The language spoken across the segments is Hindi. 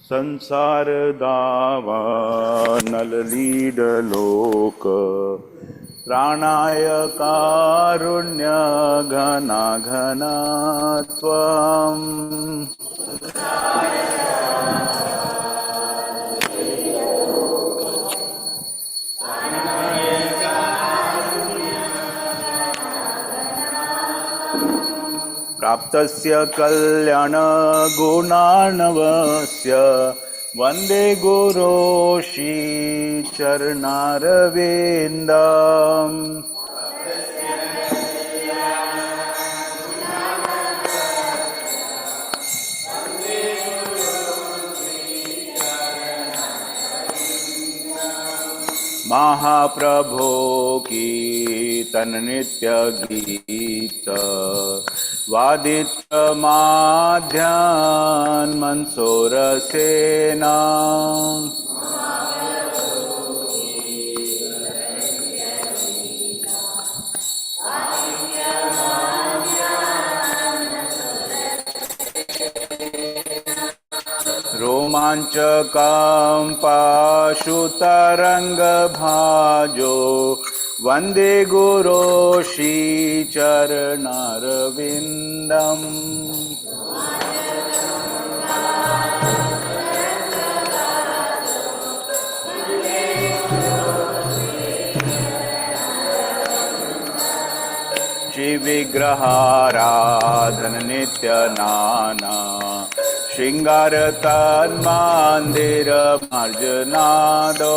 संसार दावा नललीड लोक प्राणाय कारुण्य घना घना त्वम् प्राप्तस्य कल्याण गुणार्णवस्य वन्दे गुरोषि चरणारविन्दम् महाप्रभो की तन्नित्य गीत वादित्र माध्यान मंसोर सेना रोमांचकं पाशुतरंग भाजो वंदे गुरोषि चरणारविन्दम् श्रीविग्रहाराधन नित्य नाना श्रृंगार तन्मंदिर मार्जनादो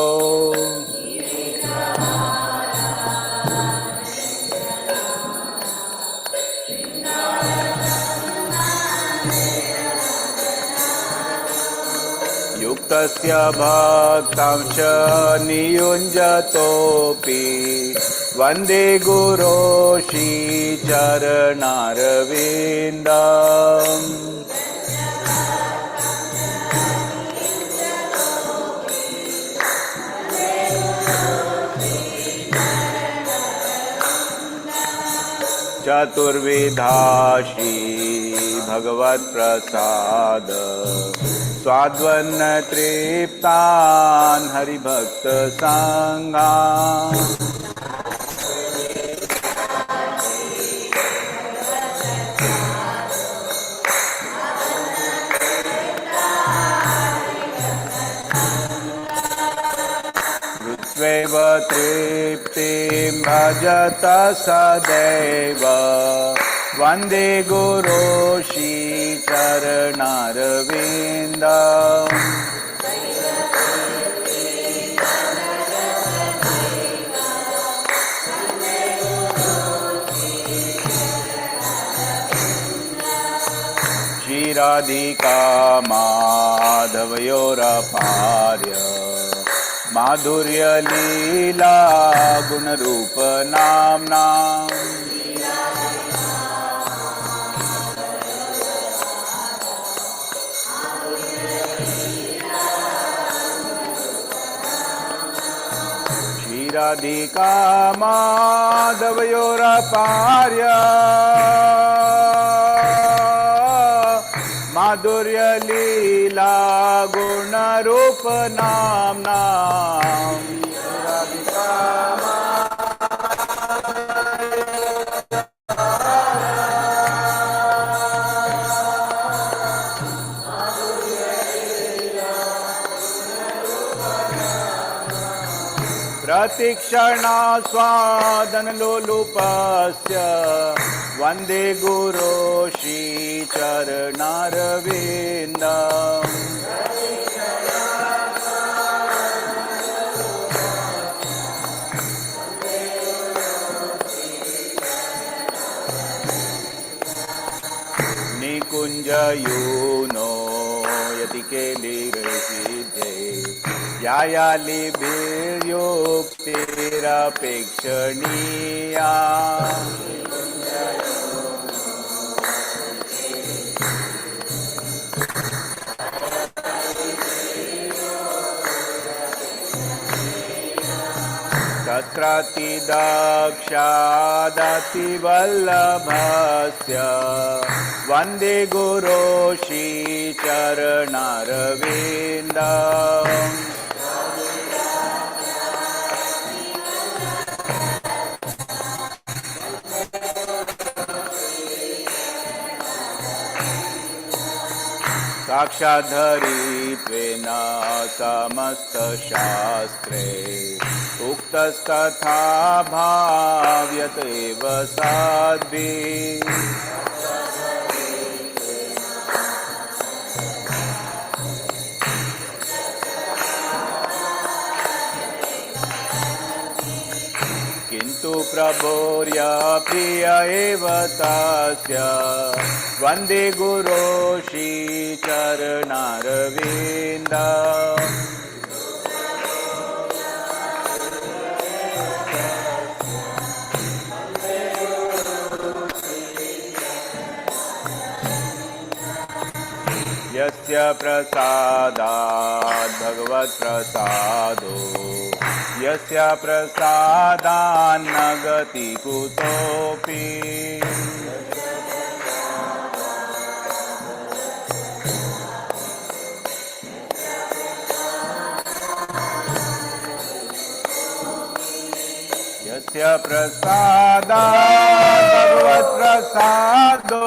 युक्तस्य भक्तांश नियुञ्जतोऽपि वन्दे गुरोषि चरणारविन्दम् चतुर्विधाशी भगवत्प्रसाद स्वाद्वन्न तृप्तान् हरिभक्त संगान् ऋत्वेव तृप्तिं भजत सदैव वन्दे गुरोषि चरणारविन्दम् श्रीराधिका माधवयोरपार्य माधुर्य लीला गुणरूप नाम्ना श्रीराधिका माधवयोरपार्य माधुर्य लीला गुण रूप नामना प्रतिक्षणा स्वादन लोलुपस्य वंदे गुरो श्री चरणारविन्दम् निकुञ्जयूनो यदि केलिसिद्धे यायालिभिर्योक्तिरपेक्षणीया तत्रातिदक्षादतिवल्लभस्य वन्दे गुरो श्रीचरणारविन्दम् साक्षाद्धरित्वेन समस्तशास्त्रे उक्तस्तथा भाव्यत एव साध्भिः किन्तु प्रभोर्य प्रिय एव तस्य वन्दे गुरो श्रीचरणारविन्दम् यस्य प्रसादात् भगवत्प्रसादो यस्य प्रसादान्न गति कुतोऽपि यस्य प्रसादात् भगवत्प्रसादो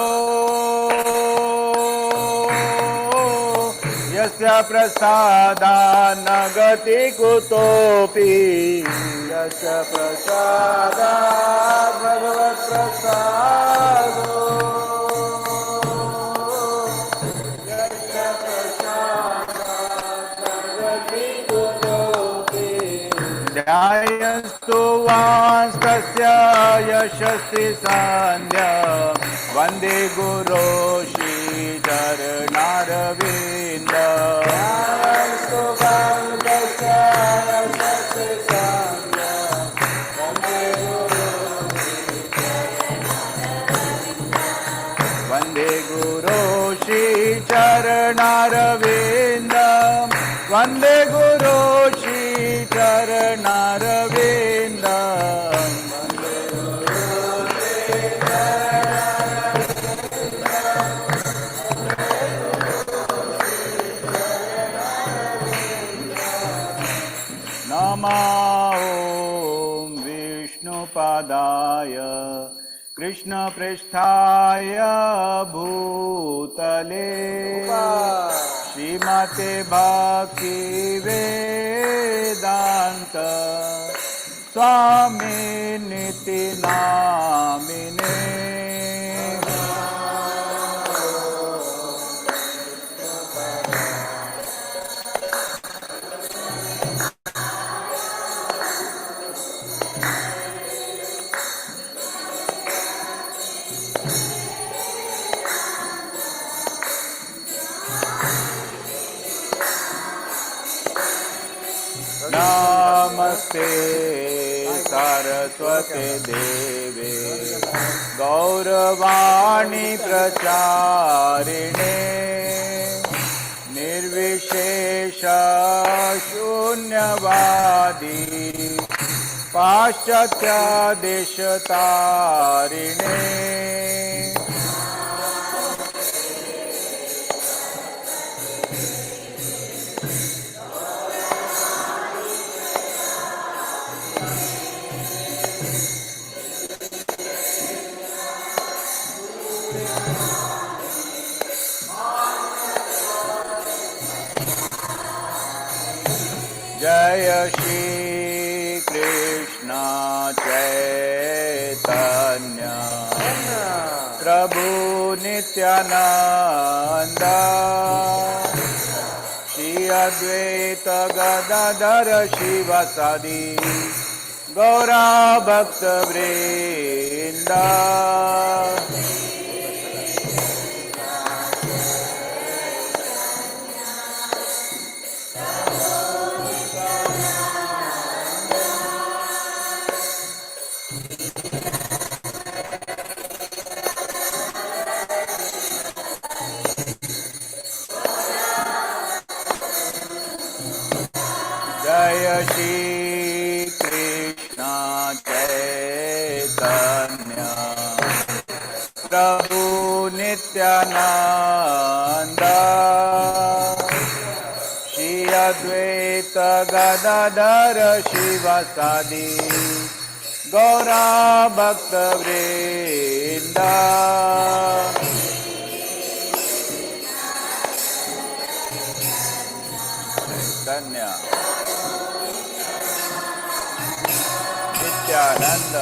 यस्य प्रसादान्न गति कुतोऽपि यस्य प्रसादात् भगवत्प्रसादो यस्य प्रसादात् गति कुतोऽपि ध्यायस्तु वांस्तस्य यशस्वी सान्ध्य वन्दे गुरो श्रीचरणारविन्दम् वन्दे गुरो श्रीचरणारविन्दम् वन्दे गुरो श्रीचरणारविन्दम् नमः ॐ विष्णुपादाय कृष्णपृष्ठाय भूतले श्रीमते भक्तिवेदान्त स्वामिनिति नामिने नमस्ते सरस्वती देवे गौरवाणी प्रचारिणे निर्विशेष शून्यवादी पाश्चात्य देशतारिणे जय श्री कृष्ण चैतन्य प्रभु नित्यानंद श्री अद्वैत गदाधर शिवासादि गौरा भक्त वृंद जय श्री कृष्ण चैतन्य प्रभु नित्यानंद श्री अद्वैत गदाधर शिवासादि गौरा भक्त वृंद धन्य नित्यानंद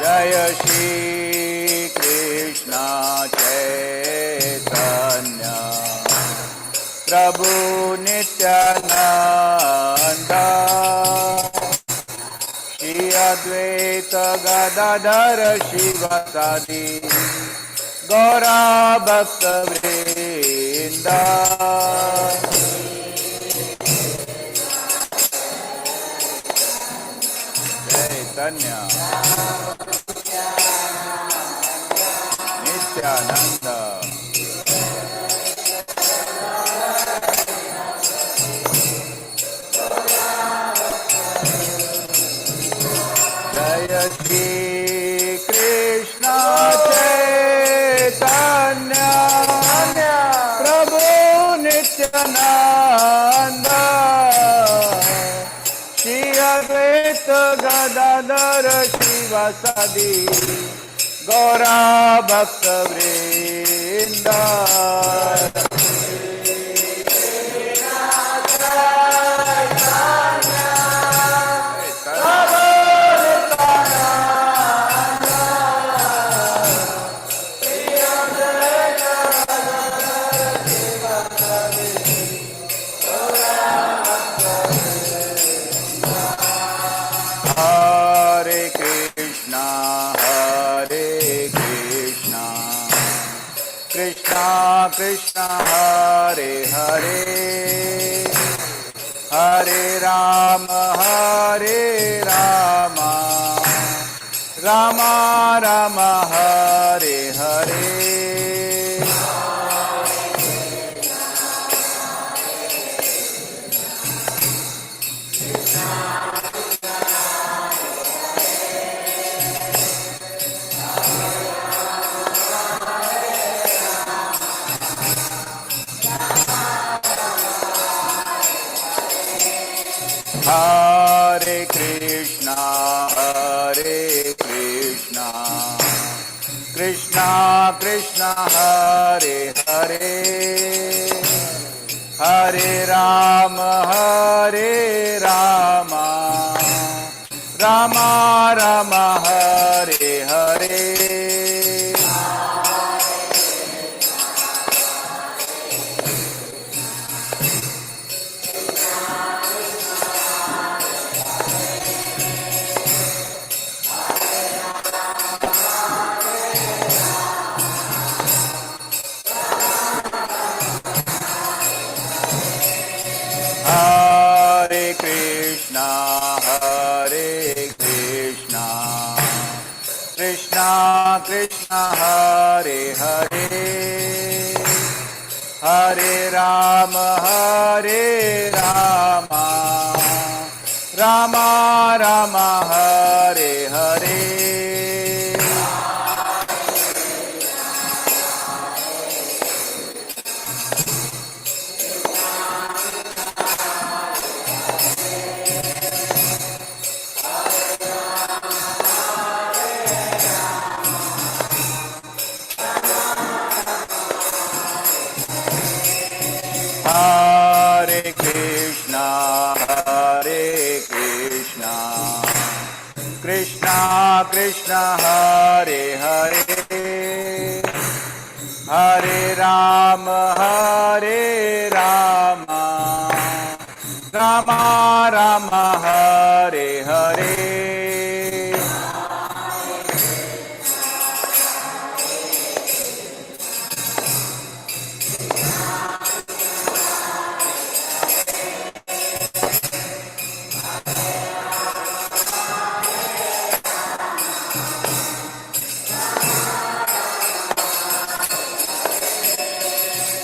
जय श्री कृष्ण चैतन्य प्रभु नित्यानंद श्री अद्वैत गदाधर शिवासादि गौरा भक्त वृंद चैतन्य नित्यानंद जय श्री कृष्ण चैतन्य प्रभु नित्यानंद श्री अद्वैत गदाधर शिवासादि गौरा भक्त वृंद हरे Krishna Krishna Krishna Hare Hare Hare Ram Ram Ram Hare Hare Hare Krishna Krishna Krishna Hare Hare Hare Ram Ram Ram Hare Hare Hare Krishna Krishna Krishna Hare Hare Hare Ram Ram Ram Hare Hare Hare Krishna, Krishna Krishna, Hare Hare, Hare Rama, Rama Rama, Hare Hare.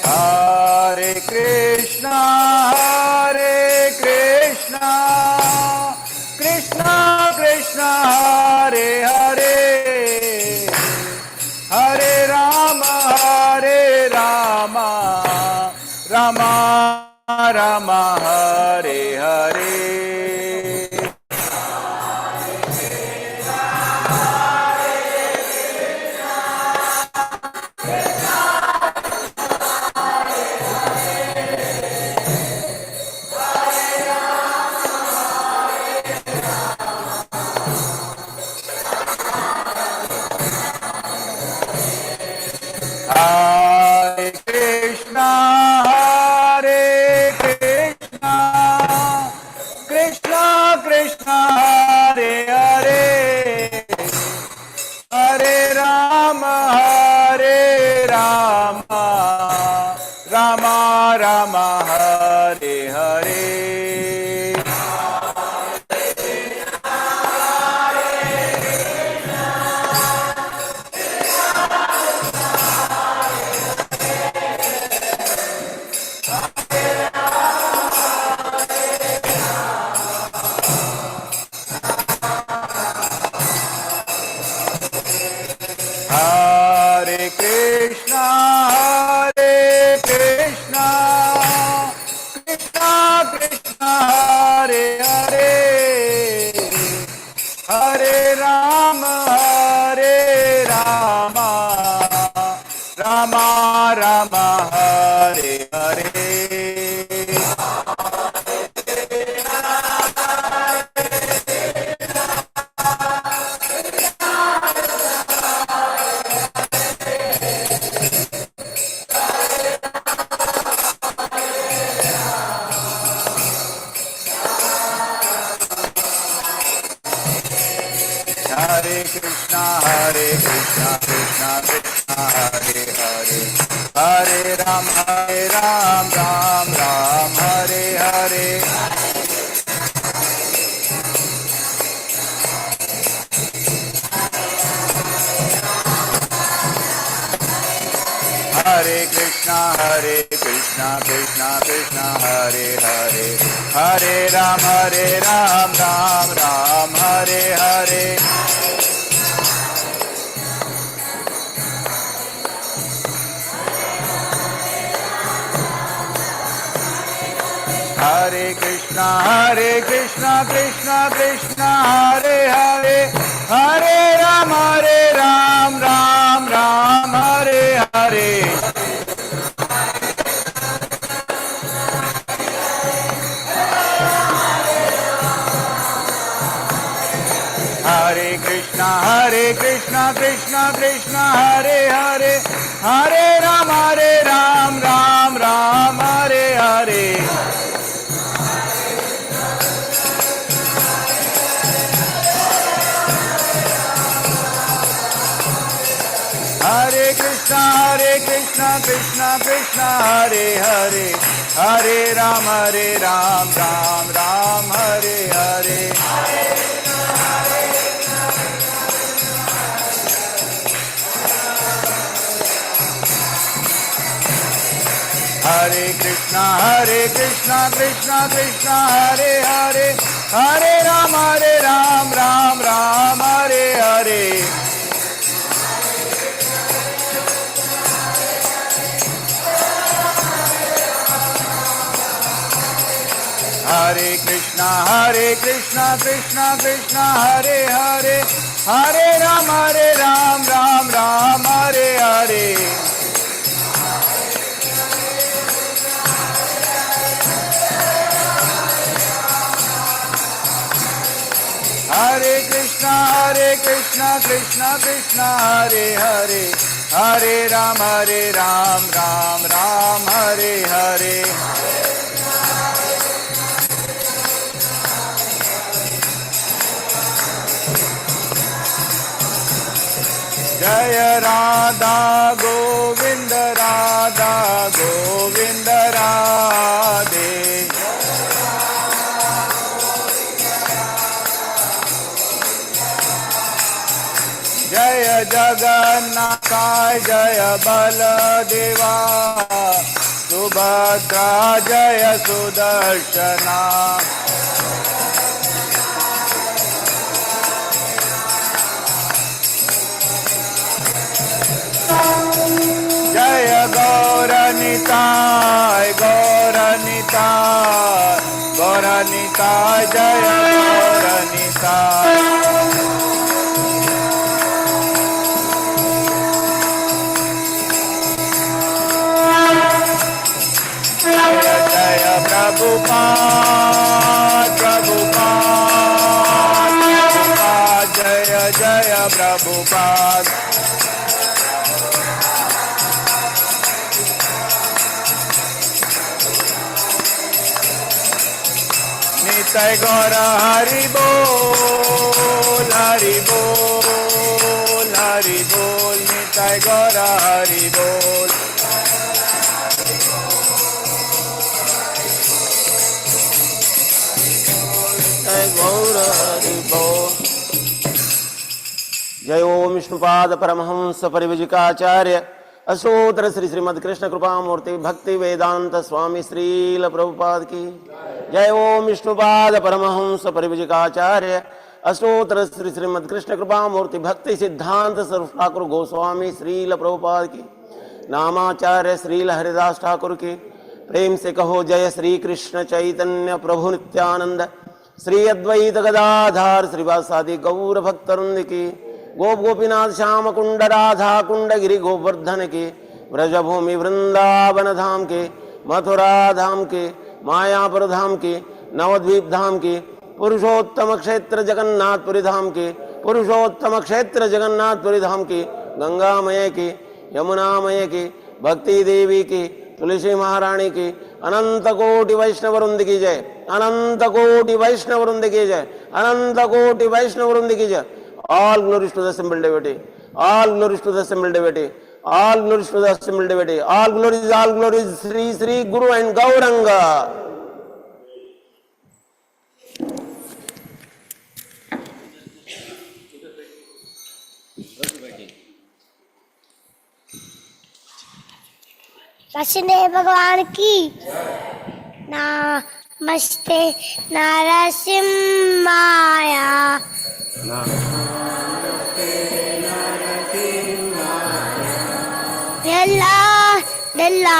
Hare Krishna, Krishna Krishna, Hare Hare, Hare Rama, Rama Rama, Hare Hare. Hare Krishna, Krishna Krishna, Hare Hare, Hare Rama, Rama Rama, Hare Hare. Hare Krishna, Krishna Krishna, Hare Hare, Hare Rama, Rama Rama, Hare Hare. Hare Krishna, Krishna Krishna, Hare Hare, Hare Ram, Ram Ram, Hare Hare. Hare Krishna, Krishna Krishna, Hare Hare, Hare Ram, Ram Hare Hare. Hare Krishna, Krishna Krishna, Hare Hare, Hare Ram, Ram Hare Hare. Hare Krishna, Krishna Krishna, Hare Hare, Hare Ram, Ram Hare Hare. Hare Krishna, Krishna Krishna, Hare Hare, Hare Ram, Ram Hare Hare. Hare Krishna, Krishna Krishna, Hare Hare, Hare Ram, Ram Hare Hare. Hare Krishna, Krishna Krishna, Hare Hare, Hare Ram, Ram Hare Hare. Krishna Krishna Hare Hare, Hare Ram Ram Ram Hare Hare. Jaya Radha Govinda Radha Govinda Radhe. Jaya Jagannatha Jaya Baladeva, Subhadra Jaya Sudarshana. Jaya Gauranitai Gauranitai Gauranitai Jaya Gauranitai. Jaya Jaya Prabhupada Prabhupada Prabhupada Jaya Jaya Prabhupada. Nitai Gaura Hari Bol Hari Bol Hari Bol Nitai Gaura Hari Bol. Nitai Gaura Hari Bol. जय ओम विष्णुपाद परमहंस परिविजिकाचार्य अशोतर श्री श्रीमद कृष्ण कृपा मूर्ति भक्ति वेदांत स्वामी श्रील प्रभुपाद की जय ओम विष्णुपाद परमहंस परिविजिकाचार्य अशोतर श्री श्रीमद कृष्ण कृपा मूर्ति भक्ति सिद्धांत स्वरूप ठाकुर गोस्वामी श्रील प्रभुपाद की नामाचार्य श्रील हरिदास ठाकुर की प्रेम से कहो जय श्री कृष्ण चैतन्य प्रभु नित्यानंद श्री अद्वैत गदाधार श्रीवासादि गौर भक्तवृंद की गोप गोपीनाथ श्याम कुंड राधा कुंड गिरि गोवर्धन के ब्रजभूमि वृंदावन धाम के मथुरा धाम के मायापुर धाम के नवद्वीप धाम के पुरुषोत्तम क्षेत्र जगन्नाथपुरी धाम के पुरुषोत्तम क्षेत्र जगन्नाथपुरी धाम के गंगामय के यमुनामय के भक्ति देवी के तुलसी महारानी की अनंत कोटि वैष्णव वृंद की जय अनंत कोटि वैष्णव वृंद की जय अनंत कोटि वैष्णव वृंद की जय. All glories to the assembled devotee. All glories to the assembled devotee. All glories to the assembled devotee. All glories, Sri Sri Guru and Gauranga. Krishna भगवान की नमस्ते नरसिम्हाया दल्ला दल्ला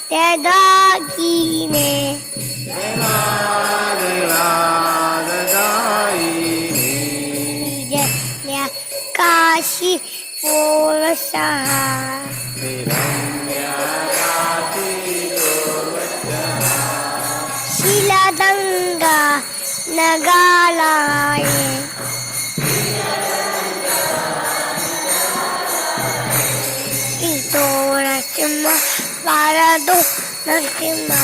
तेदा की ने जय काशी पोलसा शिलादंगा नगालाए इतो नरसिम्हा पारदो नरसिम्हा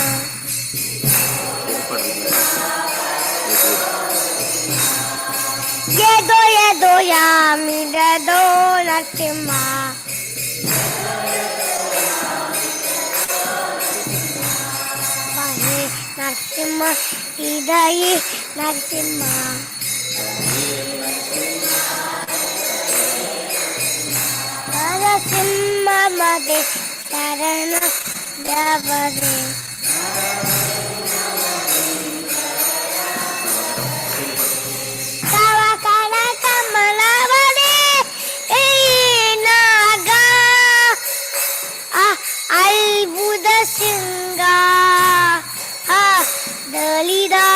ये दो यामी दो नरसिम्हा नरसिम्हा हृदय नरसिम्हा नरसिम्हा मदे शरण जबरे कवकण कमलवरे नागा अल्बुद सिंगा दलिदा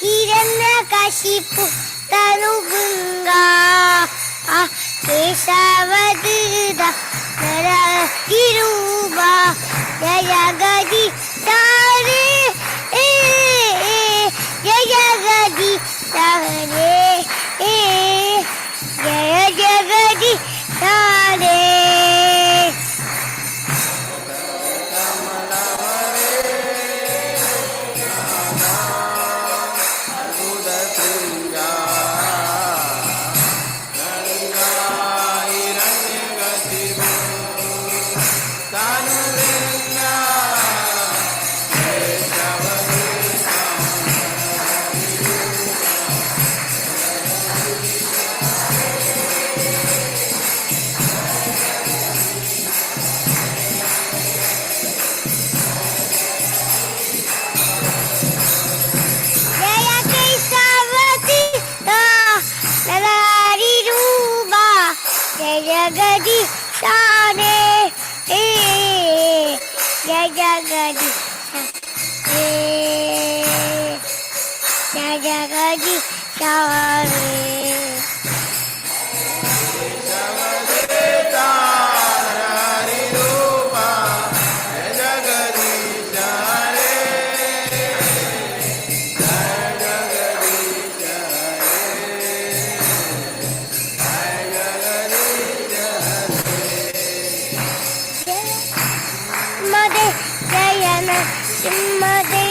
हिरण्यकशिपु तनुगंगा केशवदृद नरतिरूपा जय गदि सारे जय गदि सारे जय जगदीश रे जय जगदीश रे जय जगदीश रे मदे जय नरसिंहदे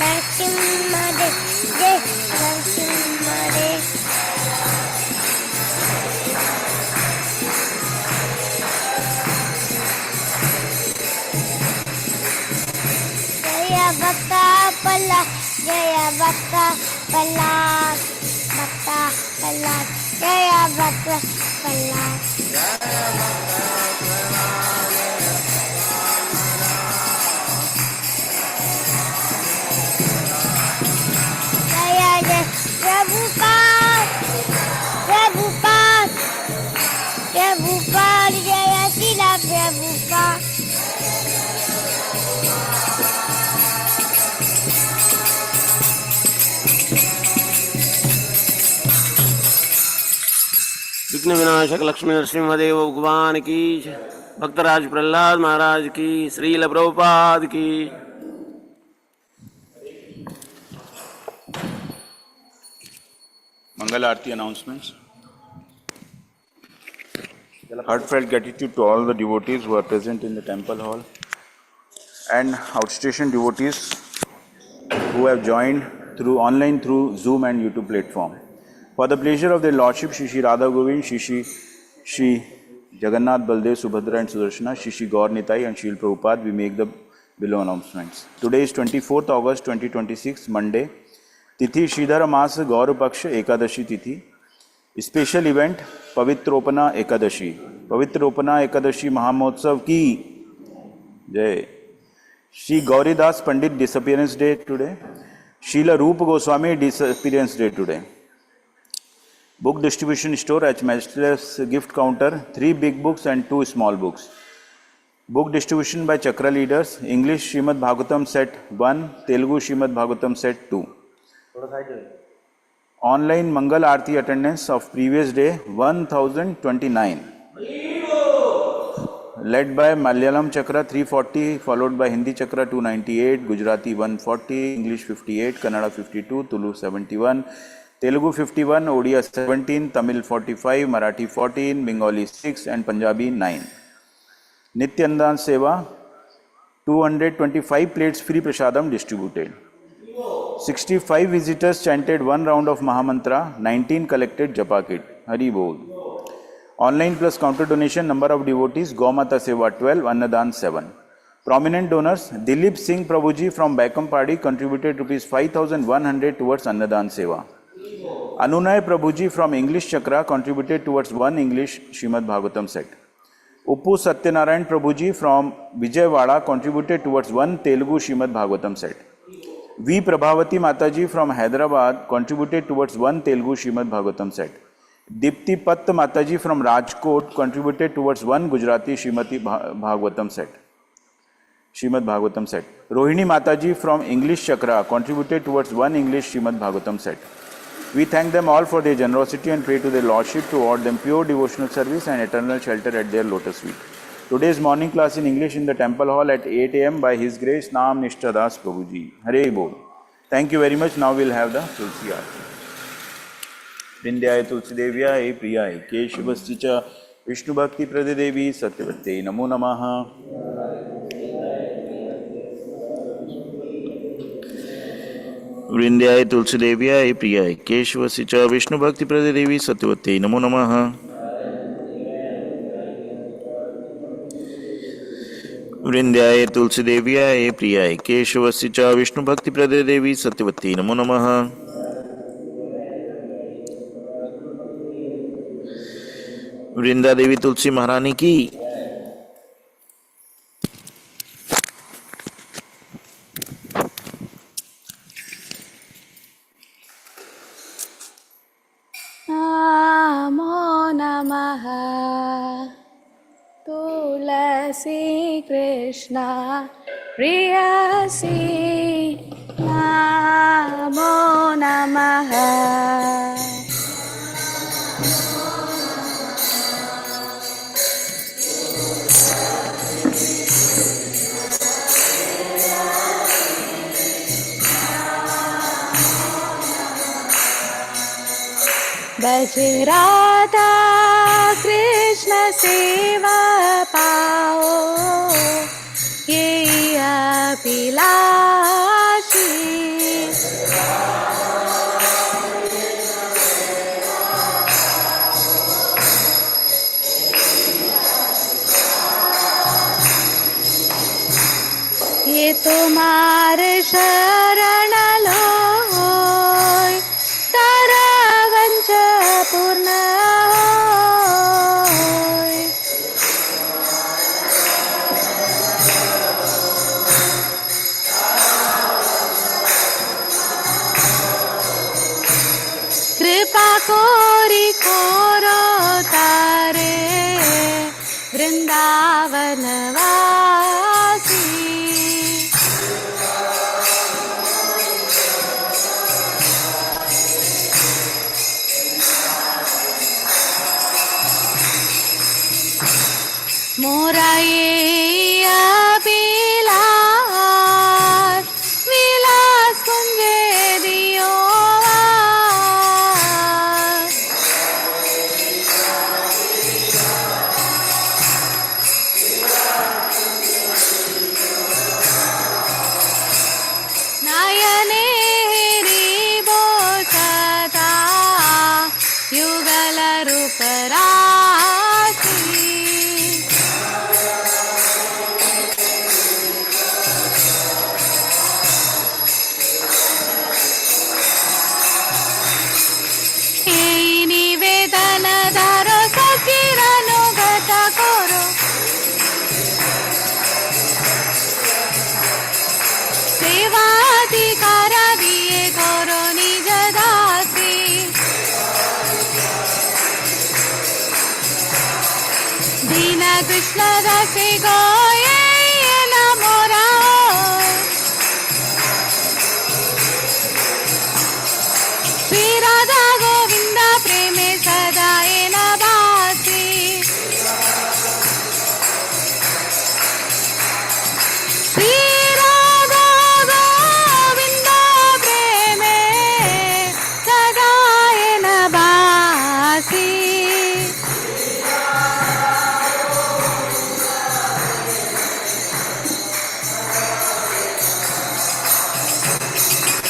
नरसिंहदे जय नरसिंहदे जय भक्ता पल्ला जय भक्ता पल्ला भक्ता पल्ला जय भक्ता पल्ला प्रभुपाद प्रभुपाद प्रभुपाद जय शिला प्रभुपाद विघ्न विनाशक लक्ष्मी नरसिंहदेव भगवान की, भक्तराज प्रहलाद महाराज की, श्रील प्रभुपाद की। Mangal Aarti announcements. Heartfelt gratitude to all the devotees who are present in the temple hall and outstation devotees who have joined online through Zoom and YouTube platform. For the pleasure of their Lordship, Shri Radha Govind, Shri Jagannath, Baldev, Subhadra and Sudarshana, Shri Gaur Nitai and Srila Prabhupada, we make the below announcements. Today is 24th August 2026, Monday. तिथि श्रीधर मास गौर पक्ष एकादशी तिथि. Special event Pavitropana Ekadashi. पवित्रोपना एकादशी महामहोत्सव की जय. Shri Gauridas Pandit disappearance day today. Shila Rup Goswami disappearance day today. Book distribution store at Matchless gift counter, 3 big books and 2 small books. Book distribution by Chakra Leaders, English Srimad Bhagavatam set 1, Telugu Srimad Bhagavatam set 2. Online Mangal Aarti attendance of previous day 1029. Led by Malayalam Chakra 340, followed by Hindi Chakra 298, Gujarati 140, English 58, Kannada 52, Tulu 71, Telugu 51, Odia 17, Tamil 45, Marathi 14, Bengali 6 and Punjabi 9. Nityandan Seva, 225 plates free prasadam distributed. 65 visitors chanted 1 round of Mahamantra, 19 collected Japa kit. Hari Bol. Online plus counter donation, number of devotees, Gaumata Seva 12, Annadan 7. Prominent donors, Dilip Singh Prabhuji from Baikampadhi contributed Rs 5,100 towards Annadan Seva. Anunay Prabhuji from English Chakra contributed towards 1 English Srimad Bhagavatam set. Uppu Satyanarayan Prabhuji from Vijayawada contributed towards 1 Telugu Srimad Bhagavatam set. V. Prabhavati Mataji from Hyderabad contributed towards 1 Telugu Srimad Bhagavatam set. Dipti Patt Mataji from Rajkot contributed towards 1 Gujarati Srimati Bhagavatam set. Srimad Bhagavatam set. Rohini Mataji from English Chakra contributed towards 1 English Srimad Bhagavatam set. We thank them all for their generosity and pray to their Lordship to award them pure devotional service and eternal shelter at their lotus feet. Today's morning class in English in the temple hall at 8 a.m. by His Grace Nam Nishta Das Prabhuji. Hare Bol. Thank you very much. Now we'll have the Tulsi Aarti. Vrindyaya Tulsi Devyaya Priyaya Keshavasticha Vishnu Bhakti Pradadevi Satyavate Namo Namaha. वृंद्याय तुलसी देव्याय प्रियाय केशवसी च विष्णु भक्ति प्रदे देवी सत्यवते नमो नमः. वृंद्याय तुलसी देव्याय प्रियाय केशवसी च विष्णु भक्ति प्रदे देवी सत्यवते नमो नमः. वृंदा देवी तुलसी महारानी की. Namo Namaha कृष्ण प्रेयसी नमो नमः। भज राधा कृष्ण सेवा पाओ, ये अभिलाषी। ये तुम्हारे शरण लो, तारा वंश पूर्ण होय। कृपा कोरी कोरो तारे वृंदावन वासी। मोरा ये अभिलाष विलास कुंजे दियो वास। नयने हरिबो सदा युगल रूप राशि। निवेदन धारो सखीरनु घट करो, सेवाधिकार दिए करो निज दासी। दीन कृष्ण रसे गोये मोरा, श्री राधा गोविंद प्रेमे सदा न भासी। श्री राधा गोविंद प्रेमे सदा न भासी।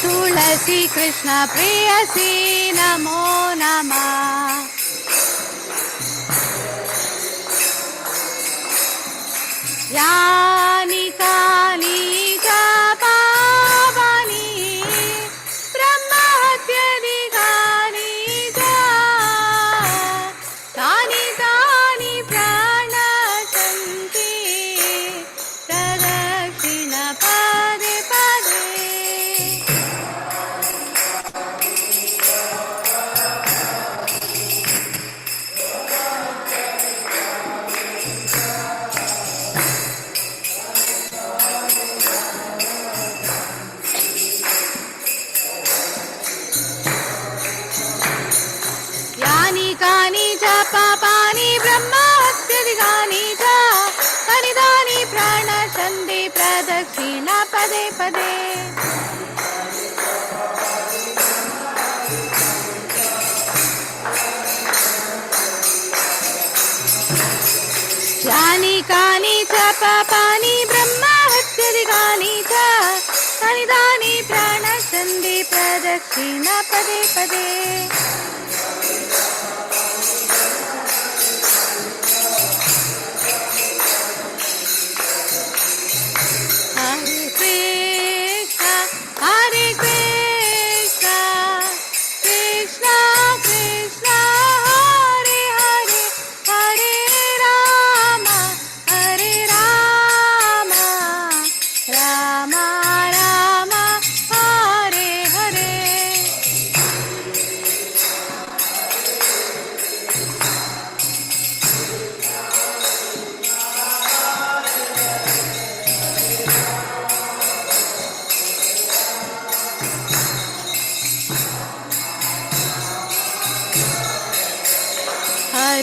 तुलसी कृष्ण प्रेयसी नमो नमः। यानि कानि च पापानि ब्रह्महत्याधिकानि च, तानि तानि प्रणश्यन्ति प्रदक्षिण पदे पदे। यानि कानि च पापानि ब्रह्महत्याधिकानि च, तानि तानि प्रणश्यन्ति प्रदक्षिण पदे पदे। यानि कानि च पापानि ब्रह्महत्याधिकानि च, तानि तानि प्रणश्यन्ति प्रदक्षिण पदे पदे। हरे कृष्ण हरे कृष्ण, कृष्ण कृष्ण हरे हरे, हरे Ram Ram Ram Hare Hare.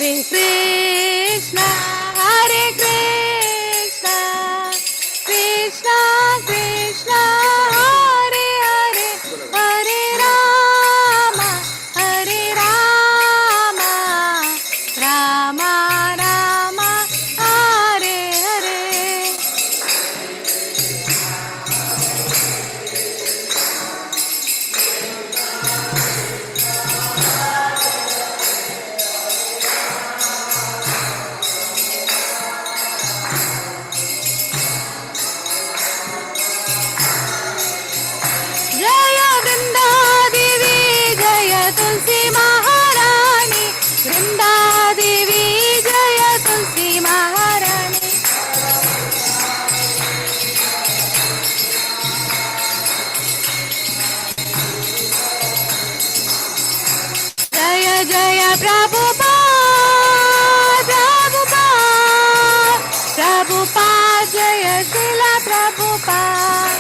Hare Krishna, Hare Krishna, Krishna Krishna, Hare Hare, Hare Rama, Hare Rama, Rama Rama, Hare Hare. जय वृंदा देवी, जय तुलसी महारानी, वृंदा देवी, जय तुलसी महारानी. जय जय प्रभुपाद, प्रभुपाद, प्रभुपाद, जय शिला प्रभुपाद.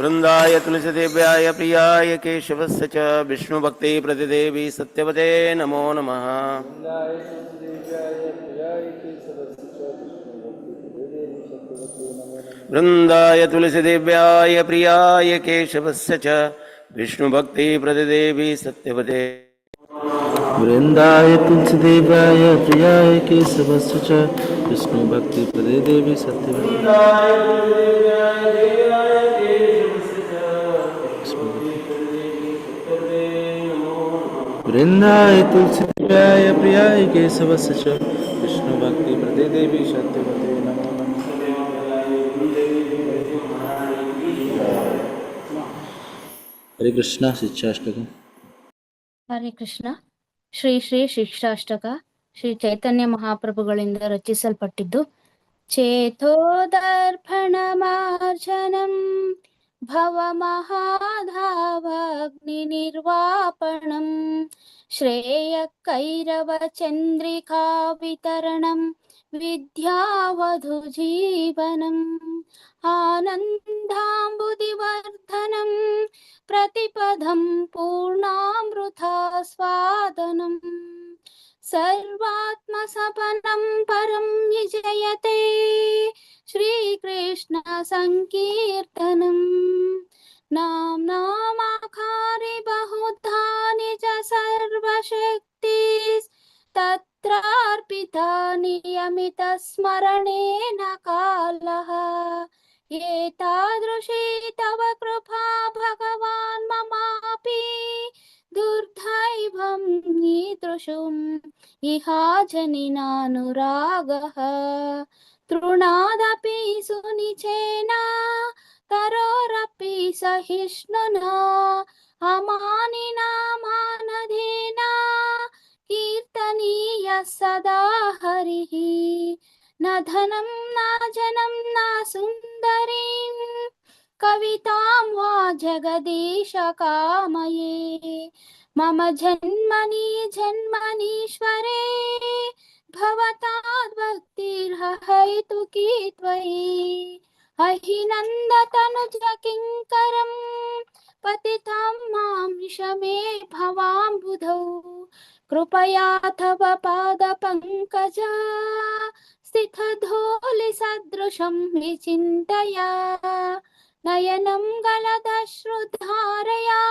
वृंदाय तुलसीदेव्याय प्रियाय केशवस्य च विष्णुभक्ति प्रतिदेवी सत्यवते नमो नमः। वृंदाय तुलसीदेव्याय प्रियाय केशवस्य च विष्णुभक्ति प्रतिदेवी सत्यवते। वृंदाय तुलसीदेवाय प्रियाय केशवस्य च विष्णुभक्ति प्रदे देवी सत्यवती। वृंदाय तुलसीदेवाय प्रियाय केशवस्य च विष्णुभक्ति प्रदे देवी सत्यवती। नमो नमः। हरे कृष्णा शिक्षाष्टकम्। ಹರೇ ಕೃಷ್ಣ. ಶ್ರೀ ಶ್ರೀ ಶಿಕ್ಷಾಷ್ಟಕ ಶ್ರೀ ಚೈತನ್ಯ ಮಹಾಪ್ರಭುಗಳಿಂದ ರಚಿಸಲ್ಪಟ್ಟಿದ್ದು. ಚೇತೋದರ್ಪಣ ಮಾರ್ಜನಂ ಭವ ಮಹಾಧಾವಾಗ್ನಿ ನಿರ್ವಾಪಣಂ ಶ್ರೇಯ ಕೈರವ ಚಂದ್ರಿಕಾ ವಿತರಣಂ ವಿದ್ಯಾವಧು ಜೀವನಂ ಆನಂದಾಂಬುದಿವರ್ಧನಂ प्रतिपदं पूर्णामृतास्वादनं सर्वात्मसपनं परं विजयते श्रीकृष्णसङ्कीर्तनम् नामाकारि बहुधा निज सर्वशक्तिस्तत्रार्पिता नियमितस्मरणेन कालः एतादृशी तव कृपा भगवान् ममापि दुर्दैवं ईदृशुम् इहाजनिनानुरागः तृणादपि सुनिचेन तरोरपि सहिष्णुना अमानिना मानधेना कीर्तनीयः सदा हरिः न धनं न जनं न सुन्दरीं कवितां वा जगदीश कामये मम जन्मनि जन्मनीश्वरे भवताद्भक्तिर्हैतुकी त्वयि अहिनन्दतनुज किङ्करं पतितं मां विषमे भवाम्बुधौ कृपया तव पादपङ्कजा स्थितधूलिसदृशं विचिन्तया नयनं गलदश्रुधारया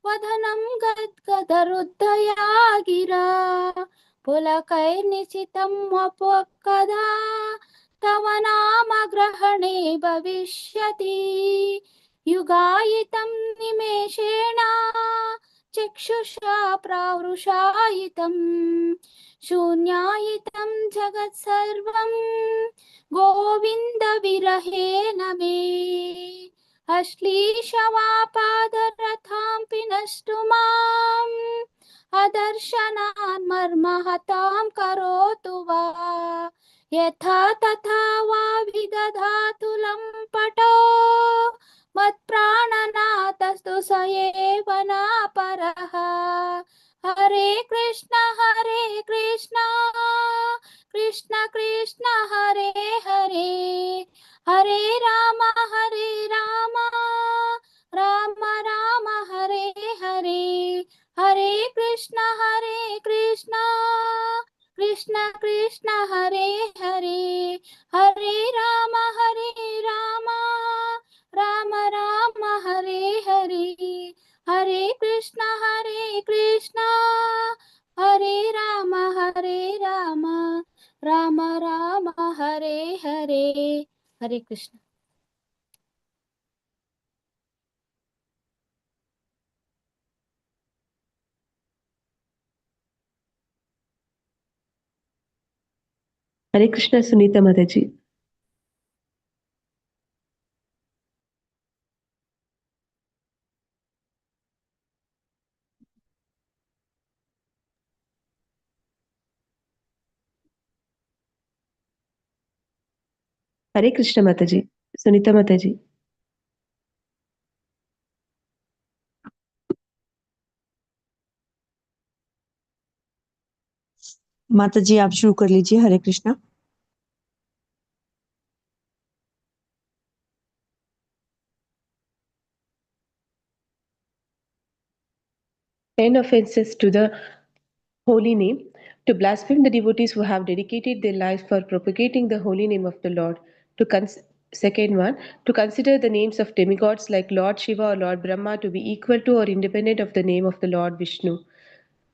वदनं गद्गदरुद्धया गिरा पुलकैर्निशितं वपुकदा तव नाम ग्रहणे भविष्यति युगायितं निमेषेण चक्षुषा प्रावृषायितं शून्यायितं जगत्सर्वं गोविन्द विरहेण मे अश्लीषवापादरथां पिनष्टु माम् अदर्शनान् मर्महतां करोतु वा यथा तथा वा विदधातु लम्पटो मत्प्राणनाथस्तु स एव नापरः हरे कृष्ण कृष्ण कृष्ण हरे हरे हरे राम राम राम हरे हरे हरे कृष्ण कृष्ण कृष्ण हरे हरे हरे राम राम राम हरे हरे हरे कृष्ण हरे राम राम राम हरे हरे हरे कृष्ण। हरे कृष्णा सुनीता माता जी। हरे कृष्णा माता जी। सुनीता माता जी। माता जी आप शुरू कर लीजिए। हरे Krishna. Ten offenses to the holy name. To blaspheme the devotees who have dedicated their lives for propagating the holy name of the Lord. Second one, to consider the names of demigods like Lord Shiva or Lord Brahma to be equal to or independent of the name of the Lord Vishnu.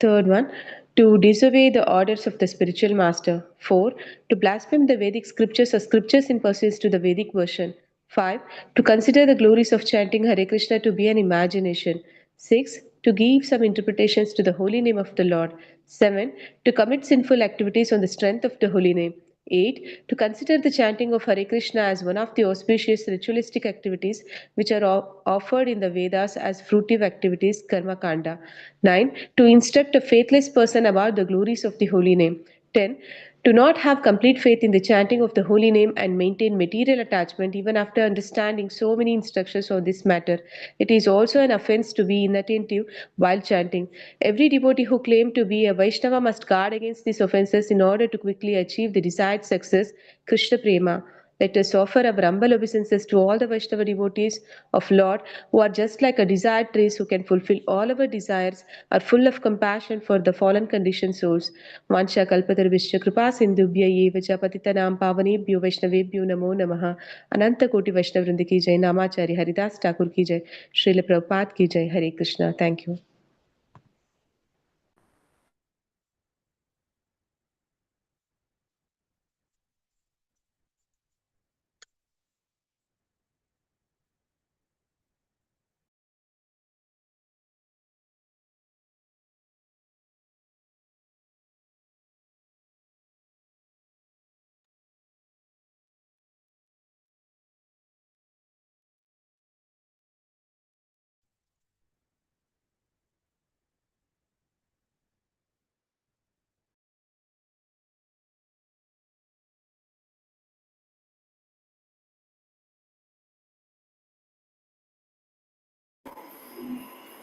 Third one, to disobey the orders of the spiritual master. 4. To blaspheme the Vedic scriptures or scriptures in pursuance to the Vedic version. 5. To consider the glories of chanting Hare Krishna to be an imagination. 6. To give some interpretations to the holy name of the Lord. 7. To commit sinful activities on the strength of the holy name. 8. To consider the chanting of Hare Krishna as one of the auspicious ritualistic activities which are offered in the Vedas as fruitive activities, Karma Kanda. 9. To instruct a faithless person about the glories of the holy name. 10. To not have complete faith in the chanting of the holy name and maintain material attachment even after understanding so many instructions on this matter. It is also an offense to be inattentive while chanting. Every devotee who claims to be a Vaishnava must guard against these offenses in order to quickly achieve the desired success, Krishna Prema. Let us offer our humble obeisances to all the Vaishnava devotees of Lord who are just like a desired trees who can fulfill all our desires, are full of compassion for the fallen conditioned souls. Vansha kalpatarvishya kripa sindhubhya eva cha patitanam pavanebhyo vaishnavebhyo namo namaha. Ananta koti Vaishnav Vrinda ki jai. Namacharya Haridas Thakur ki jai. Srila Prabhupada ki jai. Hare Krishna. Thank you.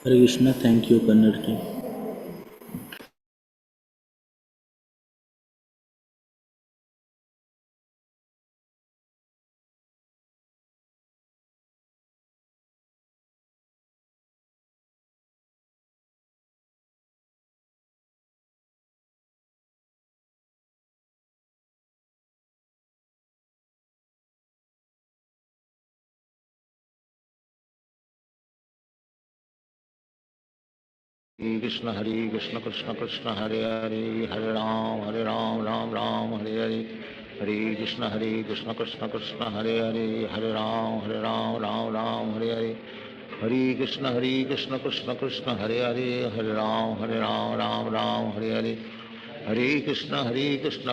Hare Krishna. Thank you Kannada team. Krishna Krishna Krishna Hare Hare Hare Ram Ram Ram Hare Hare Hare Krishna Krishna Krishna Hare Hare Hare Ram Ram Ram Hare Hare Hare Krishna Krishna Krishna Hare Hare Hare Ram Ram Ram Hare Hare Hare Krishna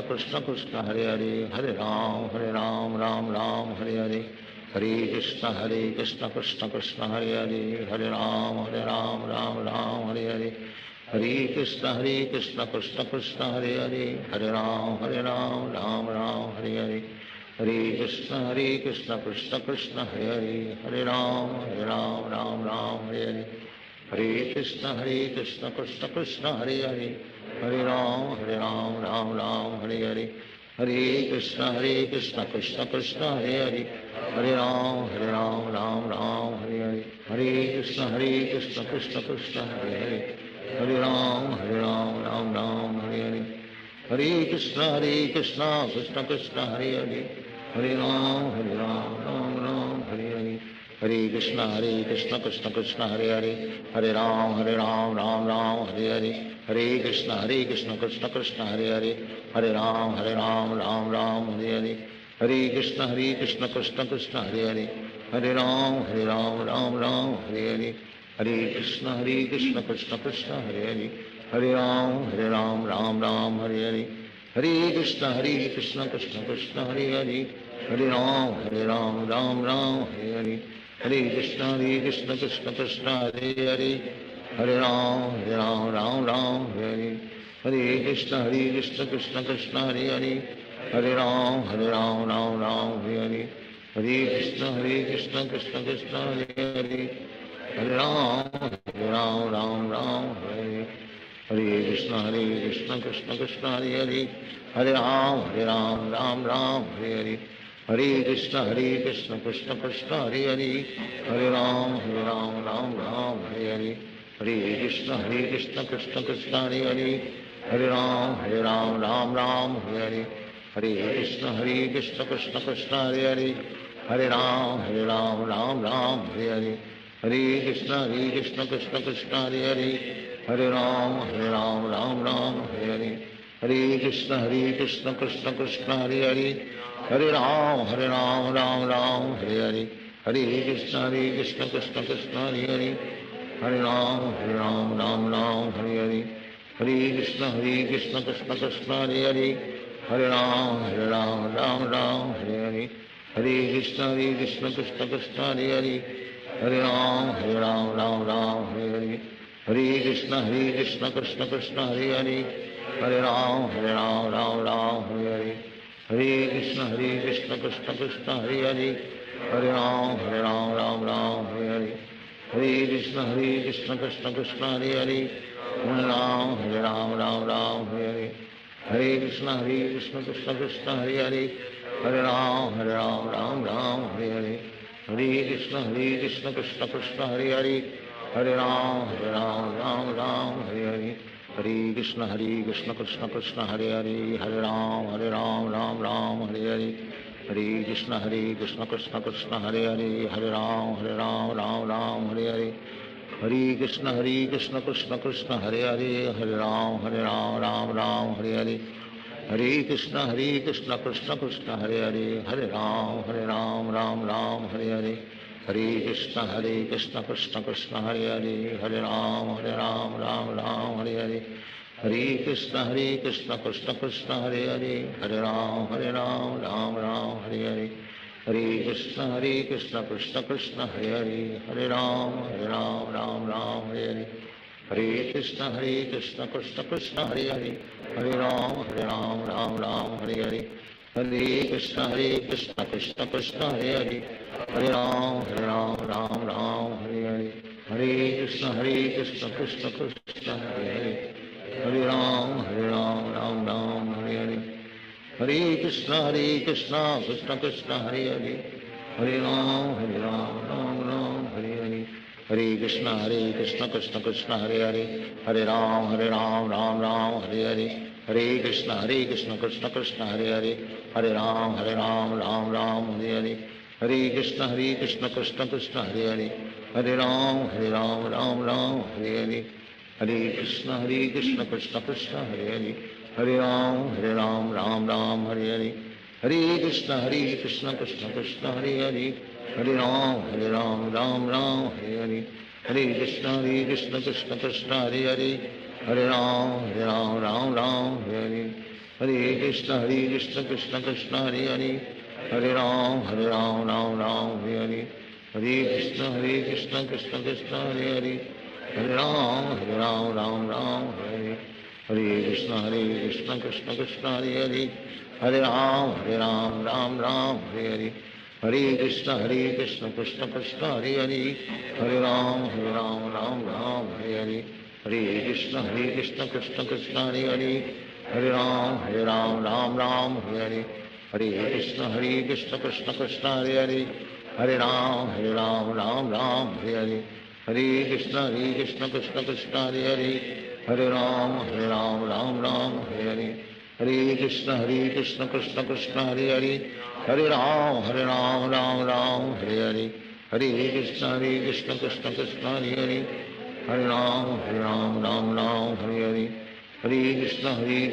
Krishna Krishna Hare Hare Hare Ram Ram Hare Hare Hare Krishna Krishna Krishna Hare Hare Hare Ram Ram Hare Hare Hare Krishna Krishna Krishna Hare Hare Hare Ram Ram Hare Hare Hare Krishna Krishna Krishna Hare Hare Hare Ram Ram Hare Hare Hare Krishna Krishna Krishna Hare Hare Hare Ram Ram Ram Hare Hare, Hare Krishna Krishna Krishna Hare Hare, Hare Ram Ram Ram Hare Hare, Hare Krishna Krishna Krishna Hare Hare, Hare Ram Ram Ram Hare Hare, Hare Krishna Krishna Krishna Hare Hare, Hare Ram Ram Ram Hare Hare, Hare Krishna Krishna Krishna Hare Hare, Hare Ram Ram Ram Hare Hare, Hare Krishna Krishna Krishna Hare Hare, Hare Ram Ram Ram Hare Hare, Hare Krishna Krishna Krishna Krishna Hare Hare, Hare Ram Ram Ram Hare Hare, Hare Krishna Krishna Krishna Hare Hare, Hare Ram Ram Ram Hare Hare, Hare Krishna Krishna Krishna Hare Hare, Hare Ram Ram Ram Hare Hare, Hare Krishna Krishna Krishna Hare Hare, Hare Ram Ram Ram Hare Hare, Hare Krishna Krishna Krishna Hare Hare, Hare Ram Ram Ram Hare Hare, Hare Krishna Krishna Krishna Hare Hare, Hare Ram Ram Ram Hare Hare, Hare Krishna Krishna Krishna Hare Hare, Hare Ram Ram Ram Hare Hare, Hare Krishna Krishna Krishna Hare Hare, Hare Ram Ram Ram Hare Hare, Hare Krishna Krishna Krishna Hare Hare, Hare Ram Ram Ram Hare Hare, Hare Krishna Krishna Krishna Hare Hare, Hare Ram Ram Ram Hare Hare, Hare Krishna Krishna Krishna Hare Hare, Hare Ram Ram Ram Hare Hare, Hare Krishna Krishna Krishna Hare Hare, Hare Ram Ram Ram Hare Hare, Hare Krishna Krishna Krishna Hare Hare, Hare Ram Ram Ram Hare Hare, Hare Krishna Krishna Krishna Hare Hare, Hare Ram Ram Ram Hare Hare, Hare Krishna Krishna Krishna Hare Hare, Hare Ram Ram Ram Hare Hare, Hare Krishna Krishna Krishna Hare Hare, Hare Ram Ram Ram Hare Hare, Hare Krishna Krishna Krishna Hare Hare, Hare Ram Ram Ram Hare Hare, Hare Krishna Krishna Krishna Hare Hare, Hare Ram Ram Ram Hare Hare, Hare Krishna Krishna Krishna Hare Hare, Hare Ram Ram Ram Hare Hare, Hare Krishna Krishna Krishna Hare Hare, Hare Ram Ram Ram Hare Hare, Hare Krishna Krishna Krishna Hare Hare, Hare Ram Ram Ram Hare Hare, Hare Krishna Krishna Krishna Hare Hare, Hare Ram Ram Ram Hare Hare, Hare Krishna Krishna Krishna Hare Hare, Hare Ram Ram Ram Hare Hare, Hare Krishna Krishna Krishna Hare Hare, Hare Ram Ram Ram Hare Hare, Hare Krishna Krishna Krishna Hare Hare, Hare Ram Ram Ram Hare Hare, Hare Krishna Krishna Krishna Hare Hare, Hare Ram Ram Ram Hare Hare, Hare Krishna Krishna Krishna Hare Hare, Hare Ram Ram Ram Hare Hare, Hare Krishna Krishna Krishna Hare Hare, Hare Ram Ram Ram Hare Hare, Hare Krishna Krishna Krishna Hare Hare, Hare Ram Ram Ram Hare Hare, Hare Krishna Krishna Krishna Hare Hare, Hare Ram Ram Ram Hare Hare, Hare Krishna Krishna Krishna Hare Hare, Hare Ram Ram Ram Hare Hare, Hare Krishna Krishna Krishna Hare Hare, Hare Ram Ram Ram Hare Hare, Hare Krishna Krishna Krishna Hare Hare, Hare Ram Ram Ram Hare Hare, Hare Krishna Krishna Krishna Hare Hare, Hare Ram Ram Ram Hare Hare, Hare Krishna Krishna Krishna Hare Hare, Hare Ram Ram Ram Hare Hare, Hare Krishna Krishna Krishna Hare Hare, Hare Ram Ram Ram Hare Hare, Hare Krishna Krishna Krishna Hare Hare, Hare Ram Ram Ram Hare Hare, Hare Krishna Krishna Krishna Hare Hare, Hare Ram Ram Ram Hare Hare, Hare Krishna Krishna Krishna Hare Hare, Hare Ram Ram Ram Hare Hare, Hare Krishna Krishna Krishna Hare Hare, Hare Ram Ram Ram Hare Hare, Hare Krishna Krishna Krishna Krishna Hare Hare, Hare Ram Ram Ram Hare Hare, Hare Krishna Krishna Krishna Hare Hare, Hare Ram Ram Ram Hare Hare, Hare Krishna Krishna Krishna Hare Hare, Hare Ram Ram Ram Hare Hare, Hare Krishna Krishna Krishna Hare Hare, Hare Ram Ram Ram Hare Hare, Hare Krishna Krishna Krishna Hare Hare, Hare Ram Ram Ram Hare Hare, Hare Krishna Krishna Krishna Hare Hare, Hare Ram Ram Ram Hare Hare, Hare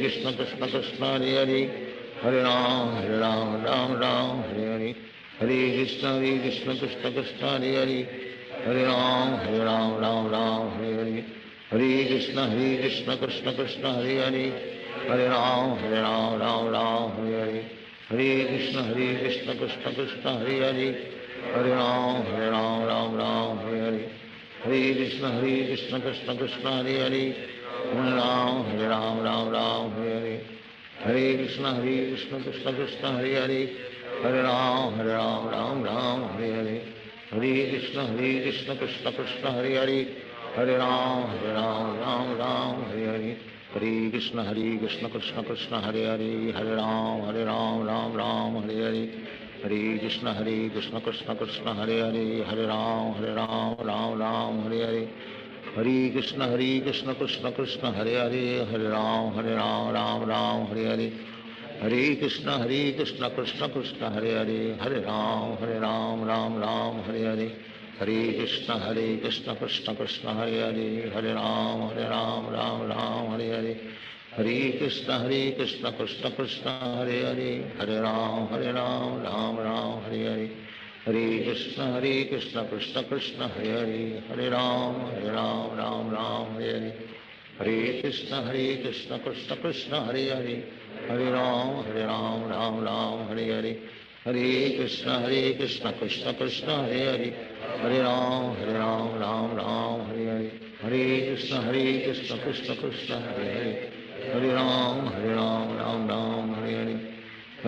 Krishna Krishna Krishna Hare Hare, Hare Ram Ram Ram Hare Hare, Hare Krishna Krishna Krishna Hare Hare, Hare Ram Ram Ram Hare Hare, Hare Krishna Krishna Krishna Hare Hare, Hare Ram Ram Ram Hare Hare, Hare Krishna Krishna Krishna Hare Hare, Hare Ram Ram Ram Hare Hare, Hare Krishna Krishna Krishna Hare Hare, Hare Ram Ram Hare Hare, Hare Krishna Krishna Krishna Hare Hare, Hare Ram Ram Hare Hare, Hare Krishna Krishna Krishna Hare Hare, Hare Ram Ram Hare Hare, Hare Krishna Krishna Krishna Hare Hare, Hare Ram Ram Hare Hare, Hare Krishna Krishna Krishna Hare Hare, Hare Ram Ram Hare Hare, Hare Krishna Krishna Krishna Hare Hare, Hare Ram Ram Hare Hare, Hare Krishna Krishna Krishna Hare Hare, Hare Ram Ram Hare Hare, Hare Krishna Krishna Krishna Hare Hare, Hare Ram Ram Hare Hare, Hare Krishna Krishna Krishna Hare Hare, Hare Ram Ram Hare Hare, Hare Krishna Krishna Krishna Hare Hare, Hare Ram Ram Hare Hare, Hare Krishna Krishna Krishna Hare Hare, Hare Ram Ram Hare Hare, Hare Krishna Krishna Krishna Hare Hare, Hare Ram Ram Hare Hare, Hare Krishna Krishna Krishna Hare Hare, Hare Ram Ram Hare Hare, Hare Krishna Krishna Krishna Hare Hare, Hare Ram Ram Hare Hare, Hare Krishna Krishna Krishna Hare Hare, Hare Ram Ram Hare Hare,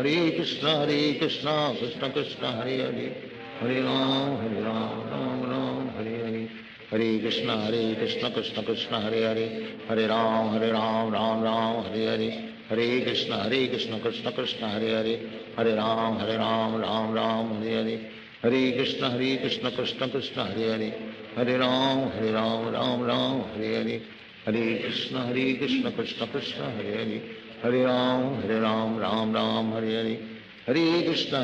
Hare Krishna Krishna Krishna Hare Hare, Hare Ram Ram Hare Hare, Hare Krishna Krishna Krishna Hare Hare, Hare Ram Ram Hare Hare, Hare Krishna Krishna Krishna Hare Hare, Hare Ram Ram Hare Hare, Hare Krishna Krishna Krishna Hare Hare, Hare Ram Ram Hare Hare, Hare Krishna Krishna Krishna Hare Hare, Hare Ram Ram Hare Hare, Hare Krishna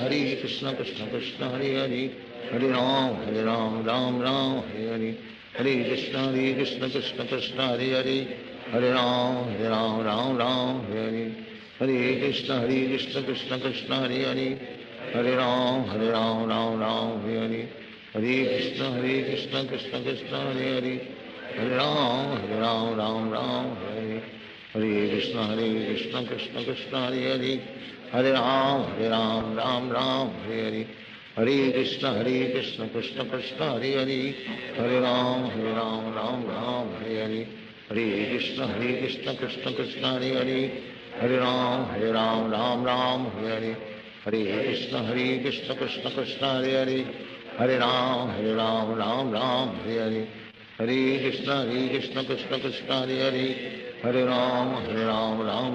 Krishna Krishna Hare Hare, Hare Ram Ram Hare Hare, Hare Krishna Krishna Krishna Hare Hare, Hare Ram Ram Hare Hare, Hare Krishna Krishna Krishna Hare Hare, Hare Ram Ram Hare Hare, Hare Krishna Krishna Krishna Hare Hare, Hare Ram Ram Hare Hare, Hare Krishna Krishna Krishna Hare Hare, Hare Ram Ram Hare Hare, Hare Krishna Krishna Krishna Hare Hare, Hare Ram Ram Hare Hare, Hare Krishna Krishna Krishna Hare Hare, Hare Ram Ram Hare Hare, Hare Krishna Krishna Krishna Hare Hare, Hare Ram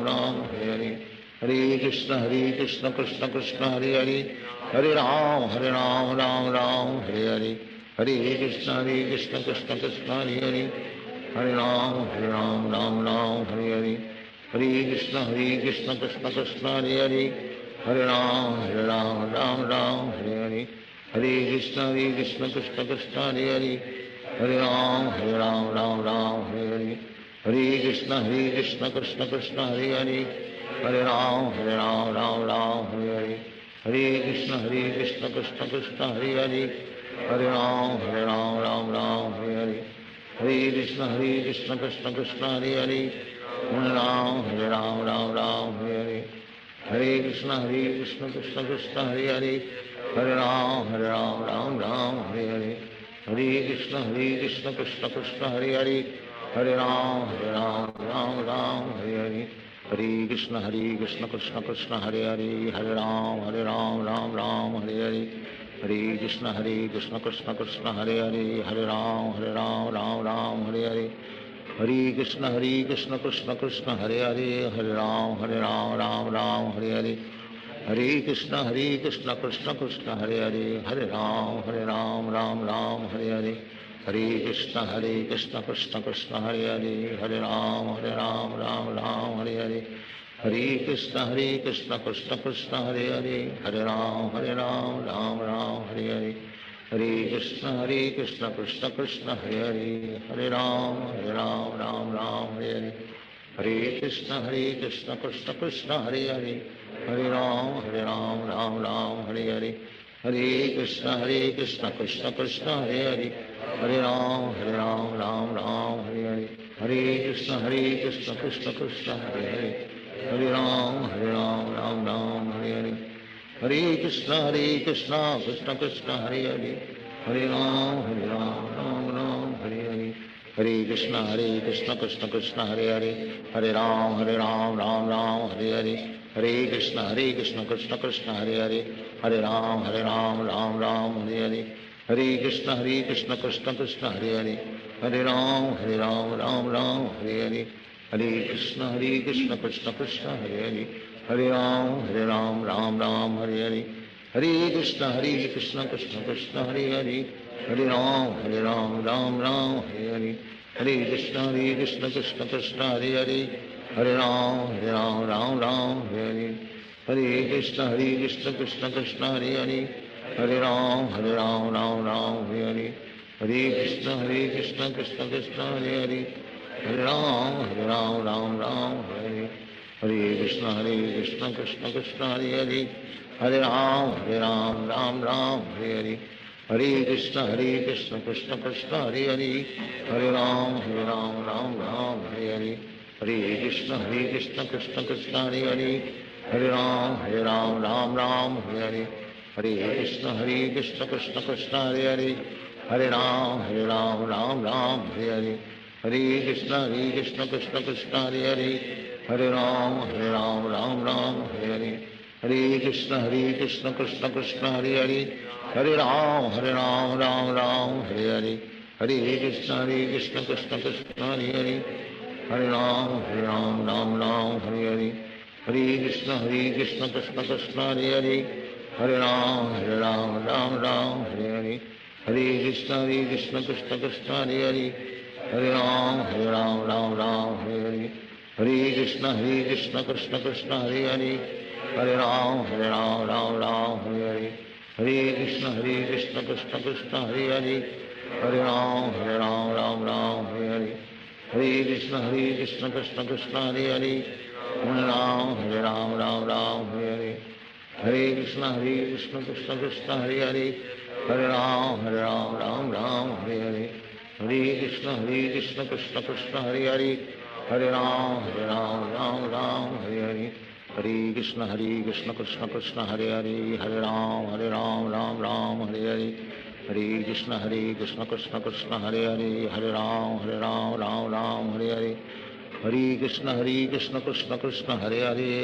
Ram Hare Hare, Hare Krishna Krishna Krishna Hare Hare, Hare Ram Ram Hare Hare, Hare Krishna Krishna Krishna Hare Hare, Hare Ram Ram Hare Hare, Hare Krishna Krishna Krishna Hare Hare, Hare Ram Ram Hare Hare, Hare Krishna Krishna Krishna Hare Hare, Hare Ram Ram Hare Hare, Hare Krishna Krishna Krishna Hare Hare, Hare Ram Ram Hare Hare, Hare Krishna Krishna Krishna Hare Hare, Hare Ram Ram Hare Hare, Hare Krishna Krishna Krishna Hare Hare, Hare Ram Ram Hare Hare, Hare Krishna Krishna Krishna Hare Hare, Hare Ram Ram Hare Hare, Hare Krishna Krishna Krishna Hare Hare, Hare Ram Ram Hare Hare, Hare Krishna Krishna Krishna Hare Hare, Hare Ram Ram Hare Hare, Hare Krishna Krishna Krishna Hare Hare, Hare Ram Ram Ram Hare Hare, Hare Krishna Krishna Krishna Hare Hare, Hare Ram Ram Ram Hare Hare, Hare Krishna Krishna Krishna Hare Hare, Hare Ram Ram Ram Hare Hare, Hare Krishna Krishna Krishna Hare Hare, Hare Ram Ram Ram Hare Hare, Hare Krishna Krishna Krishna Hare Hare, Hare Ram Ram Ram Hare Hare, Hare Krishna Krishna Krishna Hare Hare, Hare Ram Ram Ram Hare Hare, Hare Krishna Krishna Krishna Hare Hare, Hare Ram Ram Hare Hare, Hare Krishna Krishna Krishna Hare Hare, Hare Ram Ram Ram Hare Hare, Hare Krishna Krishna Krishna Hare Hare, Hare Ram Ram Hare Hare, Hare Krishna Krishna Krishna Hare Hare, Hare Ram Ram Ram Hare Hare, Hare Krishna Krishna Krishna Hare Hare, Hare Ram Ram Ram Hare Hare, Hare Krishna Krishna Krishna Hare Hare, Hare Ram Ram Hare Hare, Hare Krishna Krishna Krishna Hare Hare, Hare Ram Ram Hare Hare, Hare Krishna Krishna Krishna Hare Hare, Hare Ram Ram Hare Hare, Hare Krishna Krishna Krishna Hare Hare, Hare Ram Ram Hare Hare, Hare Krishna Krishna Krishna Hare Hare, Hare Ram Ram Hare Hare, Hare Krishna Krishna Krishna Hare Hare, Hare Ram Ram Hare Hare, Hare Krishna Krishna Krishna Hare Hare, Hare Ram Ram Hare Hare, Hare Krishna Krishna Krishna Hare Hare, Hare Ram Ram Hare Hare, Hare Krishna Krishna Krishna Hare Hare, Hare Ram Ram Hare Hare, Hare Krishna Krishna Krishna Hare Hare, Hare Ram Ram Hare Hare, Hare Krishna Krishna Krishna Hare Hare, Hare Ram Ram Hare Hare, Hare Krishna Krishna Krishna Hare Hare, Hare Ram Ram Hare Hare, Hare Krishna Krishna Krishna Hare Hare, Hare Ram Ram Hare Hare, Hare Krishna Krishna Krishna Hare Hare, Hare Ram Ram Hare Hare, Hare Krishna Krishna Krishna Hare Hare, Hare Ram Ram Hare Hare, Hare Krishna Krishna Krishna Hare Hare, Hare Ram Ram Hare Hare, Hare Krishna Krishna Krishna Hare Hare, Hare Ram Ram Hare Hare, Hare Krishna Krishna Krishna Hare Hare, Hare Ram Ram Hare Hare, Hare Krishna Krishna Krishna Hare Hare, Hare Ram Ram Hare Hare, Hare Krishna Krishna Krishna Hare Hare, Hare Ram Ram Hare Hare, Hare Krishna Krishna Krishna Hare Hare, Hare Ram Ram Hare Hare, Hare Krishna Krishna Krishna Hare Hare, Hare Ram Ram Hare Hare, Hare Krishna Krishna Krishna Hare Hare, Hare Ram Ram Hare Hare, Hare Krishna Krishna Krishna Hare Hare, Hare Ram Ram Hare Hare, Hare Krishna Krishna Krishna Hare Hare,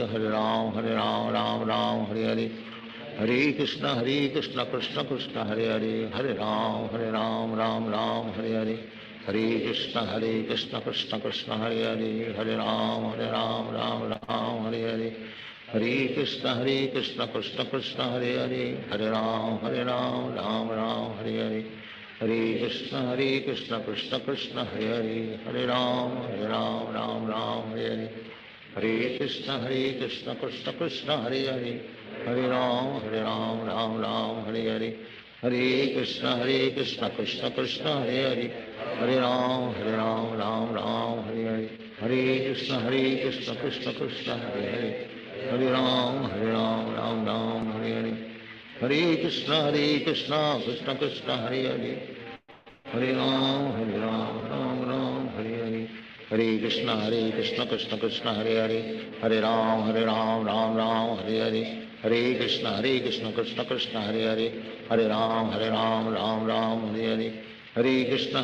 Hare Ram Ram Hare Hare, Hare Krishna Krishna Krishna Hare Hare, Hare Ram Ram Hare Hare, Hare Krishna Krishna Krishna Hare Hare, Hare Ram Ram Hare Hare, Hare Krishna Krishna Krishna Hare Hare, Hare Ram Ram Hare Hare, Hare Krishna Krishna Krishna Hare Hare, Hare Ram Ram Hare Hare, Hare Krishna Krishna Krishna Hare Hare, Hare Ram Ram Hare Hare, Hare Krishna Krishna Krishna Hare Hare, Hare Ram Ram Hare Hare, Hare Krishna Krishna Krishna Hare Hare, Hare Ram Ram Hare Hare, Hare Krishna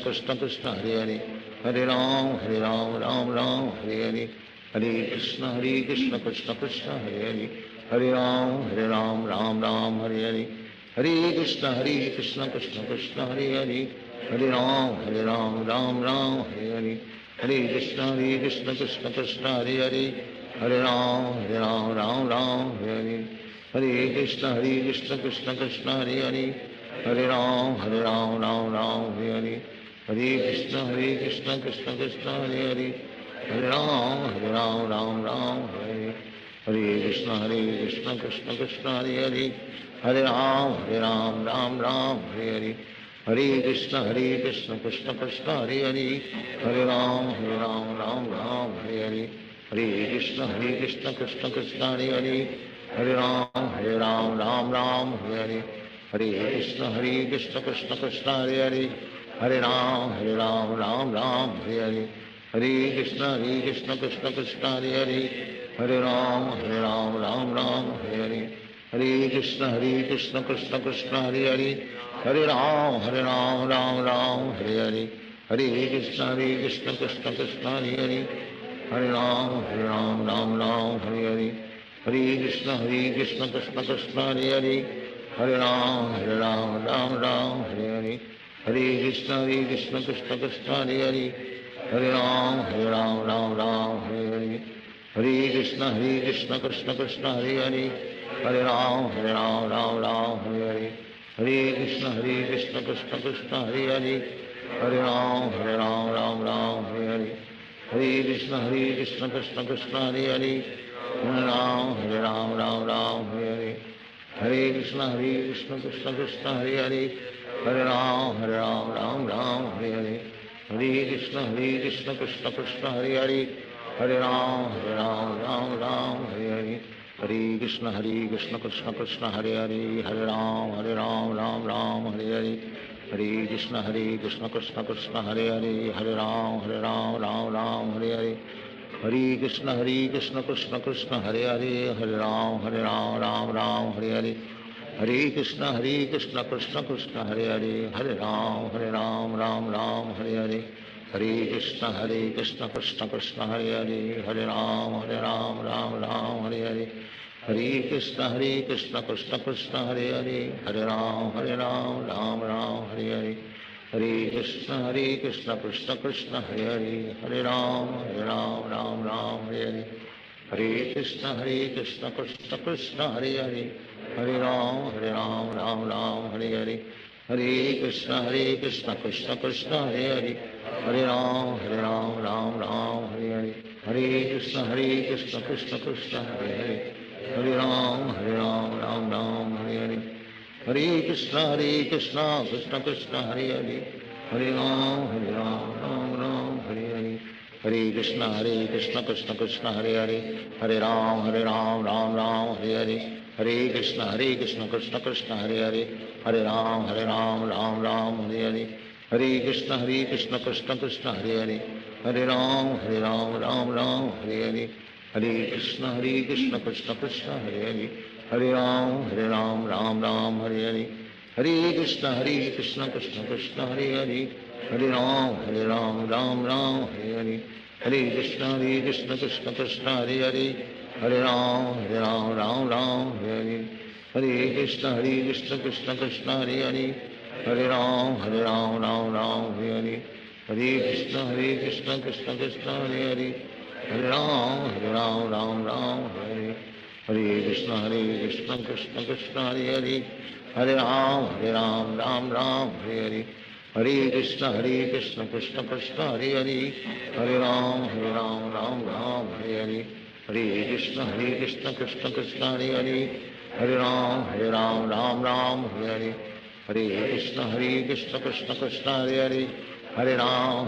Krishna Krishna Hare Hare, Hare Ram Ram Hare Hare, Hare Krishna Krishna Krishna Hare Hare, Hare Ram Ram Hare Hare, Hare Krishna Krishna Krishna Hare Hare, Hare Ram Ram Hare Hare, Hare Krishna Krishna Krishna Hare Hare, Hare Ram Ram Ram Hare Hare Hare Krishna Krishna Krishna Hare Hare Hare Ram Ram Ram Hare Hare Hare Krishna Krishna Krishna Hare Hare Hare Ram Ram Ram Hare Hare Hare Krishna Krishna Krishna Hare Hare Hare Ram Ram Hare Hare Krishna Krishna Krishna Hare Hare Hare Ram Ram Hare Hare Hare Krishna Krishna Krishna Hare Hare Hare Ram Ram Hare Hare Hare Krishna Krishna Krishna Hare Hare Hare Ram Ram Hare Hare Hare Krishna Krishna Krishna Hare Hare Hare Ram Ram Hare Hare Hare Krishna Krishna Krishna Hare Hare Hare Ram Ram Hare Hare Hare Krishna Krishna Krishna Hare Hare Hare Ram Ram Hare Hare Hare Krishna Krishna Krishna Hare Hare Hare Ram Ram Hare Hare Hare Krishna Krishna Krishna Hare Hare Hare Ram Ram Hare Hare Hare Krishna Krishna Krishna Hare Hare Hare Ram Ram Hare Hare Hare Krishna Krishna Krishna Hare Hare Hare Ram Ram Hare Hare Hare Krishna Krishna Krishna Hare Hare Hare Ram Ram Hare Hare Hare Krishna Krishna Krishna Hare Hare Hare Ram Hare Hare Hare Krishna Krishna Krishna Hare Hare Hare Ram Hare Hare Hare Krishna Krishna Krishna Hare Hare Hare Ram Hare Hare Hare Krishna Krishna Krishna Hare Hare Hare Ram Ram Hare Hare Hare Krishna Krishna Krishna Hare Hare Hare Ram Ram Hare Hare Hare Krishna Krishna Krishna Hare Hare Hare Ram Ram Hare Hare Hare Krishna Krishna Krishna Hare Hare Hare Ram Ram Hare Hare Hare Krishna Krishna Krishna Hare Hare Hare Ram Ram Hare Hare Hare Krishna Krishna Krishna Hare Hare Hare Ram Ram Hare Hare Hare Krishna Krishna Krishna Hare Hare Hare Ram Ram Hare Hare Hare Krishna Krishna Krishna Hare Hare Hare Ram Ram Hare Hare Hare Krishna Krishna Krishna Hare Hare Hare Ram Ram Hare Hare Hare Krishna Krishna Krishna Hare Hare Hare Ram Ram Hare Hare Hare Krishna Krishna Krishna Hare Hare Hare Ram Hare Hare Hare Krishna Krishna Krishna Hare Hare Hare Ram Ram Hare Hare Hare Krishna Krishna Krishna Hare Hare Hare Ram Ram Hare Hare Hare Krishna Krishna Krishna Hare Hare Hare Ram Ram Hare Hare Hare Krishna Krishna Krishna Hare Hare Hare Ram Ram Hare Hare Hare Krishna Krishna Krishna Hare Hare Hare Ram Ram Hare Hare Hare Krishna Krishna Krishna Hare Hare Hare Ram Ram Hare Hare Hare Krishna Krishna Krishna Hare Hare Hare Ram Ram Hare Hare Hare Krishna Krishna Krishna Hare Hare Hare Ram Ram Hare Hare Hare Krishna Krishna Krishna Hare Hare Hare Ram Ram Hare Hare Hare Krishna Krishna Krishna Hare Hare Hare Ram Ram Hare Hare Hare Krishna Krishna Krishna Hare Hare Hare Ram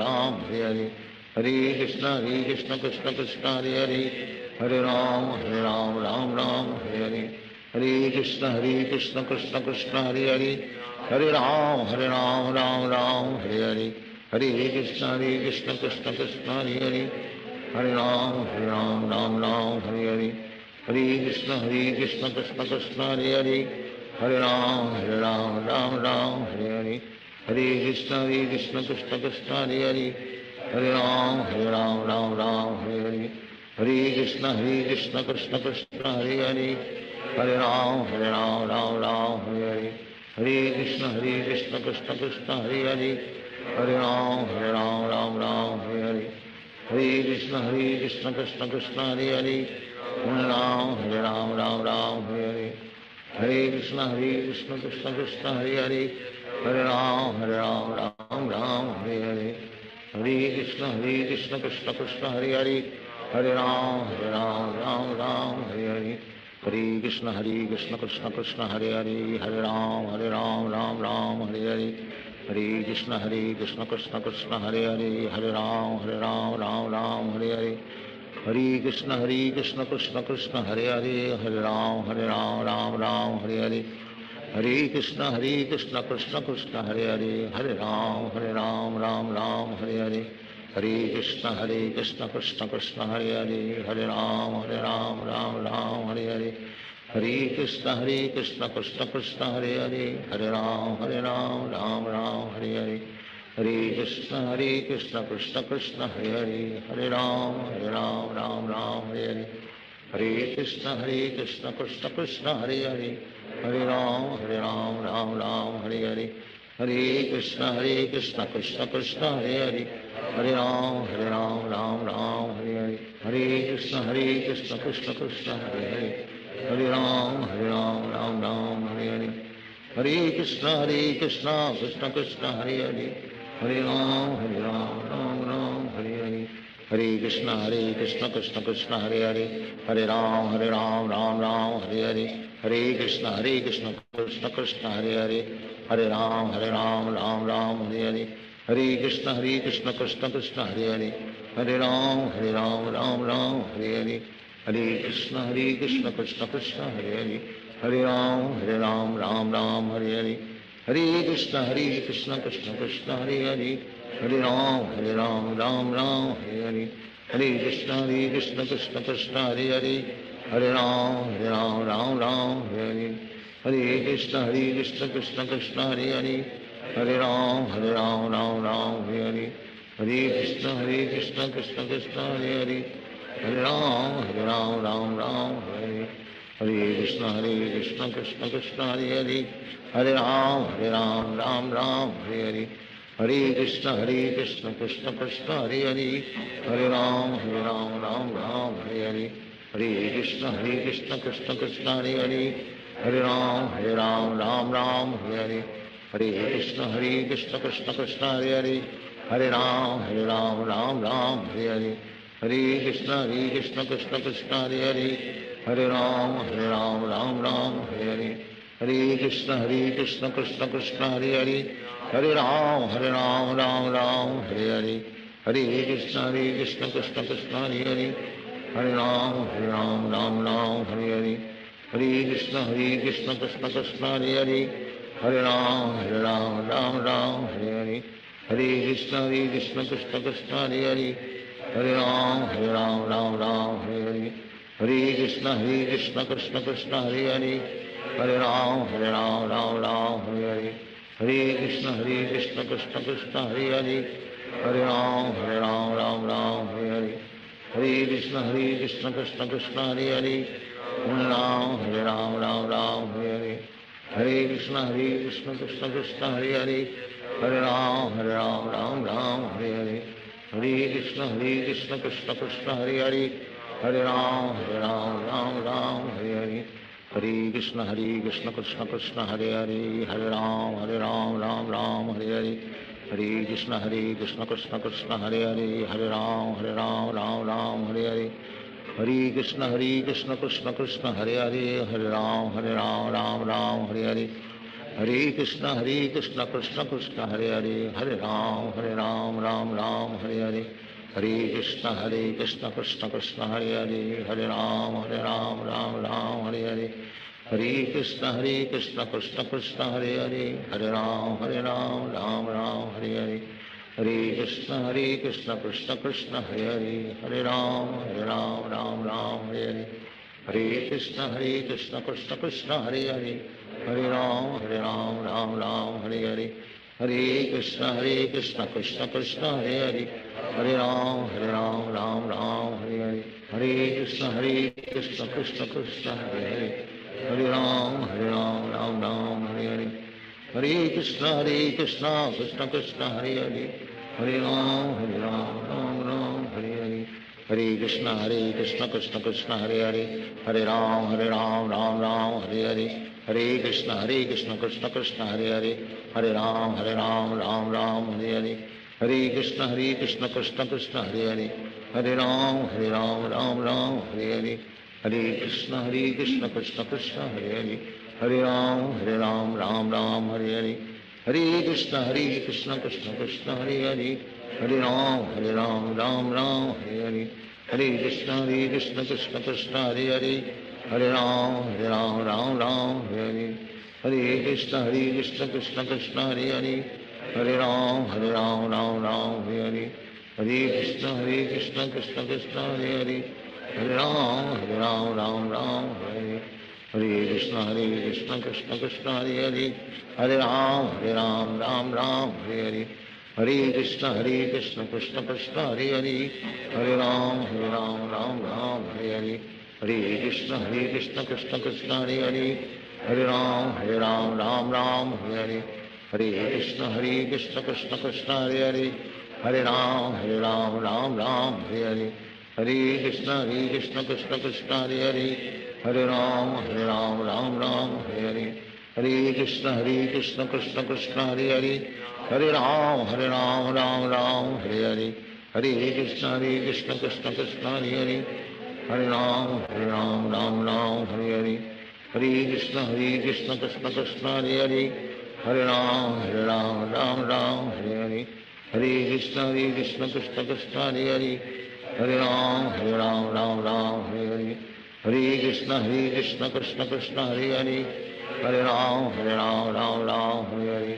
Ram Hare Hare Hare Krishna Krishna Krishna Hare Hare Hare Ram Ram Hare Hare Hare Krishna Krishna Krishna Hare Hare Hare Ram Ram Hare Hare Hare Krishna Krishna Krishna Hare Hare Hare Ram Ram Hare Hare Hare Krishna Krishna Krishna Hare Hare Hare Ram Ram Hare Hare Hare Krishna Krishna Krishna Hare Hare Hare Ram Ram Hare Hare Hare Krishna Krishna Krishna Hare Hare Hare Ram Ram Hare Hare Hare Krishna Krishna Krishna Hare Hare Hare Ram Ram Hare Hare Hare Krishna Krishna Krishna Hare Hare Hare Ram Ram Ram Hare Hare Hare Krishna Krishna Krishna Hare Hare Hare Ram Ram Hare Hare Hare Krishna Krishna Krishna Hare Hare Hare Ram Ram Hare Hare Hare Krishna Krishna Krishna Hare Hare Hare Ram Ram Hare Hare Hare Krishna Krishna Krishna Hare Hare Hare Ram Ram Hare Hare Hare Krishna Krishna Krishna Hare Hare Hare Ram Hare Hare Hare Krishna Krishna Krishna Hare Hare Hare Ram Hare Hare Hare Krishna Krishna Krishna Hare Hare Hare Ram Ram Hare Hare Hare Krishna Krishna Krishna Hare Hare Hare Ram Ram Hare Hare Hare Krishna Krishna Krishna Hare Hare Hare Ram Ram Hare Hare Hare Krishna Krishna Krishna Hare Hare Hare Ram Ram Hare Hare Hare Krishna Krishna Krishna Hare Hare Hare Ram Ram Hare Hare Hare Krishna Krishna Krishna Hare Hare Hare Ram Ram Hare Hare Hare Krishna Krishna Krishna Hare Hare Hare Ram Ram Hare Hare Hare Krishna Krishna Krishna Hare Hare Hare Ram Ram Hare Hare Hare Krishna Krishna Krishna Hare Hare Hare Ram Ram Hare Hare Hare Krishna Krishna Krishna Hare Hare Hare Ram Ram Hare Hare Hare Krishna Krishna Krishna Hare Hare Hare Ram Ram Hare Hare Hare Krishna Krishna Krishna Hare Hare Hare Ram Ram Hare Hare Hare Krishna Krishna Krishna Hare Hare Hare Ram Ram Hare Hare Hare Krishna Krishna Krishna Hare Hare Hare Ram Ram Hare Hare Hare Krishna Krishna Krishna Hare Hare Hare Ram Ram Hare Hare Hare Krishna Krishna Krishna Hare Hare Hare Ram Ram Hare Hare Hare Krishna Krishna Krishna Hare Hare Hare Ram Ram Hare Hare Hare Krishna Krishna Krishna Hare Hare Hare Ram Ram Hare Hare Hare Krishna Krishna Krishna Hare Hare Hare Ram Ram Hare Hare Hare Krishna Krishna Krishna Hare Hare Hare Ram Ram Hare Hare Hare Krishna Krishna Krishna Hare Hare Hare Ram Ram Hare Hare Hare Krishna Krishna Krishna Hare Hare Hare Ram Ram Hare Hare Hare Krishna Krishna Krishna Hare Hare Hare Ram Ram Hare Hare Hare Krishna Krishna Krishna Hare Hare Hare Ram Ram Hare Hare Hare Krishna Krishna Krishna Hare Hare Hare Ram Ram Hare Hare Hare Krishna Krishna Krishna Hare Hare Hare Ram Hare Hare Hare Krishna Krishna Krishna Hare Hare Hare Ram Ram Hare Hare Hare Krishna Krishna Krishna Hare Hare Hare Ram Hare Hare Hare Krishna Krishna Krishna Hare Hare Hare Ram Ram Hare Hare Hare Krishna Krishna Krishna Hare Hare Hare Ram Ram Hare Hare Hare Krishna Krishna Krishna Hare Hare Hare Ram Ram Hare Hare Hare Krishna Krishna Krishna Hare Hare Hare Ram Ram Hare Hare Hare Krishna Krishna Krishna Hare Hare Hare Ram Ram Hare Hare Hare Krishna Krishna Krishna Hare Hare Hare Ram Ram Hare Hare Hare Krishna Krishna Krishna Hare Hare Hare Ram Ram Hare Hare Hare Krishna Krishna Krishna Hare Hare Hare Ram Ram Hare Hare Hare Krishna Krishna Krishna Hare Hare Hare Ram Ram Hare Hare Hare Krishna Krishna Krishna Hare Hare Hare Ram Ram Hare Hare Hare Krishna Krishna Krishna Hare Hare Hare Ram Ram Hare Hare Hare Krishna Krishna Krishna Krishna Hare Hare Hare Ram Ram Ram Hare Hare Hare Krishna Krishna Krishna Hare Hare Hare Ram Ram Ram Hare Hare Hare Krishna Krishna Krishna Hare Hare Hare Ram Ram Ram Hare Hare Hare Krishna Krishna Krishna Hare Hare Hare Ram Ram Ram Hare Hare Hare Krishna Krishna Krishna Hare Hare Hare Ram Ram Ram Hare Hare Hare Krishna Krishna Krishna Hare Hare Hare Ram Ram Hare Hare Hare Krishna Krishna Krishna Hare Hare Hare Ram Ram Hare Hare Hare Krishna Krishna Krishna Hare Hare Hare Ram Ram Hare Hare Hare Krishna Krishna Krishna Hare Hare Hare Ram Ram Hare Hare Hare Krishna Krishna Krishna Hare Hare Hare Ram Ram Hare Hare Hare Krishna Krishna Krishna Hare Hare Hare Ram Ram Hare Hare Hare Krishna Krishna Krishna Hare Hare Hare Ram Ram Hare Hare Hare Krishna Krishna Krishna Hare Hare Hare Ram Ram Hare Hare Hare Krishna Krishna Krishna Hare Hare Hare Ram Ram Hare Hare Hare Krishna Krishna Krishna Hare Hare Hare Ram Ram Hare Hare Hare Krishna Krishna Krishna Hare Hare Hare Ram Ram Hare Hare Hare Krishna Krishna Krishna Hare Hare Hare Ram Ram Hare Hare Hare Krishna Krishna Krishna Hare Hare Hare Ram Ram Hare Hare Hare Krishna Krishna Krishna Hare Hare Hare Ram Ram Hare Hare Hare Krishna Krishna Krishna Hare Hare Hare Ram Ram Hare Hare Hare Krishna Krishna Krishna Hare Hare Hare Ram Ram Hare Hare Hare Krishna Krishna Krishna Hare Hare Hare Ram Ram Hare Hare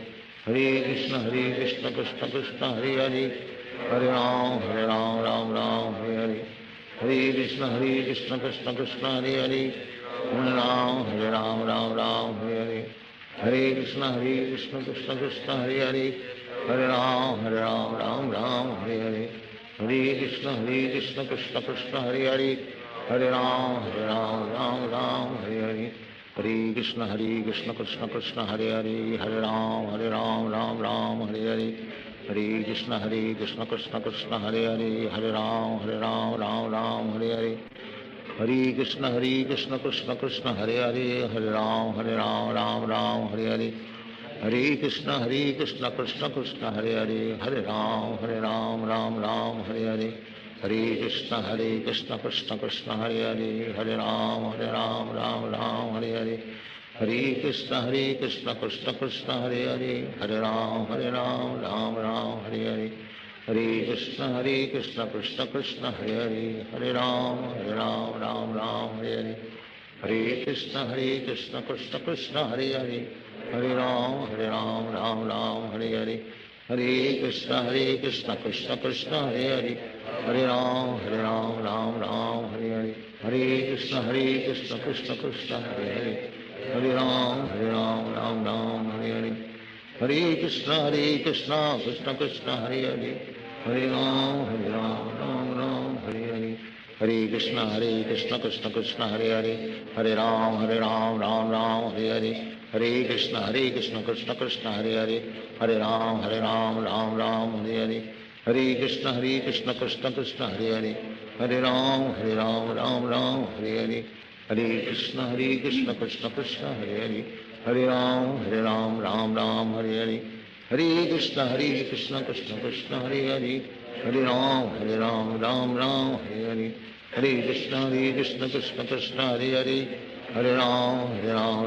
Hare Krishna Krishna Krishna Hare Hare Hare Ram Ram Hare Hare Hare Krishna Krishna Krishna Hare Hare Hare Ram Ram Hare Hare Hare Krishna Krishna Krishna Hare Hare Hare Ram Ram Hare Hare Hare Krishna Krishna Krishna Hare Hare Hare Ram Ram Hare Hare Hare Krishna Krishna Krishna Hare Hare Hare Ram Ram Hare Hare Hare Krishna Krishna Krishna Hare Hare Hare Ram Ram Hare Hare Hare Krishna Krishna Krishna Hare Hare Hare Ram Ram Hare Hare Hare Krishna Krishna Krishna Hare Hare Hare Ram Ram Hare Hare Hare Krishna Krishna Krishna Hare Hare Hare Ram Ram Hare Hare Hare Krishna Krishna Krishna Hare Hare Hare Ram Ram Hare Hare Hare Krishna Krishna Krishna Hare Hare Hare Ram Ram Hare Hare Hare Krishna Krishna Krishna Hare Hare Hare Ram Ram Hare Hare Hare Krishna Krishna Krishna Hare Hare Hare Ram Hare Hare Hare Krishna Krishna Krishna Hare Hare Hare Ram Ram Hare Hare Hare Krishna Krishna Krishna Hare Hare Hare Ram Ram Hare Hare Hare Krishna Krishna Krishna Hare Hare Hare Ram Ram Hare Hare Hare Krishna Krishna Krishna Hare Hare Hare Ram Ram Hare Hare Hare Krishna Krishna Krishna Hare Hare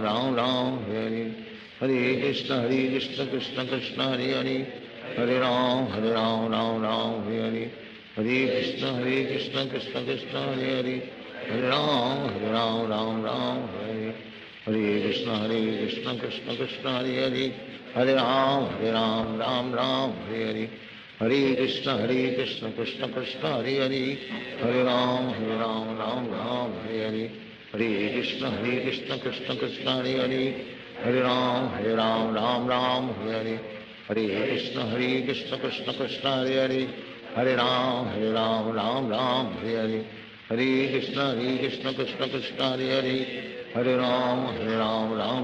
Hare Ram Ram Hare Hare Hare Krishna Krishna Krishna Hare Hare Hare Ram Ram Hare Hare Hare Krishna Krishna Krishna Hare Hare Hare Ram Ram Hare Hare Hare Krishna Krishna Krishna Hare Hare Hare Ram Ram Hare Hare Hare Krishna Krishna Krishna Hare Hare Hare Ram Ram Hare Hare Hare Krishna Krishna Krishna Hare Hare Hare Ram Ram Hare Hare Hare Krishna Krishna Krishna Hare Hare Hare Ram Ram Hare Hare Hare Krishna Krishna Krishna Hare Hare Hare Ram Ram Hare Hare Hare Krishna Krishna Krishna Hare Hare Hare Ram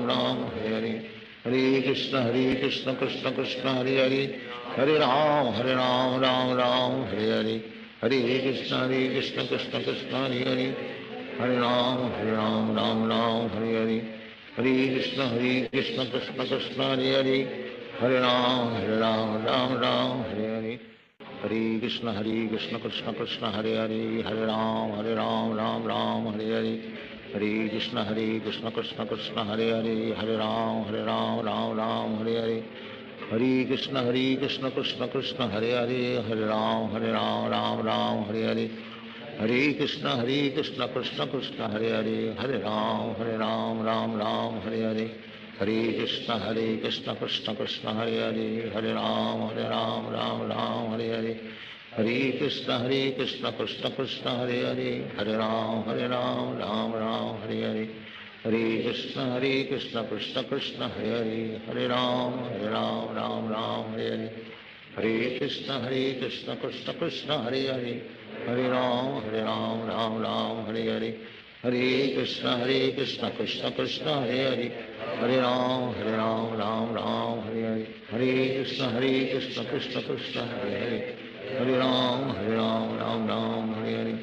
Ram Hare Hare Hare Krishna Krishna Krishna Hare Hare Hare Ram Ram Ram Hare Hare Hare Krishna Krishna Krishna Hare Hare Hare Ram Ram Ram Hare Hare Hare Krishna Krishna Krishna Hare Hare Hare Ram Ram Ram Hare Hare Hare Krishna Krishna Krishna Hare Hare Hare Ram Ram Ram Hare Hare Hare Krishna Krishna Krishna Hare Hare Hare Ram Ram Ram Hare Hare Hare Krishna Krishna Krishna Hare Hare Hare Ram Ram Ram Hare Hare Hare Krishna Krishna Krishna Hare Hare Hare Ram Ram Hare Hare Hare Krishna Krishna Krishna Hare Hare Hare Ram Ram Ram Hare Hare Hare Krishna Krishna Krishna Hare Hare Hare Ram Ram Ram Hare Hare Hare Krishna Krishna Krishna Hare Hare Hare Ram Ram Ram Hare Hare Hare Krishna Krishna Krishna Hare Hare Hare Ram Ram Hare Hare Hare Krishna Krishna Krishna Hare Hare Hare Ram Ram Hare Hare Hare Krishna Krishna Krishna Hare Hare Hare Ram Ram Hare Hare Hare Krishna Krishna Krishna Hare Hare Hare Ram Ram Hare Hare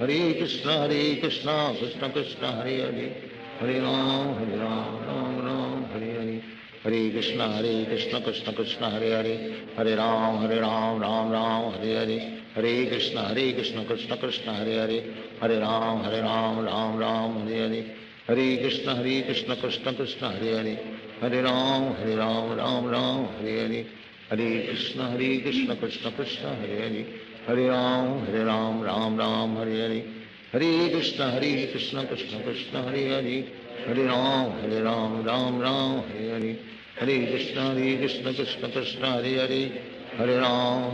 Hare Krishna Krishna Krishna Hare Hare Hare Ram Ram Hare Hare Hare Krishna Krishna Krishna Hare Hare Hare Ram Ram Hare Hare Hare Krishna Krishna Krishna Hare Hare Hare Ram Ram Hare Hare Hare Krishna Krishna Krishna Hare Hare Hare Ram Ram Hare Hare Hare Krishna Krishna Krishna Hare Hare Hare Ram Ram Hare Hare Hare Krishna Krishna Krishna Hare Hare Hare Ram Ram Hare Hare Hare Krishna Krishna Krishna Hare Hare Hare Ram Ram Hare Hare Hare Krishna Krishna Krishna Hare Hare Hare Ram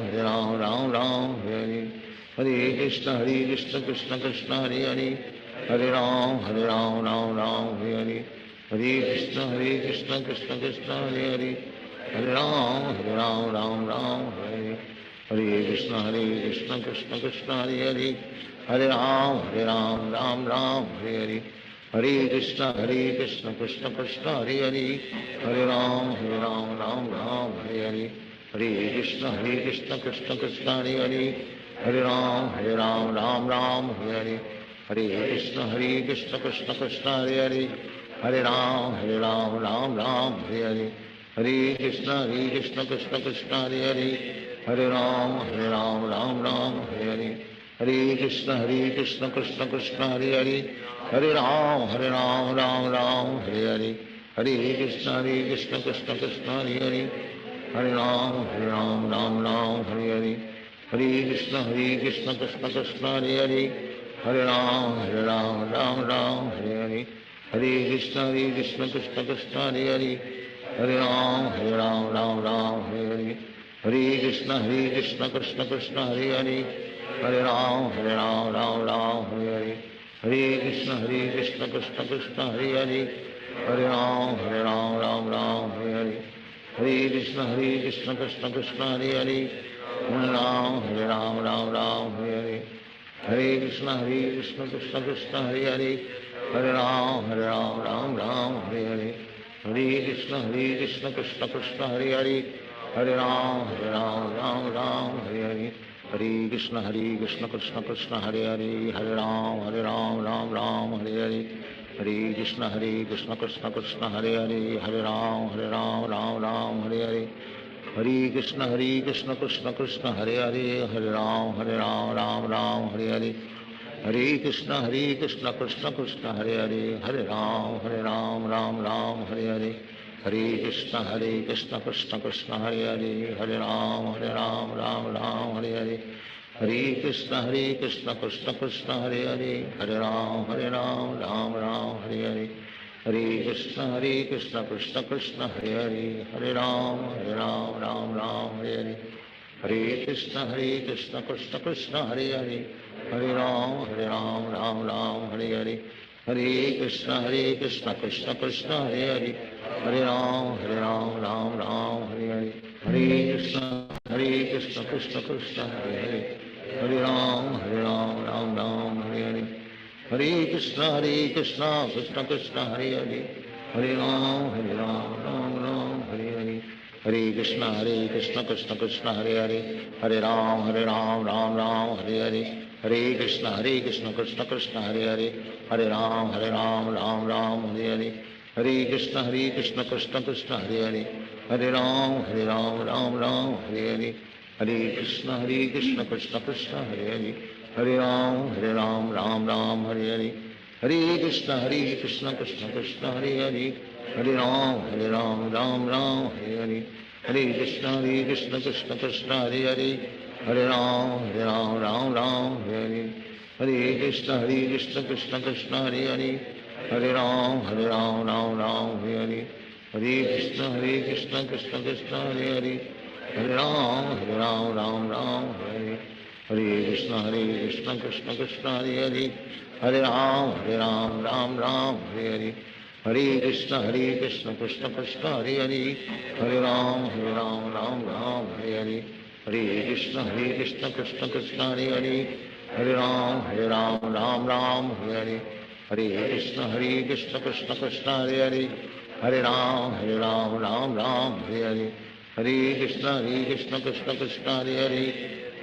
Ram Hare Hare Hare Krishna Krishna Krishna Hare Hare Hare Ram Ram Hare Hare Hare Krishna Krishna Krishna Hare Hare Hare Ram Ram Hare Hare Hare Krishna Krishna Krishna Hare Hare Hare Ram Ram Hare Hare Hare Krishna Krishna Krishna Hare Hare Hare Ram Ram Hare Hare Hare Krishna Krishna Krishna Hare Hare Hare Ram Ram Hare Hare Hare Krishna Krishna Krishna Hare Hare Hare Ram Ram Hare Hare Hare Krishna Krishna Krishna Hare Hare Hare Ram Ram Hare Hare Hare Krishna Krishna Krishna Hare Hare Hare Ram Ram Hare Hare Hare Krishna Krishna Krishna Hare Hare Hare Ram Ram Hare Hare Hare Krishna Krishna Krishna Hare Hare Hare Ram Ram Hare Hare Hare Krishna Krishna Krishna Hare Hare Hare Ram Ram Hare Hare Hare Krishna Krishna Krishna Hare Hare Hare Ram Ram Hare Hare Hare Krishna Krishna Krishna Hare Hare Hare Ram Ram Hare Hare Hare Krishna Krishna Krishna Hare Hare Hare Ram Ram Hare Hare Hare Krishna Krishna Krishna Hare Hare Hare Ram Ram Hare Hare Hare Krishna Krishna Krishna Hare Hare Hare Ram Ram Hare Hare Hare Krishna Krishna Krishna Hare Hare Hare Ram Ram Hare Hare Hare Krishna Krishna Krishna Hare Hare Hare Ram Ram Hare Hare Hare Krishna Krishna Krishna Hare Hare Hare Ram Ram Hare Hare Hare Krishna Krishna Krishna Hare Hare Hare Ram Ram Hare Hare Hare Krishna Krishna Krishna Hare Hare Hare Ram Ram Hare Hare Hare Krishna Krishna Krishna Hare Hare Hare Ram Ram Hare Hare Hare Krishna Krishna Krishna Hare Hare Hare Ram Ram Hare Hare Hare Krishna Krishna Krishna Hare Hare Hare Ram Ram Hare Hare Hare Krishna Krishna Krishna Hare Hare Hare Ram Ram Hare Hare Hare Krishna Krishna Krishna Hare Hare Hare Ram Ram Ram Hare Hare Hare Krishna Krishna Krishna Hare Hare Hare Ram Ram Ram Hare Hare Hare Krishna Krishna Krishna Hare Hare Hare Ram Ram Hare Hare Hare Krishna Krishna Krishna Hare Hare Hare Ram Ram Hare Hare Hare Krishna Krishna Krishna Hare Hare Hare Ram Ram Hare Hare Hare Krishna Krishna Krishna Hare Hare Hare Ram Ram Hare Hare Hare Krishna Krishna Krishna Hare Hare Hare Ram Ram Hare Hare Hare Krishna Krishna Krishna Hare Hare Hare Ram Ram Hare Hare Hare Krishna Krishna Krishna Hare Hare Hare Ram Ram Hare Hare Hare Krishna Krishna Krishna Hare Hare Hare Ram Ram Hare Hare Hare Krishna Krishna Krishna Hare Hare Hare Ram Ram Hare Hare Hare Krishna Krishna Krishna Hare Hare Hare Ram Ram Hare Hare Hare Krishna Krishna Krishna Hare Hare Hare Ram Ram Hare Hare Hare Krishna Krishna Krishna Hare Hare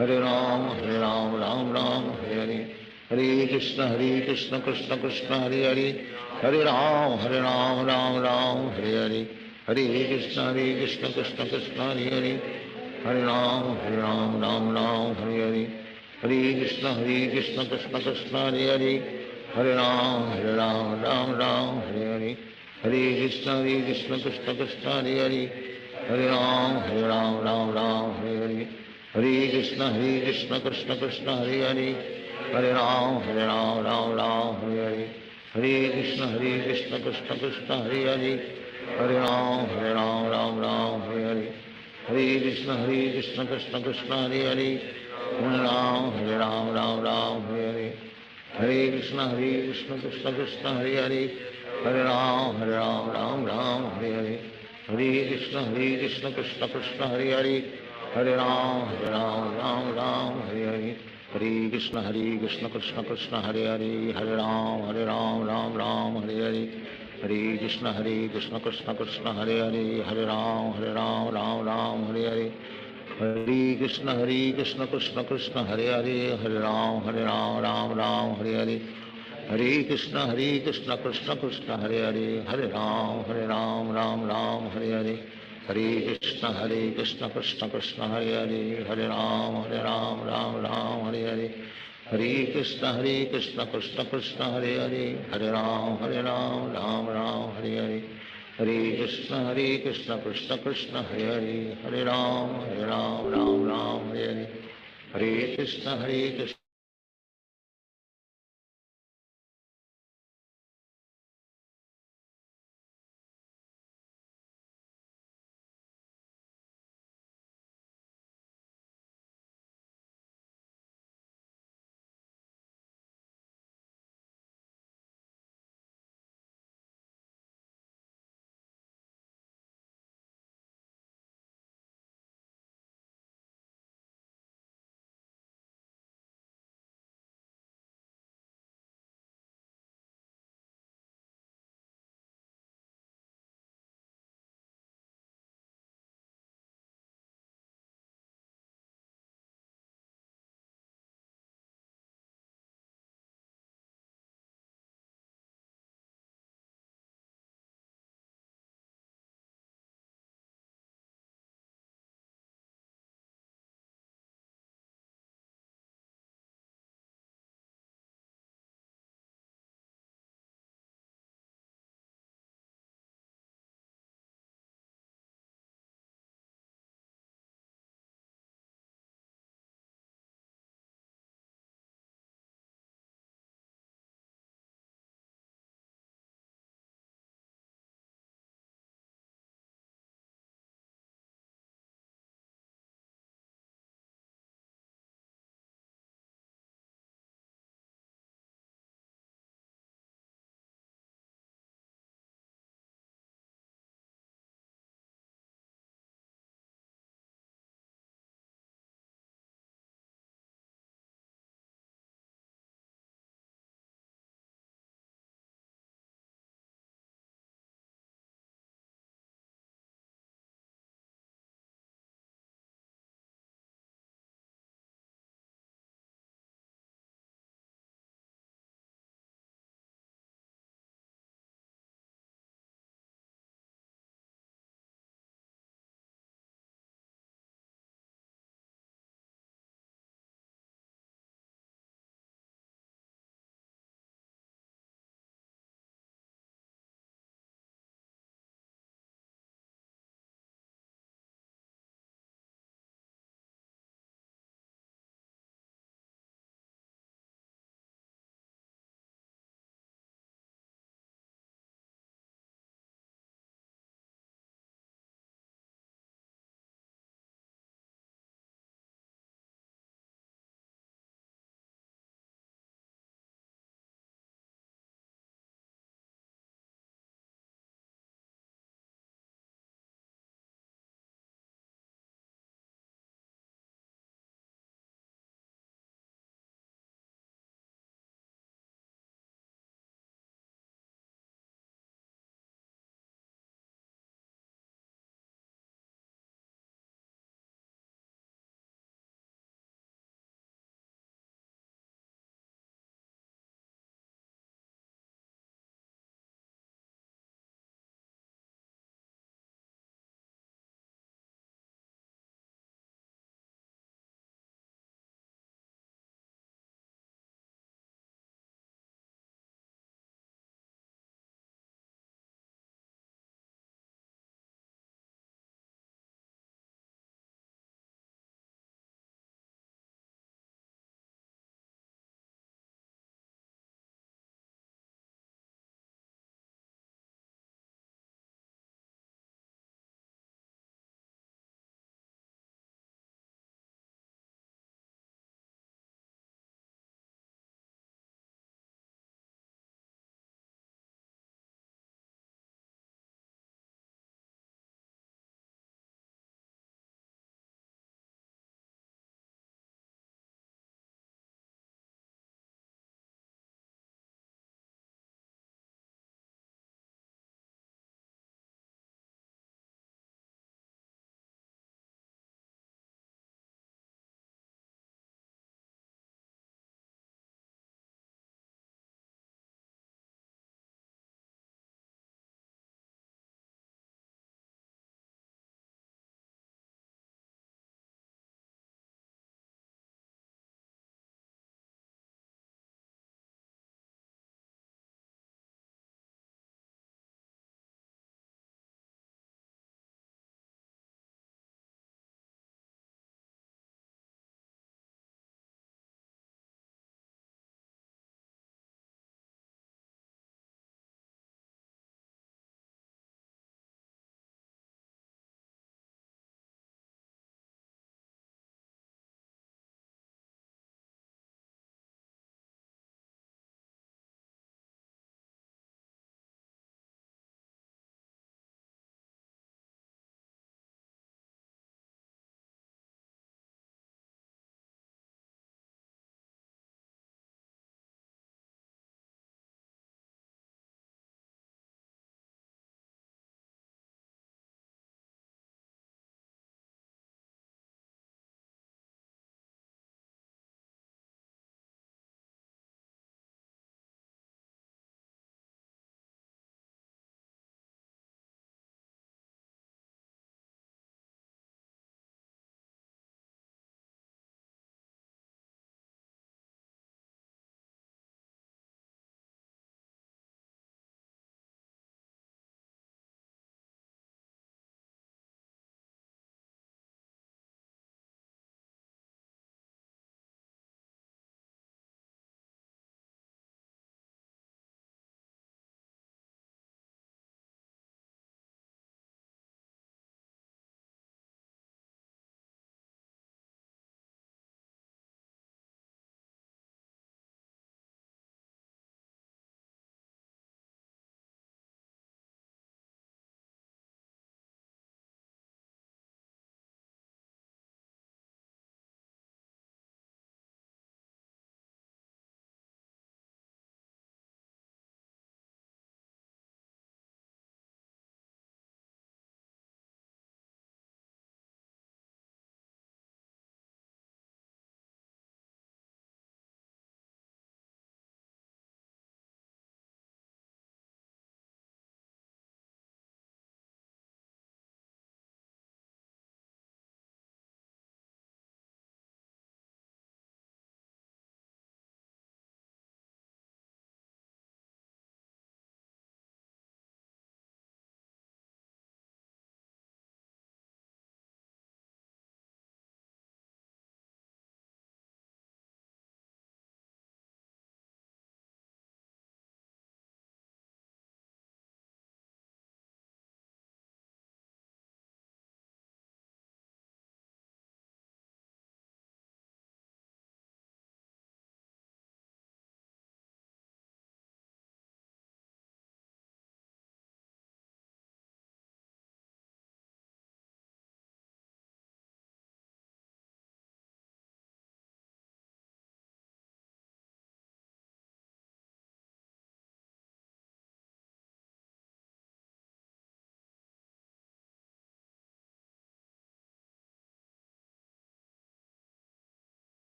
Hare Ram Ram Hare Hare Hare Krishna Krishna Krishna Hare Hare Hare Ram Ram Hare Hare Hare Krishna Krishna Krishna Hare Hare Hare Ram Ram Hare Hare Hare Krishna Krishna Krishna Hare Hare Hare Ram Ram Hare Hare Hare Krishna Krishna Krishna Hare Hare Hare Ram Ram Hare Hare Hare Krishna Krishna Krishna Hare Hare Hare Ram Ram Hare Hare Hare Krishna Krishna Krishna Hare Hare Hare Ram Ram Hare Hare Hare Krishna Krishna Krishna Hare Hare Hare Ram Ram Hare Hare Hare Krishna Krishna Krishna Hare Hare Hare Ram Ram Hare Hare Hare Krishna Krishna Krishna Hare Hare Hare Ram Ram Hare Hare Hare Krishna Krishna Krishna Hare Hare Hare Ram Ram Hare Hare Hare Krishna Krishna Krishna Hare Hare Hare Ram Ram Hare Hare Hare Krishna Krishna Krishna Hare Hare Hare Ram Ram Hare Hare Hare Krishna Krishna Krishna Hare Hare Hare Ram Ram Hare Hare Hare Krishna Krishna Krishna Hare Hare Hare Ram Ram Hare Hare Hare Krishna Krishna Krishna Hare Hare Hare Ram Ram Hare Hare Hare Krishna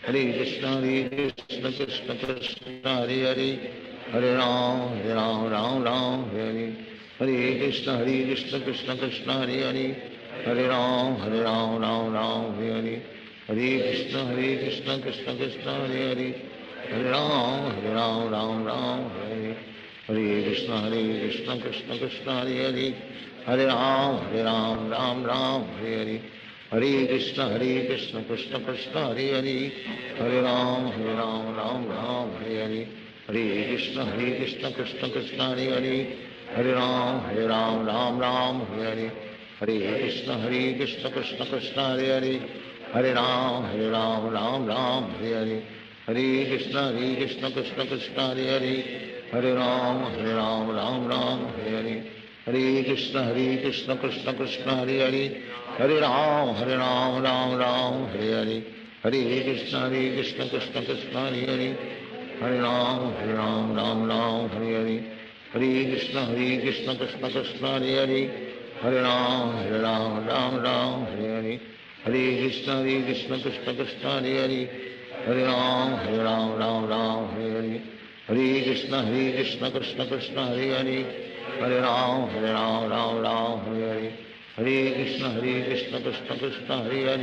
Hare Krishna Krishna Krishna Hare Hare Hare Ram Ram Ram Hare Krishna Krishna Krishna Hare Hare Hare Ram Ram Ram Hare Krishna Krishna Krishna Hare Hare Hare Ram Ram Hare Krishna Krishna Krishna Hare Hare Hare Ram Ram Hare Hare Krishna Krishna Krishna Hare Hare Hare Ram Ram Ram Hare Hare Krishna Krishna Krishna Hare Hare Hare Ram Ram Hare Hare Krishna Krishna Krishna Hare Hare Hare Ram Ram Hare Hare Krishna Krishna Krishna Hare Hare Hare Ram Ram Hare Hare Krishna Krishna Krishna Hare Hare Hare Ram Ram Hare Hare Krishna Krishna Krishna Hare Hare Hare Ram Ram Hare Hare Krishna Krishna Krishna Hare Hare Hare Ram Ram Hare Hare Krishna Krishna Krishna Hare Hare Hare Ram Ram Hare Hare Krishna Krishna Krishna Hare Hare Hare Ram Ram Hare Hare Krishna Krishna Krishna Hare Hare Hare Ram Ram Hare Hare Krishna Krishna Krishna Hare Hare Hare Ram Ram Hare Hare Krishna Krishna Krishna Hare Hare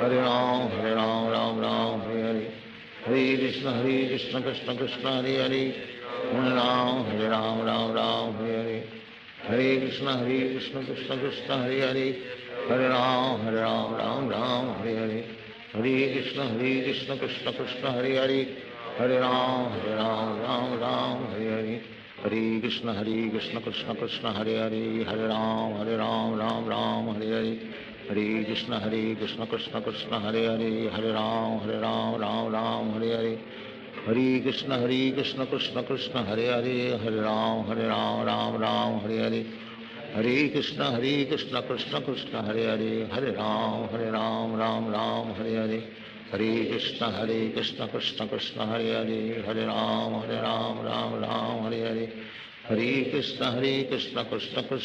Hare Ram Ram Hare Hare Krishna Krishna Krishna Hare Hare Hare Ram Ram Hare Hare Krishna Krishna Krishna Hare Hare Hare Ram Ram Hare Hare Hare Krishna Krishna Krishna Hare Hare Hare Ram Ram Hare Hare Hare Krishna Krishna Krishna Hare Hare Hare Ram Ram Hare Hare Hare Krishna Krishna Krishna Hare Hare Hare Ram Ram Hare Hare Hare Krishna Krishna Krishna Hare Hare Hare Ram Ram Hare Hare Hare Krishna Krishna Krishna Hare Hare Hare Ram Ram Hare Hare Hare Krishna Krishna Krishna Hare Hare Hare Ram Ram Hare Hare Hare Krishna Krishna Krishna Hare Hare Hare Ram Ram Hare Hare Hare Krishna Krishna Krishna Hare Hare Hare Ram Ram Hare Hare Hare Krishna Krishna Krishna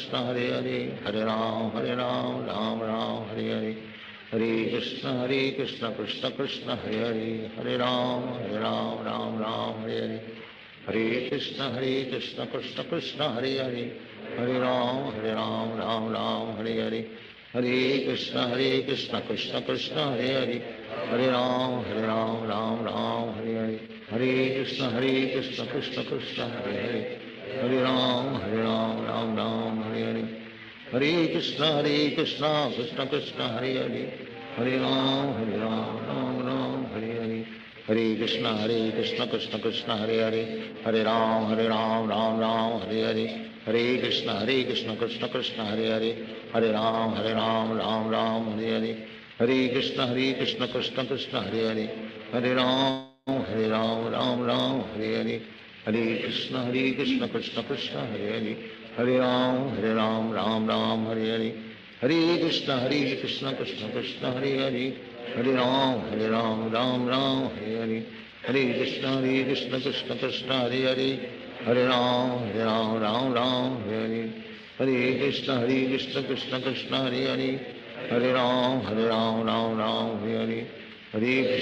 Hare Hare Hare Ram Ram Hare Hare Hare Krishna Krishna Krishna Hare Hare Hare Ram Ram Hare Hare Hare Krishna Krishna Krishna Hare Hare Hare Ram Ram Hare Hare Hare Krishna Krishna Krishna Hare Hare Hare Ram Ram Hare Hare Hare Krishna Krishna Krishna Hare Hare Hare Ram Ram Hare Hare Hare Krishna Krishna Krishna Hare Hare Hare Ram Ram Hare Hare Hare Krishna Krishna Krishna Hare Hare Hare Ram Ram Hare Hare Hare Krishna Krishna Krishna Hare Hare Hare Ram Ram Hare Hare Hare Krishna Krishna Krishna Hare Hare Hare Ram Ram Hare Hare Hare Krishna Krishna Krishna Hare Hare Hare Ram Ram Hare Hare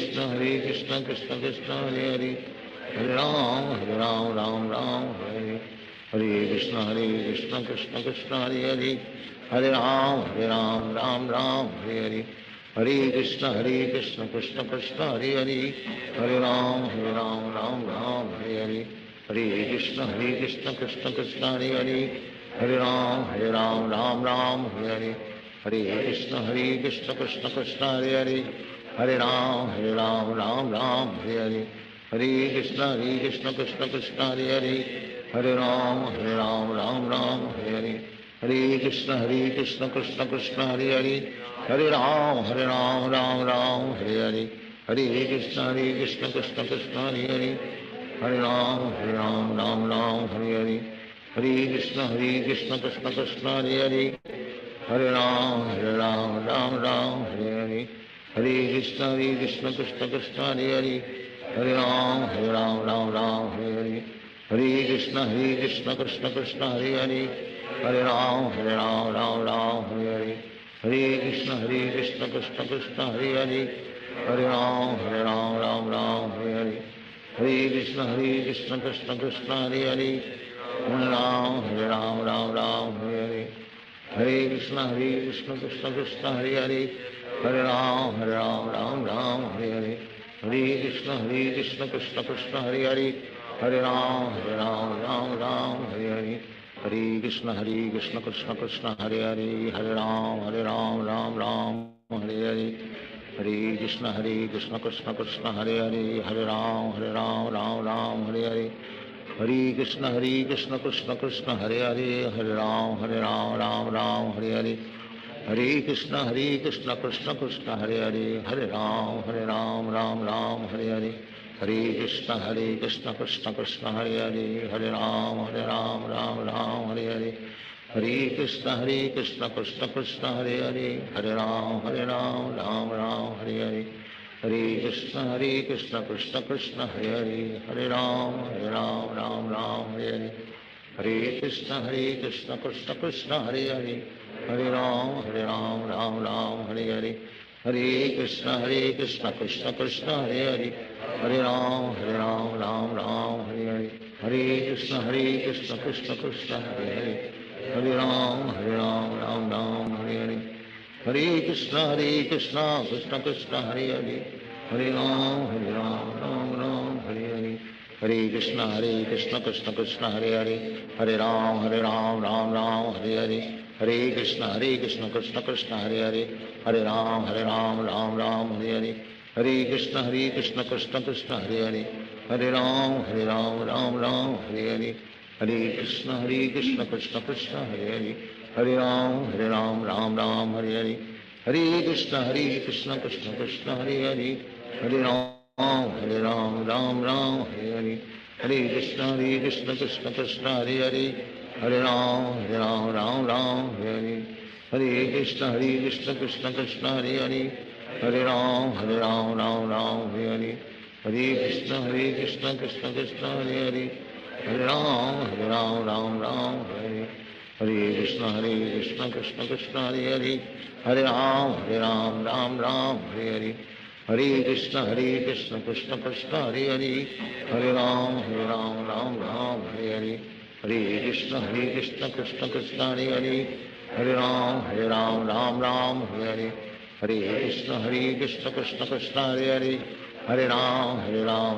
Hare Krishna Krishna Krishna Hare Hare Hare Ram Ram Hare Hare Hare Krishna Krishna Krishna Hare Hare Hare Ram Ram Hare Hare Hare Krishna Krishna Krishna Hare Hare Hare Ram Ram Hare Hare Hare Krishna Krishna Krishna Hare Hare Hare Ram Ram Hare Hare Hare Krishna Krishna Krishna Hare Hare Hare Ram Ram Hare Hare Hare Krishna Krishna Krishna Hare Hare Hare Ram Ram Hare Hare Hare Krishna Krishna Krishna Hare Hare Hare Ram Ram Hare Hare Hare Krishna Krishna Krishna Hare Hare Hare Ram Ram Hare Hare Hare Krishna Krishna Krishna Hare Hare Hare Ram Ram Hare Hare Hare Krishna Krishna Krishna Hare Hare Hare Ram Ram Hare Hare Hare Krishna Krishna Krishna Hare Hare Hare Ram Ram Ram Hare Krishna Krishna Krishna Hare Hare Hare Ram Ram Hare Krishna Krishna Krishna Hare Hare Hare Ram Ram Hare Hare Krishna Krishna Krishna Hare Hare Hare Ram Ram Hare Hare Krishna Krishna Krishna Hare Hare Hare Ram Ram Hare Hare Krishna Krishna Krishna Hare Hare Hare Ram Ram Hare Hare Krishna Krishna Krishna Hare Hare Hare Ram Ram Hare Hare Krishna Krishna Krishna Hare Hare Hare Ram Ram Hare Hare Krishna Krishna Krishna Hare Hare Hare Ram Ram Hare Hare Krishna Krishna Krishna Hare Hare Hare Ram Ram Hare Hare Krishna Krishna Krishna Hare Hare Hare Ram Ram Hare Hare Krishna Krishna Krishna Hare Hare Hare Ram Ram Hare Hare Krishna Krishna Krishna Hare Hare Hare Ram Ram Hare Hare Krishna Krishna Krishna Hare Hare Hare Ram Ram Hare Hare Krishna Krishna Krishna Hare Hare Hare Ram Ram Hare Hare Krishna Krishna Krishna Hare Hare Hare Ram Ram Hare Hare Krishna Krishna Krishna Hare Hare Hare Ram Ram Hare Hare Krishna Krishna Krishna Hare Hare Hare Ram Ram Hare Hare Krishna Krishna Krishna Hare Hare Hare Ram Ram Hare Hare Krishna Krishna Krishna Hare Hare Hare Ram Ram Hare Hare Krishna Krishna Krishna Hare Hare Hare Ram Ram Hare Hare Krishna Krishna Krishna Hare Hare Hare Ram Ram Hare Hare Krishna Krishna Krishna Hare Hare Hare Ram Ram Hare Hare Krishna Krishna Krishna Hare Hare Hare Ram Ram Hare Hare Krishna Krishna Krishna Hare Hare Hare Ram Ram Hare Hare Krishna Krishna Krishna Hare Hare Hare Ram Ram Hare Hare Krishna Krishna Krishna Hare Hare Hare Ram Ram Hare Hare Krishna Krishna Krishna Hare Hare Hare Ram Ram Hare Hare Krishna Krishna Krishna Hare Hare Hare Ram Ram Hare Hare Krishna Krishna Krishna Hare Hare Hare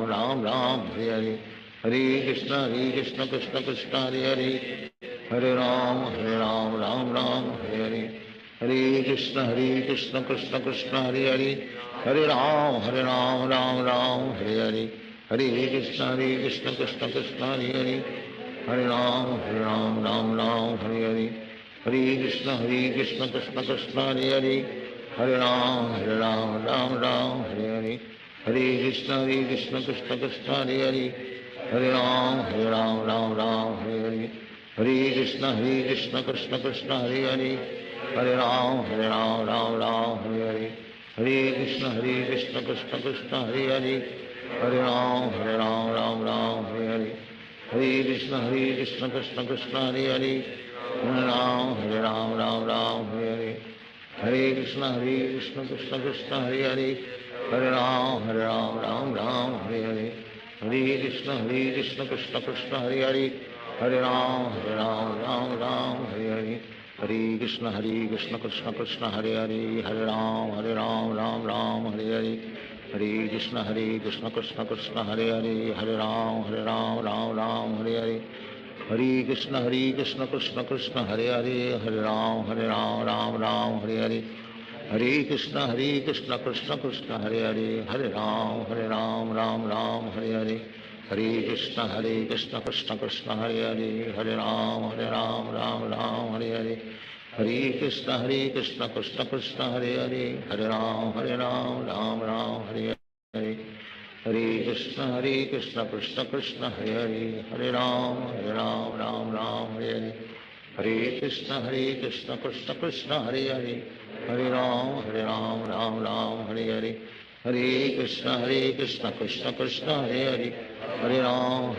Ram Ram Hare Hare Krishna Krishna Krishna Hare Hare Hare Ram Ram Hare Hare Krishna Krishna Krishna Hare Hare Hare Ram Ram Hare Hare Krishna Krishna Krishna Hare Hare Hare Ram Ram Hare Hare Krishna Krishna Krishna Hare Hare Hare Ram Ram Hare Hare Krishna Krishna Krishna Hare Hare Hare Ram Hare Hare Krishna Krishna Krishna Hare Hare Hare Ram Hare Hare Krishna Krishna Krishna Hare Hare Hare Ram Hare Hare Krishna Krishna Krishna Hare Hare Hare Ram Hare Hare Krishna Krishna Krishna Hare Hare Hare Ram Hare Hare Krishna Krishna Krishna Hare Hare Hare Ram Hare Hare Krishna Krishna Krishna Hare Hare Hare Ram Ram Hare Hare Krishna Krishna Krishna Hare Hare Hare Ram Ram Hare Hare Krishna Krishna Krishna Hare Hare Hare Ram Ram Hare Hare Krishna Krishna Krishna Hare Hare Hare Ram Ram Hare Hare Krishna Krishna Krishna Hare Hare Hare Ram Ram Hare Hare Krishna Krishna Krishna Hare Hare Hare Ram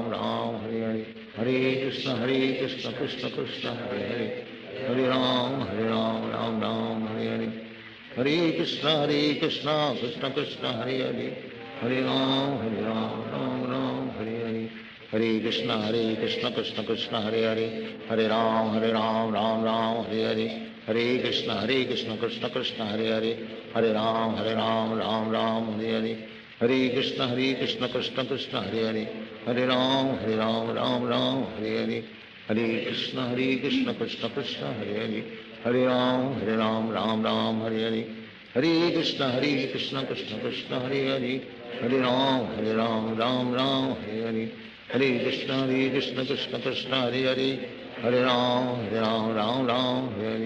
Ram Hare Hare Krishna Krishna Krishna Hare Hare Hare Ram Ram Ram Hare Hare Krishna Krishna Krishna Hare Hare Hare Ram Ram Ram Hare Hare Hare Krishna Krishna Krishna Hare Hare Hare Ram Ram Ram Hare Hare Hare Krishna Krishna Krishna Hare Hare Hare Ram Ram Ram Hare Hare Hare Krishna Krishna Krishna Hare Hare Hare Ram Ram Ram Hare Hare Hare Krishna Krishna Krishna Hare Hare Hare Ram Ram Ram Hare Hare Hare Krishna Krishna Krishna Hare Hare Hare Ram Ram Ram Hare Hare Hare Krishna Krishna Krishna Hare Hare Hare Ram Ram Ram Hare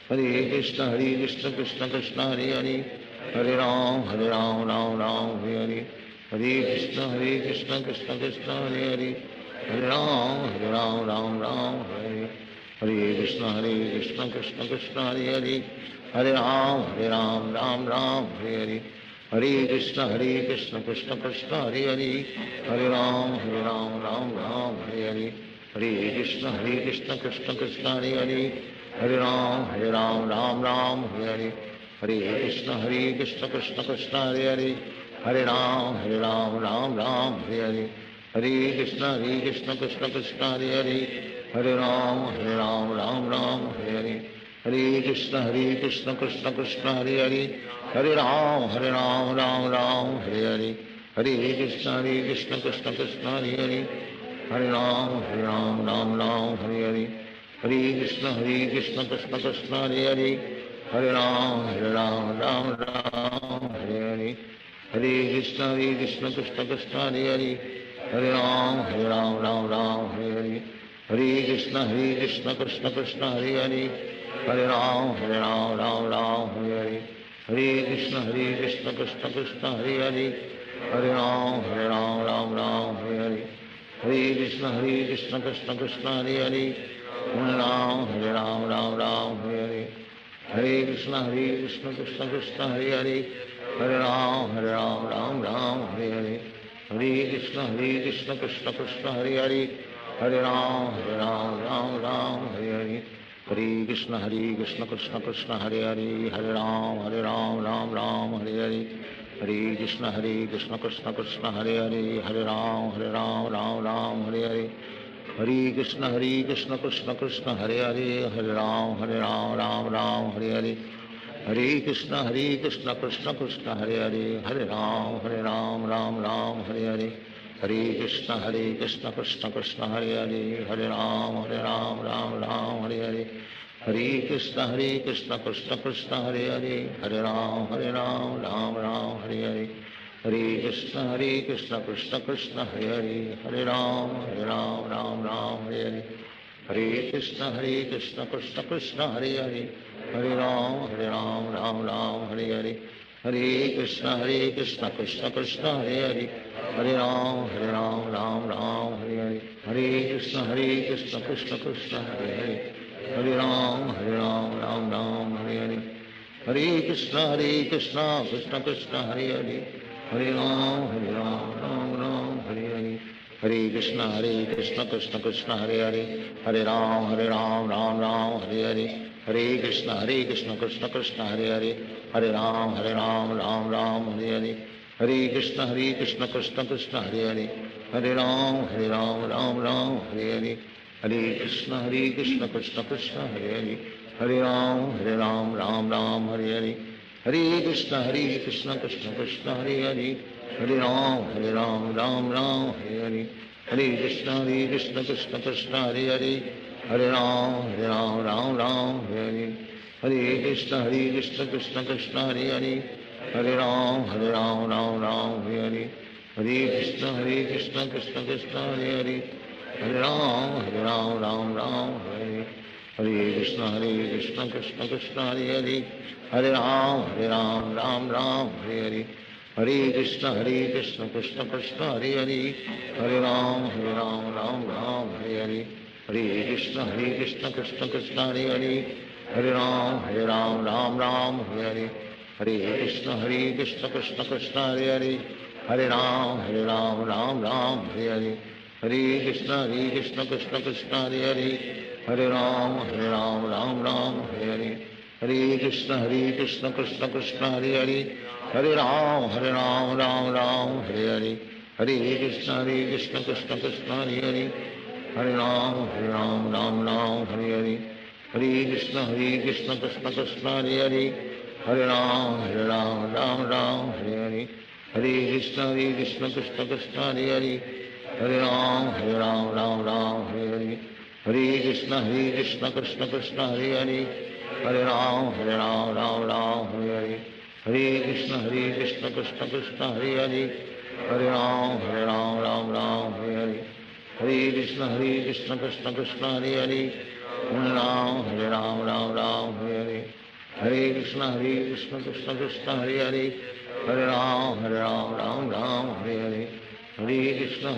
Hare Hare Krishna Krishna Krishna Hare Hare Hare Ram Ram Ram Hare Hare Hare Krishna Krishna Krishna Hare Hare Hare Ram Ram Ram Hare Hare Hare Krishna Krishna Krishna Hare Hare Hare Ram Ram Ram Hare Hare Hare Krishna Krishna Krishna Hare Hare Hare Ram Ram Ram Hare Hare Hare Krishna Krishna Krishna Hare Hare Hare Ram Ram Ram Hare Hare Hare Krishna Krishna Krishna Hare Hare Hare Ram Ram Ram Hare Hare Hare Krishna Krishna Krishna Hare Hare Hare Ram Ram Ram Hare Hare Hare Krishna Krishna Krishna Hare Hare Hare Ram Ram Ram Hare Hare Hare Krishna Krishna Krishna Hare Hare Hare Ram Ram Ram Hare Hare Hare Krishna Krishna Krishna Hare Hare Hare Ram Ram Ram Hare Hare Hare Krishna Krishna Krishna Hare Hare Hare Ram Ram Ram Hare Hare Hare Krishna Krishna Krishna Hare Hare Hare Ram Ram Ram Hare Hare Hare Krishna Krishna Krishna Hare Hare Hare Ram Ram Ram Hare Hare Hare Krishna Krishna Krishna Hare Hare Hare Ram Ram Ram Hare Hare Hare Krishna Krishna Krishna Hare Hare Hare Ram Ram Ram Hare Hare Hare Krishna Krishna Krishna Hare Hare Hare Ram Ram Ram Hare Hare Hare Krishna Krishna Krishna Hare Hare Hare Ram Ram Ram Hare Hare Hare Krishna Krishna Krishna Hare Hare Hare Ram Ram Ram Hare Hare Hare Krishna Krishna Krishna Hare Hare Hare Ram Ram Ram Hare Hare Hare Krishna Krishna Krishna Hare Hare Hare Ram Ram Ram Hare Hare Hare Krishna Krishna Krishna Hare Hare Hare Ram Ram Ram Hare Hare Hare Krishna Krishna Krishna Hare Hare Hare Ram Ram Ram Hare Hare Hare Krishna Krishna Krishna Hare Hare Hare Ram Ram Ram Hare Hare Hare Krishna Krishna Krishna Hare Hare Hare Ram Ram Ram Hare Hare Hare Krishna Krishna Krishna Hare Hare Hare Ram Ram Ram Hare Hare Hare Krishna Krishna Krishna Hare Hare Hare Ram Ram Ram Hare Hare Hare Krishna Krishna Krishna Hare Hare Hare Ram Ram Ram Hare Hare Hare Krishna Krishna Krishna Hare Hare Hare Ram Ram Ram Hare Hare Hare Krishna Krishna Krishna Hare Hare Hare Ram Ram Ram Hare Hare Hare Krishna Krishna Krishna Hare Hare Hare Ram Ram Ram Hare Hare Hare Krishna Krishna Krishna Hare Hare Hare Ram Ram Ram Hare Hare Hare Krishna Krishna Krishna Hare Hare Hare Ram Ram Ram Hare Hare Hare Krishna Krishna Krishna Hare Hare Hare Ram Ram Ram Hare Hare Hare Krishna Krishna Krishna Hare Hare Hare Ram Ram Ram Hare Hare Hare Krishna Krishna Krishna Hare Hare Hare Ram Ram Ram Hare Hare Hare Krishna Krishna Krishna Hare Hare Hare Ram Ram Ram Hare Hare Hare Krishna Krishna Krishna Hare Hare Hare Ram Ram Ram Hare Hare Hare Krishna Krishna Krishna Hare Hare Hare Ram Ram Ram Hare Hare Hare Krishna Krishna Krishna Hare Hare Hare Ram Ram Ram Hare Hare Hare Krishna Krishna Krishna Hare Hare Hare Ram Ram Ram Hare Hare Hare Krishna Krishna Krishna Hare Hare Hare Ram Ram Ram Hare Hare Hare Krishna Krishna Krishna Hare Hare Hare Ram Ram Ram Hare Hare Hare Krishna Krishna Krishna Hare Hare Hare Ram Ram Hare Hare Hare Krishna Krishna Krishna Hare Hare Hare Ram Ram Hare Hare Hare Krishna Krishna Krishna Hare Hare Hare Ram Ram Hare Hare Hare Krishna Krishna Krishna Hare Hare Hare Ram Ram Hare Hare Hare Krishna Krishna Krishna Hare Hare Hare Ram Hare Hare Hare Krishna Krishna Krishna Hare Hare Hare Ram Ram Hare Hare Hare Krishna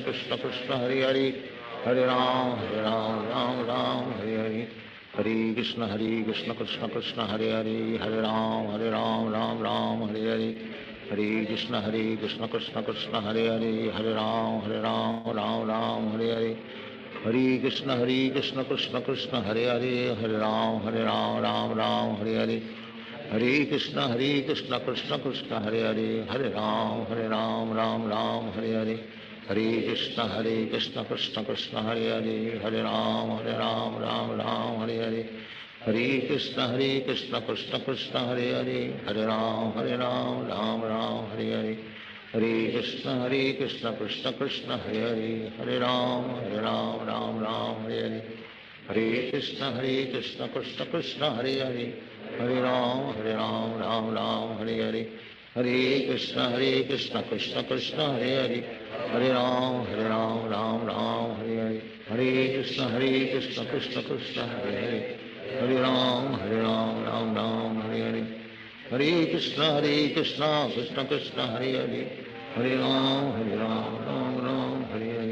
Krishna Krishna Hare Hare Hare Ram Ram Hare Hare Hare Krishna Krishna Krishna Hare Hare Hare Ram Ram Hare Hare Hare Krishna Krishna Krishna Hare Hare Hare Ram Ram Hare Hare Hare Krishna Krishna Krishna Hare Hare Hare Ram Ram Hare Hare Hare Krishna Krishna Krishna Hare Hare Hare Ram Ram Hare Hare Hare Krishna Krishna Krishna Hare Hare Hare Ram Ram Hare Hare Hare Krishna Krishna Krishna Hare Hare Hare Ram Ram Hare Hare Hare Krishna Krishna Krishna Hare Hare Hare Ram Ram Hare Hare Hare Krishna Krishna Krishna Hare Hare Hare Ram Ram Hare Hare Hare Krishna Krishna Krishna Hare Hare Hare Ram Ram Hare Hare Hare Krishna Krishna Krishna Hare Hare Hare Ram Ram Hare Hare Hare Krishna Krishna Krishna Hare Hare Hare Ram Ram Hare Hare Hare Krishna Krishna Krishna Hare Hare Hare Ram Ram Hare Hare Hare Krishna Krishna Krishna Hare Hare Hare Ram Ram Hare Hare Hare Krishna Krishna Krishna Hare Hare Hare Ram Ram Hare Hare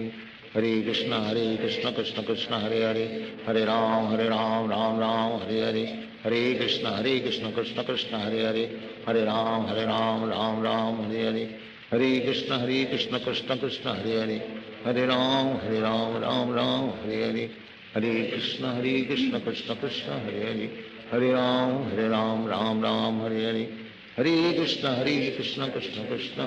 Hare Krishna Krishna Krishna Hare Hare Hare Ram Ram Hare Hare Hare Krishna Krishna Krishna Hare Hare Hare Ram Ram Hare Hare Hare Krishna Krishna Krishna Hare Hare Hare Ram Ram Hare Hare Hare Krishna Krishna Krishna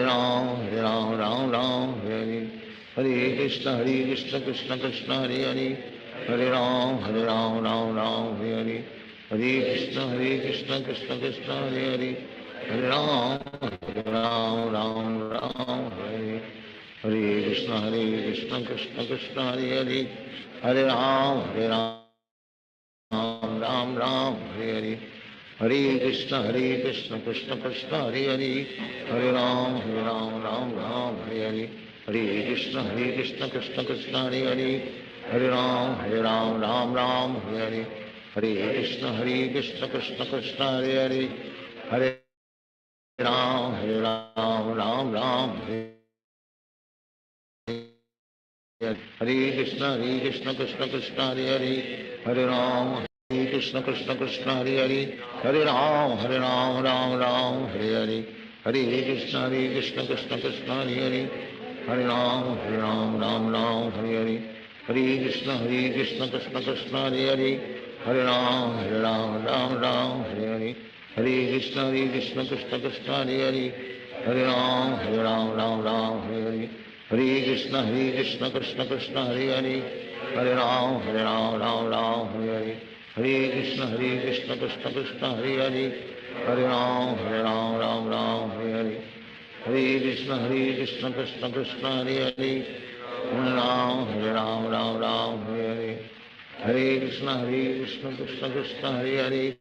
Hare Hare Hare Ram Ram Hare Hare Hare Krishna Krishna Krishna Hare Hare Hare Ram Ram Hare Hare Krishna Krishna Krishna Hare Hare Hare Ram Ram Hare Hare Hare Krishna Krishna Krishna Hare Hare Hare Ram Ram Hare Hare Hare Krishna Krishna Krishna Hare Hare Hare Ram Ram Hare Hare Hare Krishna Krishna Krishna Hare Hare Hare Ram Hare Hare Krishna Krishna Krishna Hare Hare Hare Ram Krishna Krishna Krishna Hare Hare Hare Ram Ram Hare Hare Hare Krishna Krishna Krishna Hare Hare Hare Ram Ram Hare Hare Hare Krishna Krishna Krishna Hare Hare Hare Ram Ram Hare Hare Hare Krishna Krishna Krishna Hare Hare Hare Ram Ram Hare Hare Hare Krishna Krishna Krishna Hare Hare Hare Ram Hare Hare Hare Krishna Krishna Krishna Hare Hare Hare Ram Hare Hare Hare Krishna Krishna Krishna Hare Hare Hare Ram Hare Hare Hare Krishna Krishna Krishna Hare Hare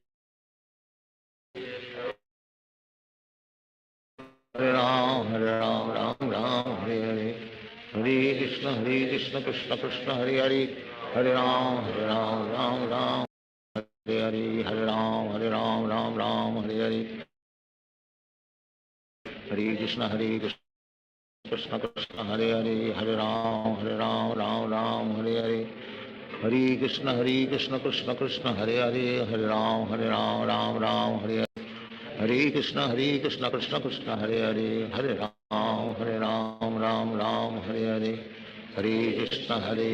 Hare Ram Hare Hare Hare Krishna Krishna Krishna Hare Hare Hare Ram Ram Hare Hare Hare Ram Ram Hare Hare Hare Krishna Krishna Krishna Hare Hare Hare Ram Hare Hare Hare Krishna Krishna Krishna Hare Hare Hare Ram Ram Hare Hare Hare Krishna Krishna Krishna Hare Hare Hare Hare Ram Ram Ram Hare Hare, Hare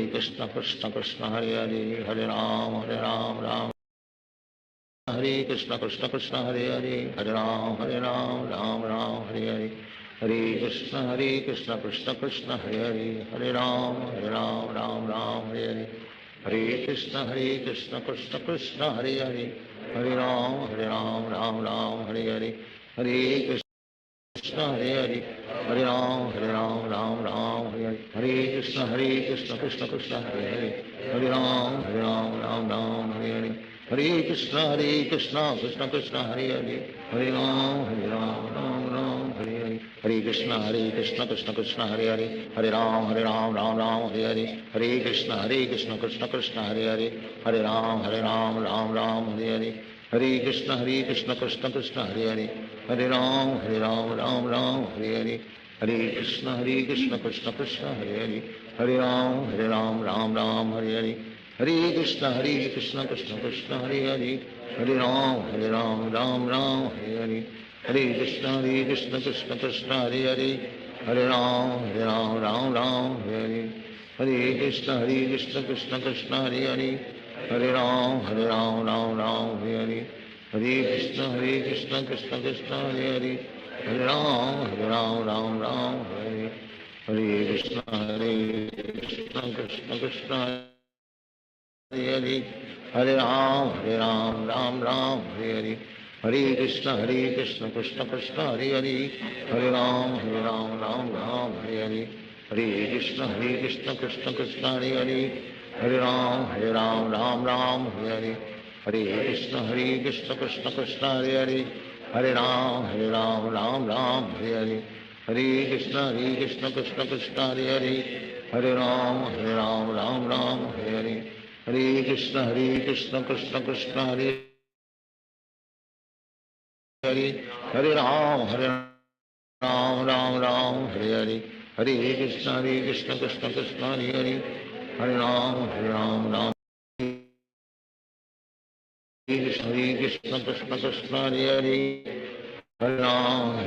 Krishna Krishna Krishna Hare Hare, Hare Ram Ram Hare Krishna Krishna Hare Hare, Hare Ram Ram Ram Hare Hare, Hare Krishna Krishna Hare Hare, Hare Ram Ram Ram Hare Hare, Hare Krishna Krishna Krishna Hare Hare, Hare Ram Ram Hare Hare, Hare Krishna Hare Hare, Hare Ram Ram Ram Hare Hare, Hare Krishna Krishna Krishna Hare Hare, Hare Ram Ram Ram Hare Hare, Hare Krishna Krishna Krishna Hare Hare, Hare Ram Ram Hare Hare, Hare Krishna Krishna Krishna Hare Hare, Hare Ram Ram Ram Hare Hare, Hare Krishna Krishna Krishna Hare Hare, Hare Ram Ram Hare Hare, Hare Krishna Krishna Krishna Hare Hare, Hare Ram Ram Hare Hare, Hare Krishna Krishna Krishna Hare Hare, Hare Ram Ram Hare Hare, Hare Krishna Krishna Krishna Hare Hare, Hare Ram Ram Hare Hare, Hare Krishna Krishna Krishna Hare Hare, Hare Ram Ram Hare Hare, Hare Krishna Krishna Krishna Hare Hare, Hare Ram Ram Hare Hare, Hare Krishna Krishna Krishna Hare Hare, Hare Ram Ram Hare, Hare Krishna Krishna Krishna Hare Hare, Hare Ram Ram Hare Hare, Hare Krishna Krishna Krishna Hare Hare, Hare Ram Ram Hare Hare, Hare Krishna Krishna Krishna Hare Hare, Hare Ram Ram Hare Hare, Hare Krishna Krishna Krishna Hare Hare, Hare Ram Ram Hare Hare, Hare Krishna Krishna Krishna Hare Hare, Hare Ram Ram Hare Hare, Hare Krishna Krishna Krishna Hare Hare, Hare Ram Ram Hare Hare, Hare Krishna Krishna Krishna Hare Hare, Hare Ram Ram Krishna Krishna Krishna Hare Hare, Hare Ram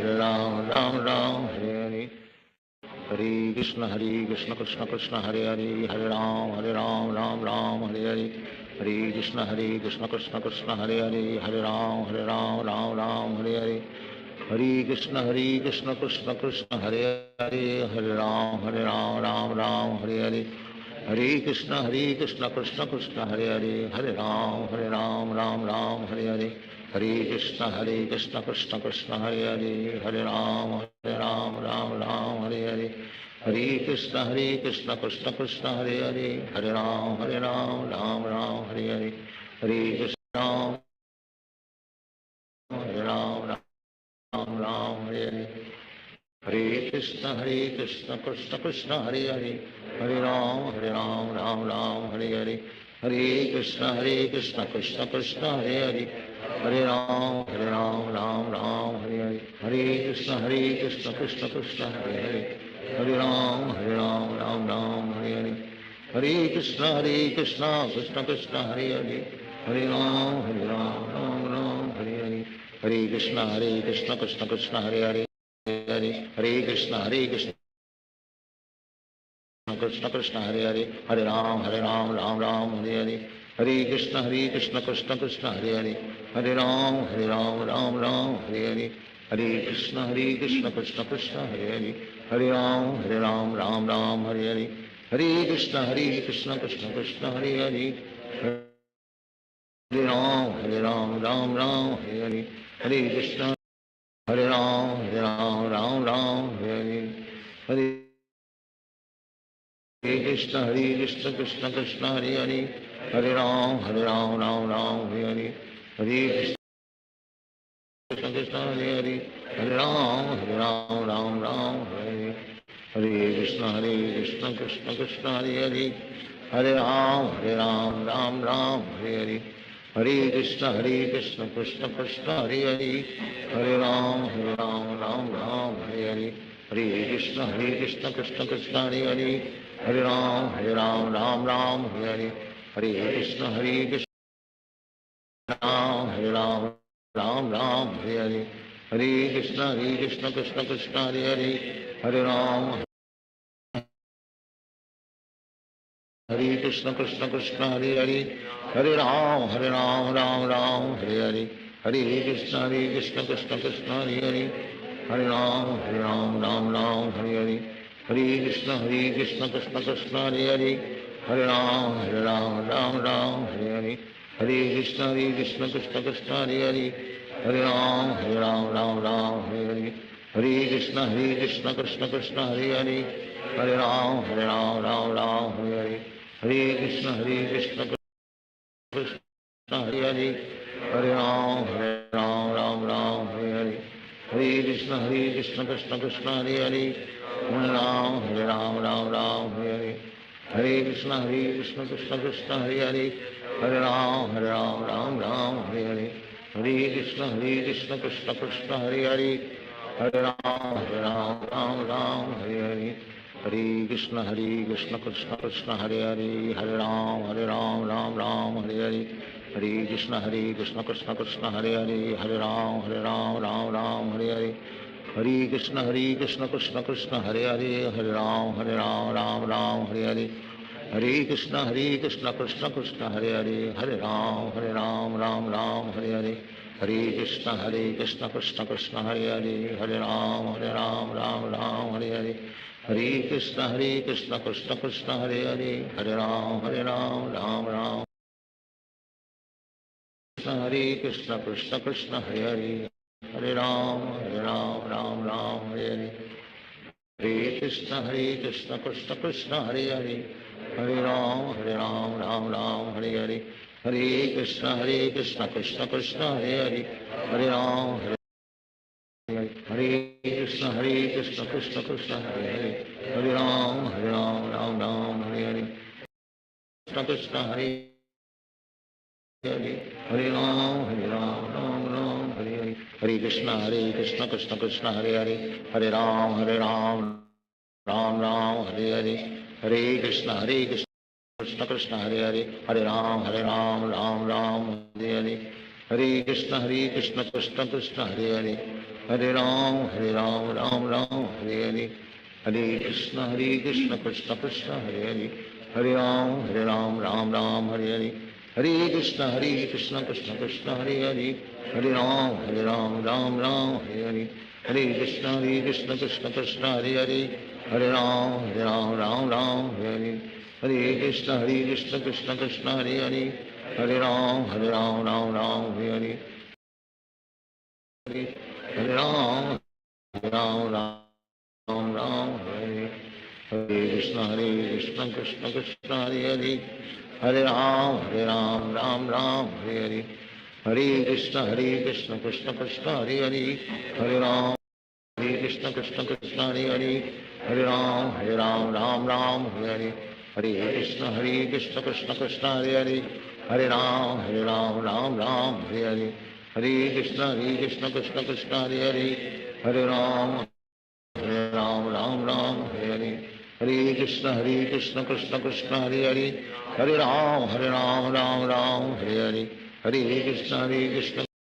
Ram Hare Hare, Hare Krishna Krishna Krishna Hare Hare, Hare Ram Ram Hare Hare, Hare Krishna Krishna Krishna Hare Hare, Hare Ram Ram Hare Hare, Hare Krishna Krishna Krishna Hare Hare, Hare Ram Ram Hare Hare, Hare Krishna Krishna Krishna Hare Hare, Hare Ram Ram Hare Hare, Hare Krishna Krishna Krishna Hare Hare, Hare Ram Ram Hare Hare, Hare Krishna Krishna Krishna Hare Hare, Hare Ram Ram Hare Hare, Hare Krishna Ram Hare Hare, Hare Krishna Krishna Krishna Hare Hare, Hare Ram Ram Hare Hare, Hare Krishna Krishna Krishna Hare Hare, Hare Ram Ram Hare Hare, Hare Krishna Krishna Krishna Hare Hare, Hare Ram Ram Hare Hare, Hare Krishna Krishna Krishna Hare Hare, Hare Ram Ram Hare Hare, Hare Krishna Krishna Krishna Hare Hare, Hare Krishna Krishna Krishna Hare Hare, Hare Ram Ram Hare Hare, Hare Krishna Krishna Krishna Hare Hare, Hare Ram Ram Hare Hare, Hare Krishna Krishna Krishna Hare Hare, Hare Ram Ram Hare Hare, Hare Krishna Krishna Krishna Hare Hare, Hare Ram Ram Hare Hare, Hare Krishna Hare Ram Ram Hare Hare, Hare Krishna Krishna Krishna Hare Hare, Hare Ram Ram Hare Hare, Hare Krishna Krishna Hare Hare, Hare Ram Ram Hare Hare, Hare Krishna Krishna Krishna Hare Hare, Hare Ram Ram Hare Hare, Hare Krishna Krishna Krishna Hare Hare, Hare Ram Ram Hare Hare, Hare Krishna Krishna Krishna Hare Hare, Hare Ram Ram Hare Hare, Hare Krishna Ram Hare Ram Ram Hare Hare, Hare Krishna Krishna Krishna Hare Hare Hare Ram Hare Krishna Krishna Hare Hare Hare Ram Ram Ram Hare Hare Hare Krishna Krishna Krishna Hare Hare Hare Ram Ram Ram Hare Hare Hare Krishna Krishna Krishna Hare Hare Hare Ram Ram Ram Hare Hare Hare Krishna Krishna Krishna Hare Hare Hare Ram Ram Ram Hare Hare Hare Krishna Krishna Krishna Hare Hare Hare Ram Ram Ram Hare Hare Hare Krishna Krishna Hare Hare Hare Ram Ram Ram Hare Hare Hare Krishna Krishna Krishna Hare Hare Hare Ram Ram Ram Hare Hare Hare Krishna Krishna Krishna Hare Hare Hare Ram Ram Ram Hare Hare Hare Krishna Krishna Krishna Hare Hare Hare Ram Ram Ram Hare Hare Hare Krishna Krishna Krishna Hare Hare Hare Ram Ram Ram Hare Hare Hare Krishna Krishna Krishna Hare Hare Hare Ram Ram Ram Hare Hare Hare Krishna Krishna Krishna Hare Hare Hare Ram Ram Ram Hare Hare Hare Krishna Krishna Krishna Hare Hare Hare Ram Ram Ram Hare Hare Hare Krishna Krishna Krishna Hare Hare Hare Ram Ram Ram Hare Hare Hare Krishna Krishna Krishna Hare Hare Hare Ram Ram Ram Hare Krishna Krishna Krishna Hare Hare Hare Ram Ram Ram Hare Hare Hare Krishna Krishna Krishna Hare Hare Hare Ram Ram Ram Hare Hare Hare Krishna Krishna Krishna Hare Hare Hare Ram Hare Krishna Krishna Krishna Hare Hare Hare Ram Ram Ram Hare Hare Krishna Krishna Hare Hare Hare Ram Ram Ram Hare Hare Hare Krishna Krishna Krishna Hare Hare Hare Ram Ram Ram Hare Hare Hare Krishna Krishna Krishna Hare Hare Hare Ram Ram Ram Hare Hare Hare Krishna Krishna Krishna Hare Hare Hare Ram Ram Ram Hare Hare Hare Krishna Krishna Krishna Hare Hare Hare Ram Ram Ram Hare Hare Hare Krishna Krishna Krishna Hare Hare Hare Ram Ram Ram Hare Hare Hare Krishna Krishna Krishna Hare Hare Hare Ram Ram Ram Hare Hare Hare Krishna Krishna Krishna Hare Hare Hare Ram Ram Ram Hare Hare Hare Ram Ram Ram Hare Hare Krishna Krishna Krishna Hare Hare Hare Ram Ram Ram Hare Hare Hare Krishna Krishna Krishna Hare Hare Hare Ram Krishna Krishna Hare Hare Hare Ram Ram Ram Hare Hare Hare Krishna Krishna Krishna Hare Hare Hare Ram Ram Ram Hare Hare Hare Krishna Krishna Krishna Hare Hare Hare Ram Ram Ram Hare Hare Hare Krishna Krishna Krishna Hare Hare Hare Ram Ram Ram Hare Hare Hare Krishna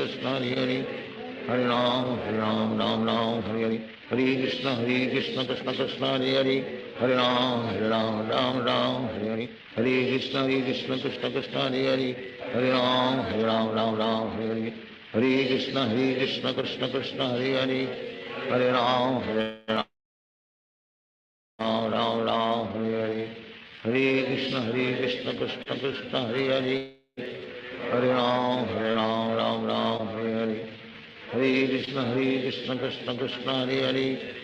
Krishna Hare Hare Hare Ram Ram Ram Hare Hare Hare Krishna Krishna Krishna Hare Hare Hare Ram Ram Ram Hare Hare Hare Krishna Krishna Krishna Hare Hare Hare Ram Ram Ram Hare Hare Hare Krishna Krishna Krishna Hare Hare Hare Ram Ram Ram Hare Hare Hare Krishna Krishna Krishna Hare Hare Hare Ram Ram Ram Hare Hare Hare Krishna Krishna Krishna Hare Hare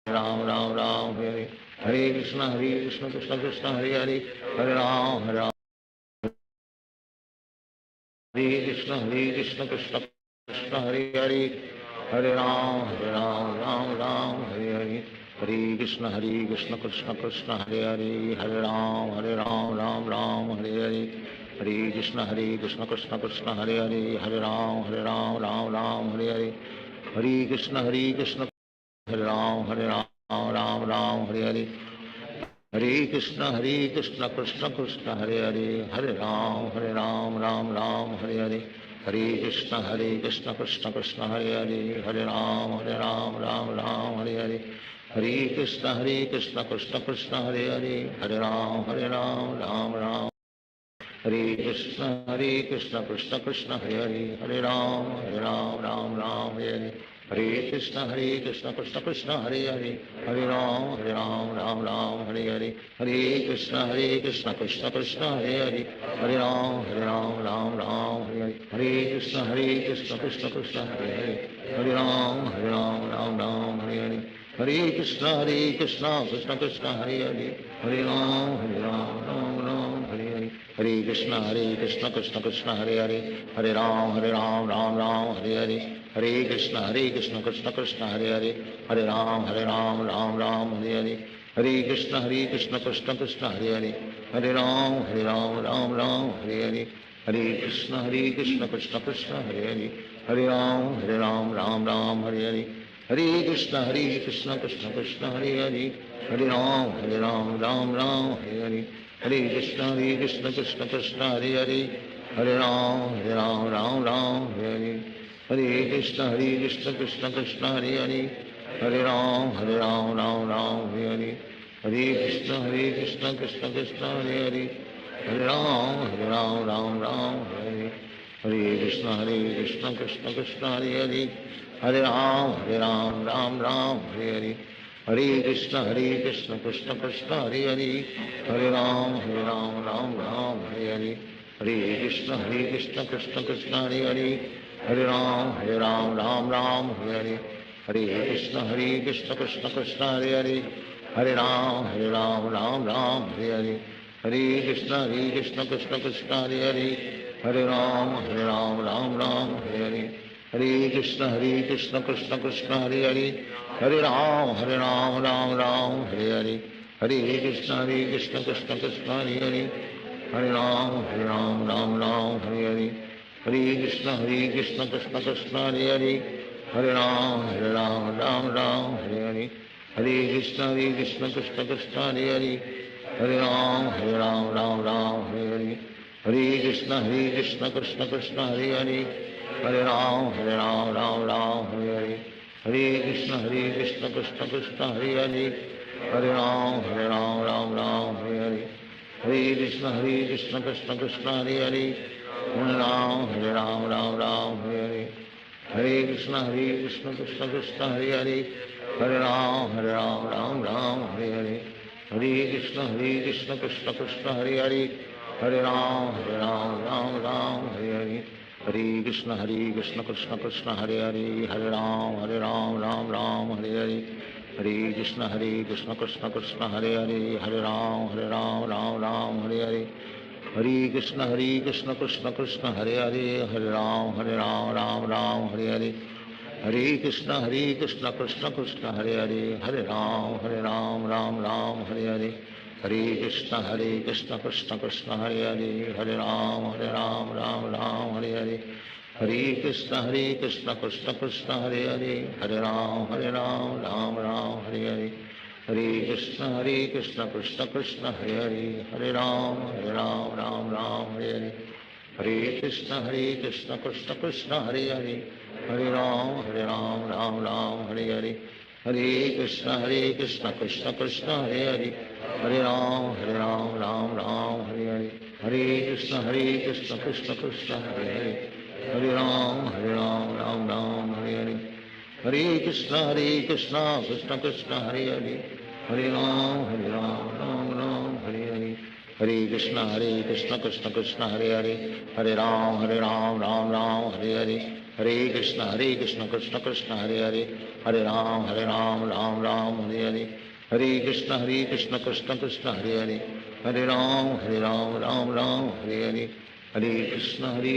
Ram Ram Hare Hare Hare Krishna Krishna Krishna Hare Hare Hare Ram Hare Krishna Krishna Krishna Hare Hare Hare Ram Ram Hare Hare Hare Krishna Krishna Krishna Hare Hare Hare Ram Ram Ram Hare Hare Hare Krishna Krishna Krishna Hare Hare Hare Ram Ram Ram Hare Hare Hare Krishna Hare Ram Ram Hare Hare Hare Krishna Krishna Krishna Hare Hare Hare Ram Ram Ram Hare Hare Hare Krishna Krishna Krishna Hare Hare Hare Ram Ram Ram Hare Hare Hare Krishna Krishna Krishna Hare Hare Hare Ram Ram Ram Hare Krishna Krishna Krishna Hare Hare Hare Ram Ram Hare Hare Hare Krishna Krishna Krishna Hare Hare Hare Ram Ram Hare Hare Hare Krishna Krishna Krishna Hare Hare Hare Ram Ram Hare Hare Hare Krishna Krishna Krishna Hare Hare Hare Ram Ram Hare Hare Hare Krishna Krishna Krishna Hare Hare Hare Ram Ram Hare Hare Hare Krishna Krishna Krishna Hare Hare Hare Ram Ram Hare Hare Hare Krishna Krishna Krishna Hare Hare Hare Ram Ram Hare Hare Hare Krishna Krishna Krishna Hare Hare Hare Ram Ram Hare Hare Hare Krishna Krishna Krishna Hare Hare Hare Ram Ram Hare Hare Hare Krishna Krishna Krishna Hare Hare Hare Ram Ram Hare Hare Hare Krishna Krishna Krishna Hare Hare Hare Ram Ram Hare Hare Hare Krishna Krishna Krishna Hare Hare Hare Ram Ram Hare Hare Hare Krishna Krishna Krishna Hare Hare Hare Ram Ram Hare Hare Hare Krishna Krishna Krishna Hare Hare Hare Ram Ram Hare Hare Hare Krishna Krishna Krishna Hare Hare Hare Ram Ram Hare Hare Hare Krishna Krishna Krishna Hare Hare Hare Ram Ram Hare Hare Hare Krishna Krishna Krishna Hare Hare Hare Ram Ram Hare Hare Hare Krishna Krishna Krishna Hare Hare Hare Ram Ram Hare Hare Hare Krishna Krishna Krishna Hare Hare Hare Ram Ram Hare Hare Hare Krishna Krishna Krishna Hare Hare Hare Ram Ram Hare Hare Hare Krishna Krishna Krishna Hare Hare Hare Ram Ram Hare Hare Hare Krishna Krishna Krishna Hare Hare Hare Ram Ram Hare Hare Hare Krishna Krishna Krishna Hare Hare Hare Ram Ram Hare Hare Hare Krishna Krishna Krishna Hare Hare Hare Ram Ram Hare Hare Hare Krishna Krishna Krishna Hare Hare Hare Ram Ram Hare Hare Hare Krishna Krishna Krishna Hare Hare Hare Ram Ram Hare Hare Hare Krishna Krishna Krishna Hare Hare Hare Ram Ram Hare Hare Hare Krishna Krishna Krishna Hare Hare Hare Ram Ram Hare Hare Hare Krishna Krishna Krishna Hare Hare Hare Ram Ram Hare Hare Hare Krishna Krishna Krishna Hare Hare Hare Ram Ram Hare Hare Hare Krishna Krishna Krishna Hare Hare Hare Ram Ram Hare Hare Hare Krishna Krishna Krishna Hare Hare Hare Ram Ram Hare Hare Hare Krishna Krishna Krishna Hare Hare Hare Ram Ram Hare Hare Hare Krishna Krishna Krishna Hare Hare Hare Ram Ram Hare Hare Hare Krishna Krishna Krishna Hare Hare Hare Ram Ram Hare Hare Hare Krishna Krishna Krishna Hare Hare Hare Ram Ram Hare Hare Hare Krishna Krishna Krishna Hare Hare Hare Ram Ram Hare Hare Hare Krishna Krishna Krishna Hare Hare Hare Ram Ram Hare Hare Hare Krishna Krishna Krishna Hare Hare Hare Ram Ram Hare Hare Hare Krishna Krishna Krishna Hare Hare Hare Ram Ram Hare Hare Hare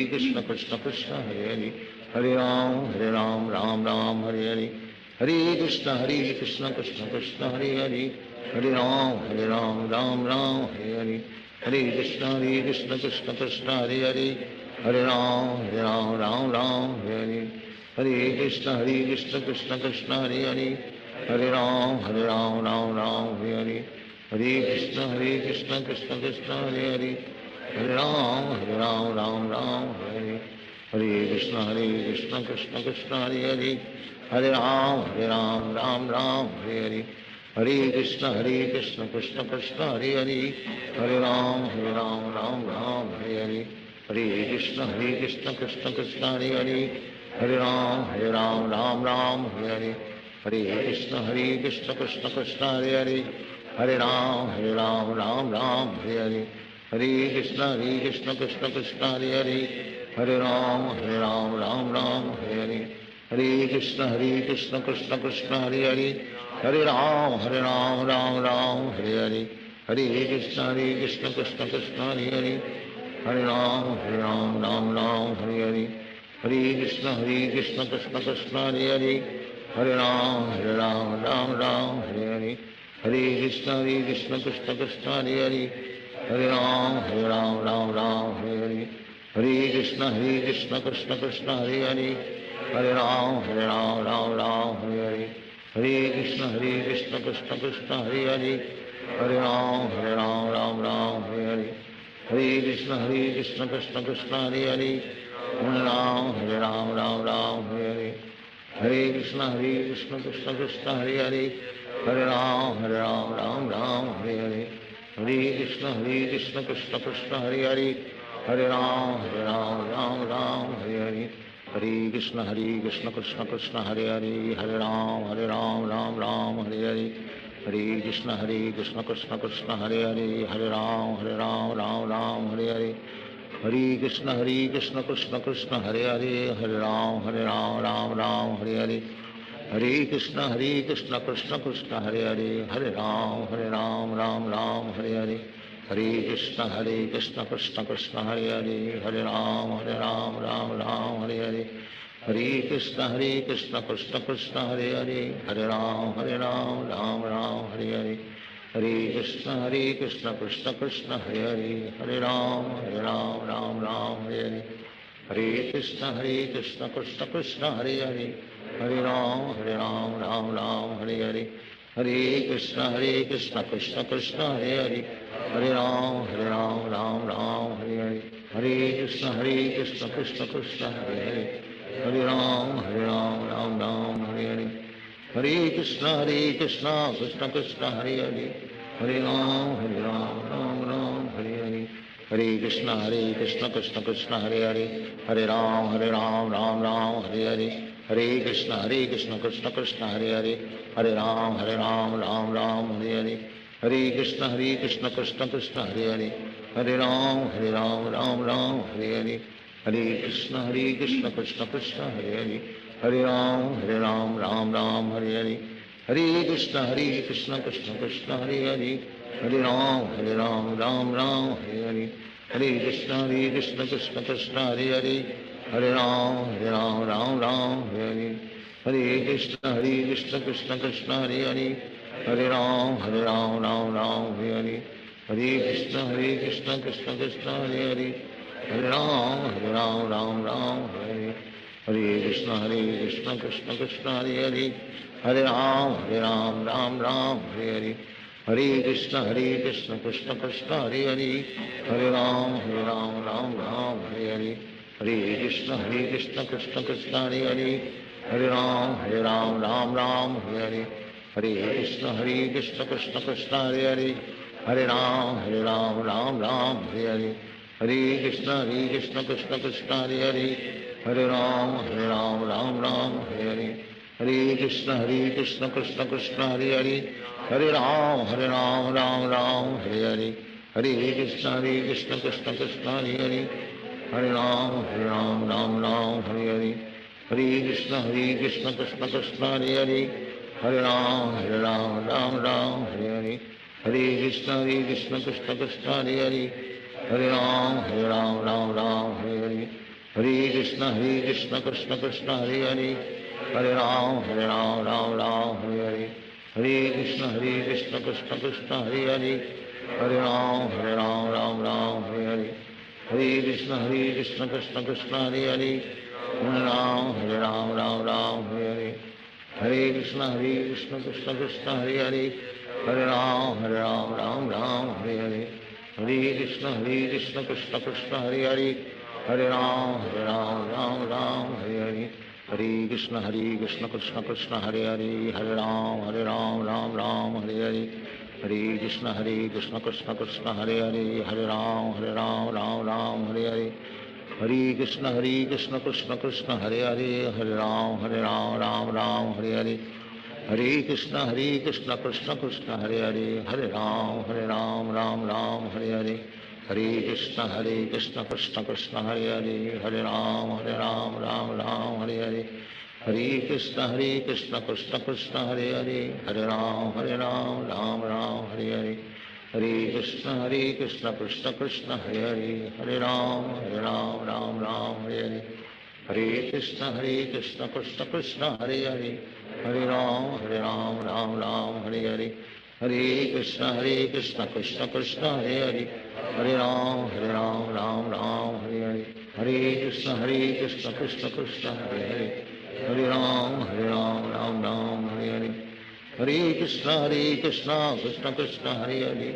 Krishna Krishna Krishna Hare Hare Hare Ram Ram Hare Hare Hare Krishna Krishna Krishna Hare Hare Hare Ram Ram Hare Hare Hare Krishna Krishna Krishna Hare Hare Hare Ram Ram Hare Hare Hare Krishna Krishna Krishna Hare Hare Hare Ram Ram Hare Hare Hare Krishna Krishna Krishna Hare Hare Hare Ram Ram Hare Hare Hare Krishna Krishna Krishna Hare Hare Hare Ram Ram Hare Hare Hare Krishna Krishna Krishna Hare Hare Hare Ram Ram Ram Hare Hare Hare Krishna Krishna Krishna Hare Hare Hare Ram Ram Ram Hare Hare Hare Krishna Krishna Krishna Hare Hare Hare Ram Ram Hare Hare Hare Krishna Krishna Krishna Hare Hare Hare Ram Ram Hare Hare Hare Krishna Krishna Krishna Hare Hare Hare Ram Ram Hare Hare Hare Krishna Krishna Krishna Hare Hare Hare Ram Ram Hare Hare Hare Krishna Krishna Krishna Hare Hare Hare Ram Ram Hare Hare Hare Krishna Krishna Krishna Hare Hare Hare Ram Ram Hare Hare Hare Krishna Krishna Krishna Hare Hare Hare Ram Ram Hare Hare Hare Krishna Krishna Krishna Hare Hare Hare Ram Ram Hare Hare Hare Krishna Krishna Krishna Hare Hare Hare Ram Ram Hare Hare Hare Krishna Krishna Krishna Hare Hare Hare Ram Ram Hare Hare Hare Krishna Krishna Krishna Hare Hare Hare Ram Ram Hare Hare Hare Krishna Krishna Krishna Hare Hare Hare Ram Ram Hare Hare Hare Krishna Krishna Krishna Hare Hare Hare Ram Ram Hare Hare Hare Krishna Krishna Krishna Hare Hare Hare Ram Ram Hare Hare Hare Krishna Krishna Krishna Hare Hare Hare Ram Ram Hare Hare Hare Krishna Krishna Krishna Hare Hare Hare Ram Ram Hare Hare Hare Krishna Krishna Krishna Hare Hare Hare Ram Ram Hare Hare Hare Krishna Krishna Krishna Hare Hare Hare Ram Ram Hare Hare Hare Krishna Krishna Krishna Hare Hare Hare Ram Ram Hare Hare Hare Krishna Krishna Krishna Hare Hare Hare Ram Ram Hare Hare Hare Krishna Krishna Krishna Hare Hare Hare Ram Ram Hare Hare Hare Krishna Krishna Krishna Hare Hare Hare Ram Ram Hare Hare Hare Krishna Krishna Krishna Hare Hare Hare Ram Ram Hare Hare Hare Krishna Krishna Krishna Hare Hare Hare Ram Ram Hare Hare Hare Krishna Krishna Krishna Hare Hare Hare Ram Ram Hare Hare Hare Krishna Krishna Krishna Hare Hare Hare Ram Ram Hare Hare Hare Krishna Krishna Krishna Hare Hare Hare Ram Ram Hare Hare Hare Krishna Krishna Krishna Hare Hare Hare Ram Ram Hare Hare Hare Krishna Krishna Krishna Hare Hare Hare Ram Ram Hare Hare Hare Krishna Krishna Krishna Hare Hare Hare Ram Ram Hare Hare Hare Krishna Krishna Krishna Hare Hare Hare Ram Ram Hare Hare Hare Krishna Krishna Krishna Hare Hare Hare Ram Ram Hare Hare Hare Krishna Krishna Krishna Hare Hare Hare Ram Ram Hare Hare Hare Krishna Krishna Krishna Hare Hare Hare Ram Ram Hare Hare Hare Krishna Krishna Krishna Hare Hare Hare Ram Ram Hare Hare Hare Krishna Krishna Krishna Hare Hare Hare Ram Ram Hare Hare Hare Krishna Krishna Krishna Hare Hare Hare Ram Ram Hare Hare Hare Krishna Krishna Krishna Hare Hare Hare Ram Ram Hare Hare Hare Krishna Krishna Krishna Hare Hare Hare Ram Ram Hare Hare Hare Krishna Krishna Krishna Hare Hare Hare Ram Ram Hare Hare Hare Krishna Krishna Krishna Hare Hare Hare Ram Ram Hare Hare Hare Krishna Krishna Krishna Hare Hare Hare Ram Ram Hare Hare Hare Krishna Krishna Krishna Hare Hare Hare Ram Hare Hare Hare Krishna Krishna Krishna Hare Hare Hare Ram Ram Hare Hare Hare Krishna Krishna Krishna Hare Hare Hare Ram Ram Ram Hare Hare Hare Krishna Krishna Krishna Hare Hare Hare Ram Ram Ram Hare Hare Hare Krishna Krishna Krishna Hare Hare Hare Ram Ram Ram Hare Hare Hare Krishna Krishna Krishna Hare Hare Hare Ram Ram Ram Hare Hare Hare Krishna Krishna Krishna Hare Hare Hare Ram Ram Ram Hare Hare Hare Krishna Krishna Krishna Hare Hare Hare Ram Ram Ram Hare Hare Hare Krishna Krishna Krishna Hare Hare Hare Ram Ram Ram Hare Hare Hare Krishna Krishna Krishna Hare Hare Hare Ram Ram Ram Hare Hare Hare Krishna Krishna Krishna Hare Hare Hare Ram Ram Ram Hare Hare Hare Krishna Krishna Krishna Hare Hare Hare Ram Ram Ram Hare Hare Hare Krishna Krishna Krishna Hare Hare Hare Ram Ram Ram Hare Hare Hare Krishna Krishna Krishna Hare Hare Hare Ram Ram Ram Hare Hare Hare Krishna Krishna Krishna Hare Hare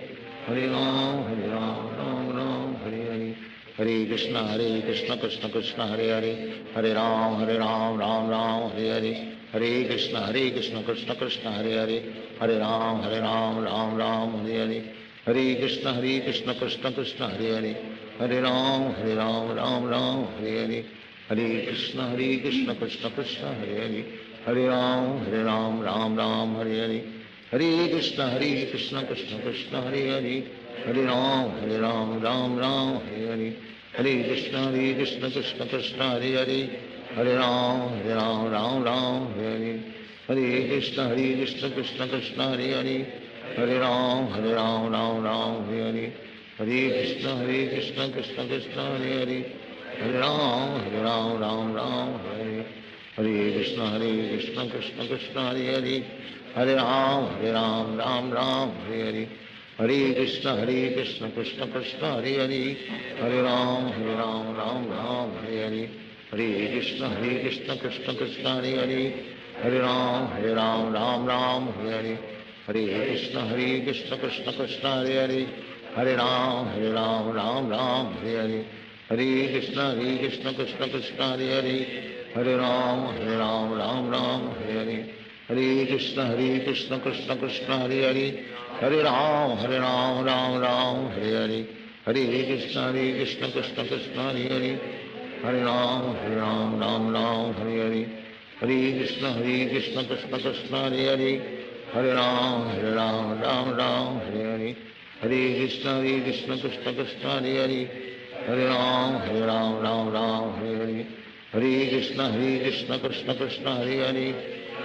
Hare Ram Ram Ram Hare Hare Hare Krishna Krishna Krishna Hare Hare Hare Ram Ram Ram Hare Hare Hare Krishna Krishna Krishna Hare Hare Hare Ram Ram Ram Hare Hare Hare Krishna Krishna Krishna Hare Hare Hare Ram Ram Ram Hare Hare Hare Krishna Krishna Krishna Hare Hare Hare Ram Ram Ram Hare Hare Hare Krishna Krishna Krishna Hare Hare Hare Ram Ram Ram Hare Hare Hare Krishna Krishna Krishna Hare Hare Hare Ram Ram Ram Hare Hare Hare Krishna Krishna Krishna Hare Hare Hare Ram Ram Ram Hare Hare Hare Krishna Krishna Krishna Hare Hare Hare Ram Ram Ram Hare Hare Hare Krishna Krishna Krishna Hare Hare Hare Ram Ram Ram Hare Hare Hare Krishna Krishna Krishna Hare Hare Hare Ram Ram Ram Hare Hare Hare Krishna Krishna Krishna Hare Hare Hare Ram Ram Ram Hare Hare Hare Krishna Krishna Krishna Hare Hare Hare Ram Ram Ram Hare Hare Hare Krishna Krishna Krishna Hare Hare Hare Ram Ram Ram Hare Hare Hare Krishna Krishna Krishna Hare Hare Hare Ram Ram Ram Hare Hare Hare Krishna Krishna Krishna Hare Hare Hare Ram Ram Ram Hare Hare Hare Krishna Krishna Krishna Hare Hare Hare Ram Ram Ram Hare Hare Hare Krishna Krishna Krishna Hare Hare Hare Ram Ram Ram Hare Hare Hare Krishna Krishna Krishna Hare Hare Hare Ram Ram Ram Hare Hare Hare Krishna Krishna Krishna Hare Hare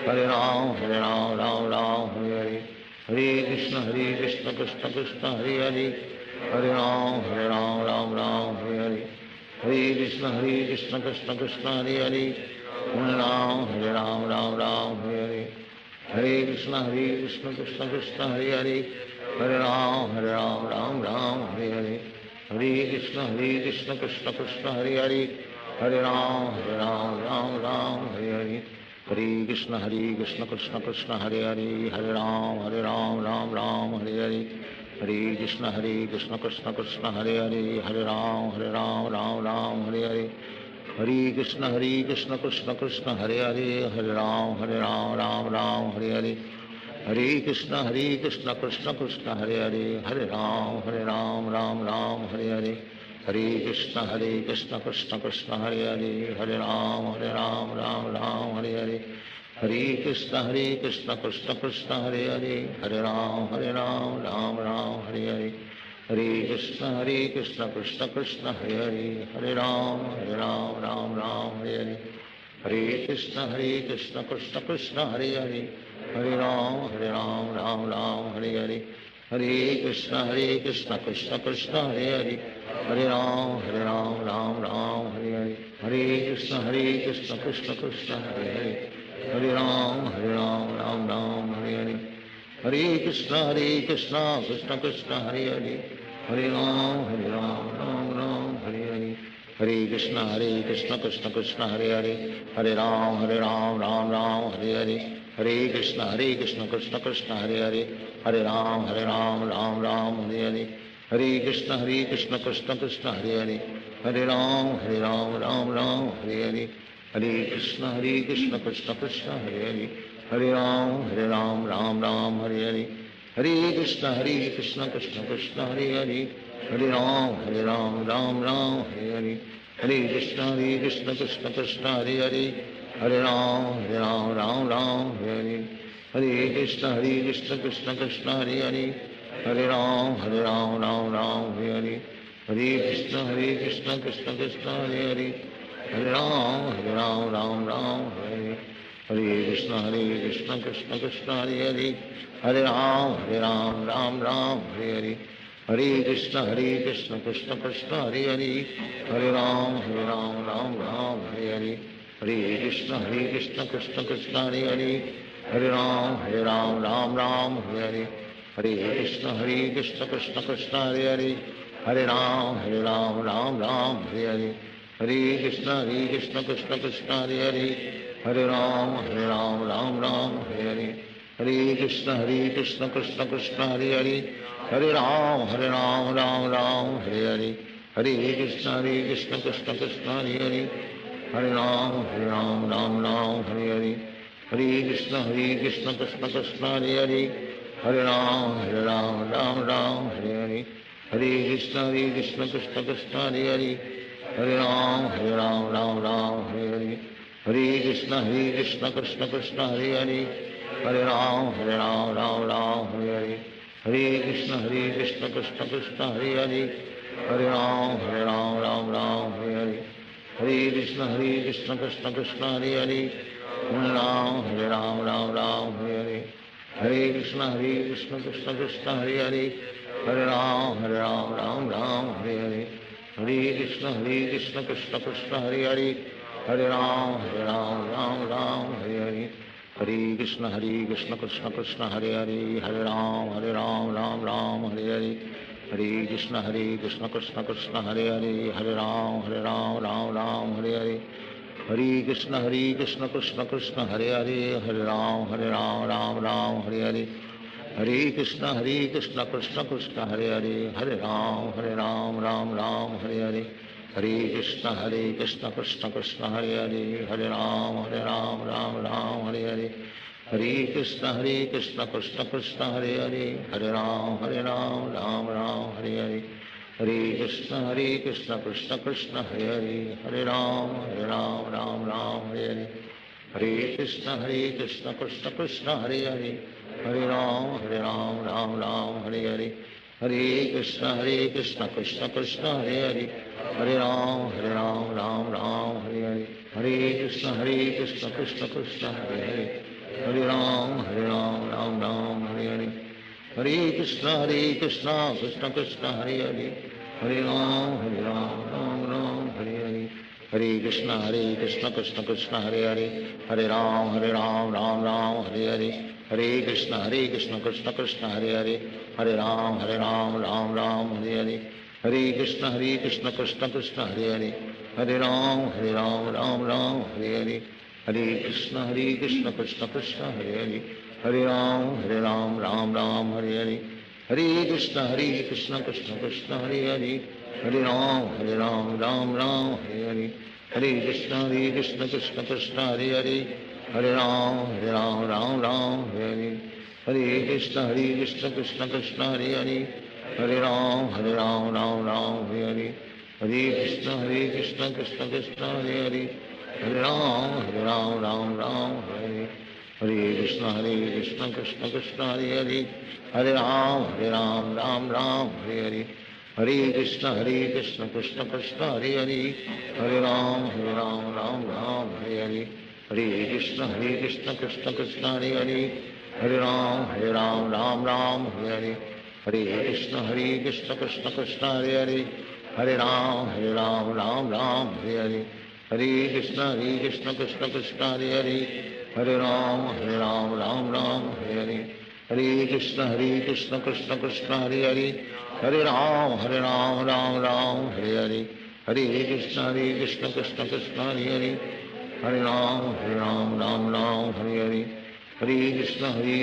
Hare Ram Ram Ram Hare Hare Hare Krishna Krishna Krishna Hare Hare Hare Ram Ram Ram Hare Hare Hare Krishna Krishna Krishna Hare Hare Hare Ram Ram Ram Hare Hare Hare Krishna Krishna Krishna Hare Hare Hare Ram Ram Ram Hare Hare Hare Krishna Krishna Krishna Hare Hare Hare Ram Ram Ram Hare Hare Hare Krishna Krishna Krishna Hare Hare Hare Ram Ram Ram Hare Hare Hare Krishna Krishna Krishna Hare Hare Hare Ram Ram Ram Hare Hare Hare Krishna Krishna Krishna Hare Hare Hare Ram Ram Ram Hare Hare Hare Krishna Krishna Krishna Hare Hare Hare Ram Ram Ram Hare Hare Hare Krishna Krishna Krishna Hare Hare Hare Ram Ram Ram Hare Hare Hare Krishna Krishna Krishna Hare Hare Hare Ram Ram Ram Hare Hare Hare Krishna Krishna Krishna Hare Hare Hare Ram Ram Ram Hare Hare Hare Krishna Krishna Krishna Hare Hare Hare Ram Ram Ram Hare Hare Hare Krishna Krishna Krishna Hare Hare Hare Ram Ram Ram Hare Hare Hare Krishna Krishna Krishna Hare Hare Hare Ram Ram Ram Hare Hare Hare Krishna Krishna Krishna Hare Hare Hare Ram Ram Ram Hare Hare Hare Krishna Krishna Krishna Hare Hare Hare Ram Ram Ram Hare Hare, Hare Krishna Krishna Krishna Hare Hare, Hare Ram Ram Hare Hare, Hare Krishna Krishna Krishna Hare Hare, Hare Ram Ram Hare Hare, Hare Krishna Krishna Krishna Hare Hare, Hare Ram Ram Hare Hare, Hare Krishna Krishna Krishna Hare Hare, Hare Ram Ram Hare Hare, Hare Krishna Krishna Krishna Hare Hare, Hare Ram Ram Hare, Hare Krishna Krishna Krishna Hare Hare, Hare Ram Ram Hare Hare, Hare Krishna Krishna Krishna Hare Hare, Hare Ram Ram Hare Hare, Hare Krishna Krishna Krishna Hare Hare, Hare Ram Ram Hare Hare, Hare Krishna Krishna Krishna Hare Hare, Hare Ram Ram Hare Hare, Hare Krishna Krishna Krishna Hare Hare, Hare Ram Ram Hare Hare, Hare Krishna Krishna Krishna Hare Hare, Hare Ram Ram Hare Hare, Hare Krishna Krishna Krishna Hare Hare, Hare Ram Ram Hare Hare, Hare Krishna Krishna Krishna Hare Hare, Hare Ram Ram Hare Hare, Hare Krishna Krishna Krishna Hare Hare, Hare Ram Ram Hare Hare, Hare Krishna Krishna Krishna Hare Hare, Hare Ram Hare Hare, Hare Krishna Krishna Krishna Hare Hare, Hare Ram Hare Hare, Hare Krishna Krishna Krishna Hare Hare, Hare Ram Hare Hare, Hare Krishna Krishna Krishna Hare Hare, Hare Ram Hare Hare, Hare Krishna Krishna Krishna Hare Hare, Hare Ram Hare Hare, Hare Krishna Krishna Krishna Hare Hare, Hare Ram Ram Hare Hare, Hare Krishna Krishna Krishna Hare Hare, Hare Ram Hare Hare, Hare Krishna Krishna Krishna Hare Hare, Hare Ram Ram Hare Hare, Hare Krishna Krishna Krishna Hare Hare, Hare Ram Ram Hare Hare, Hare Krishna Krishna Krishna Hare Hare, Hare Ram Ram Hare Hare, Hare Krishna Krishna Krishna Hare Hare, Hare Ram Ram Hare Hare, Hare Krishna Krishna Krishna Hare Hare, Hare Ram Ram Hare Hare, Hare Krishna Krishna Krishna Hare Hare, Hare Ram Ram Hare Hare, Hare Krishna Krishna Krishna Hare Hare, Hare Ram Ram Hare Hare, Hare Krishna Krishna Krishna Hare Hare, Hare Ram Ram Hare Hare, Hare Krishna Krishna Krishna Hare Hare, Hare Ram Hare Hare, Hare Krishna Krishna Krishna Hare Hare, Hare Ram Ram Hare Hare, Hare Krishna Krishna Krishna Hare Hare, Hare Ram Ram Hare Hare, Hare Krishna Krishna Krishna Hare Hare, Hare Ram Ram Hare Hare, Hare Krishna Krishna Krishna Hare Hare, Hare Ram Ram Hare Hare, Hare Krishna Krishna Krishna Hare Hare, Hare Ram Ram Hare Hare, Hare Krishna Krishna Krishna Hare Hare, Hare Ram Ram Hare Hare, Hare Krishna Krishna Krishna Hare Hare, Hare Ram Ram Hare Hare, Hare Krishna Krishna Krishna Hare Hare, Hare Ram Ram Hare Hare, Hare Krishna Krishna Krishna Hare Hare, Hare Ram Ram Hare Hare, Hare Krishna Krishna Krishna Hare Hare, Hare Ram Ram Hare Hare, Hare Krishna Krishna Krishna Hare Hare, Hare Ram Ram Hare Hare, Hare Krishna Krishna Krishna Hare Hare, Hare Ram Ram Hare Hare, Hare Krishna Krishna Krishna Hare Hare, Hare Ram Ram Hare Hare, Hare Krishna Krishna Krishna Hare Hare, Hare Ram Ram Hare Hare, Hare Krishna Krishna Krishna Hare Hare, Hare Ram Ram Hare Hare, Hare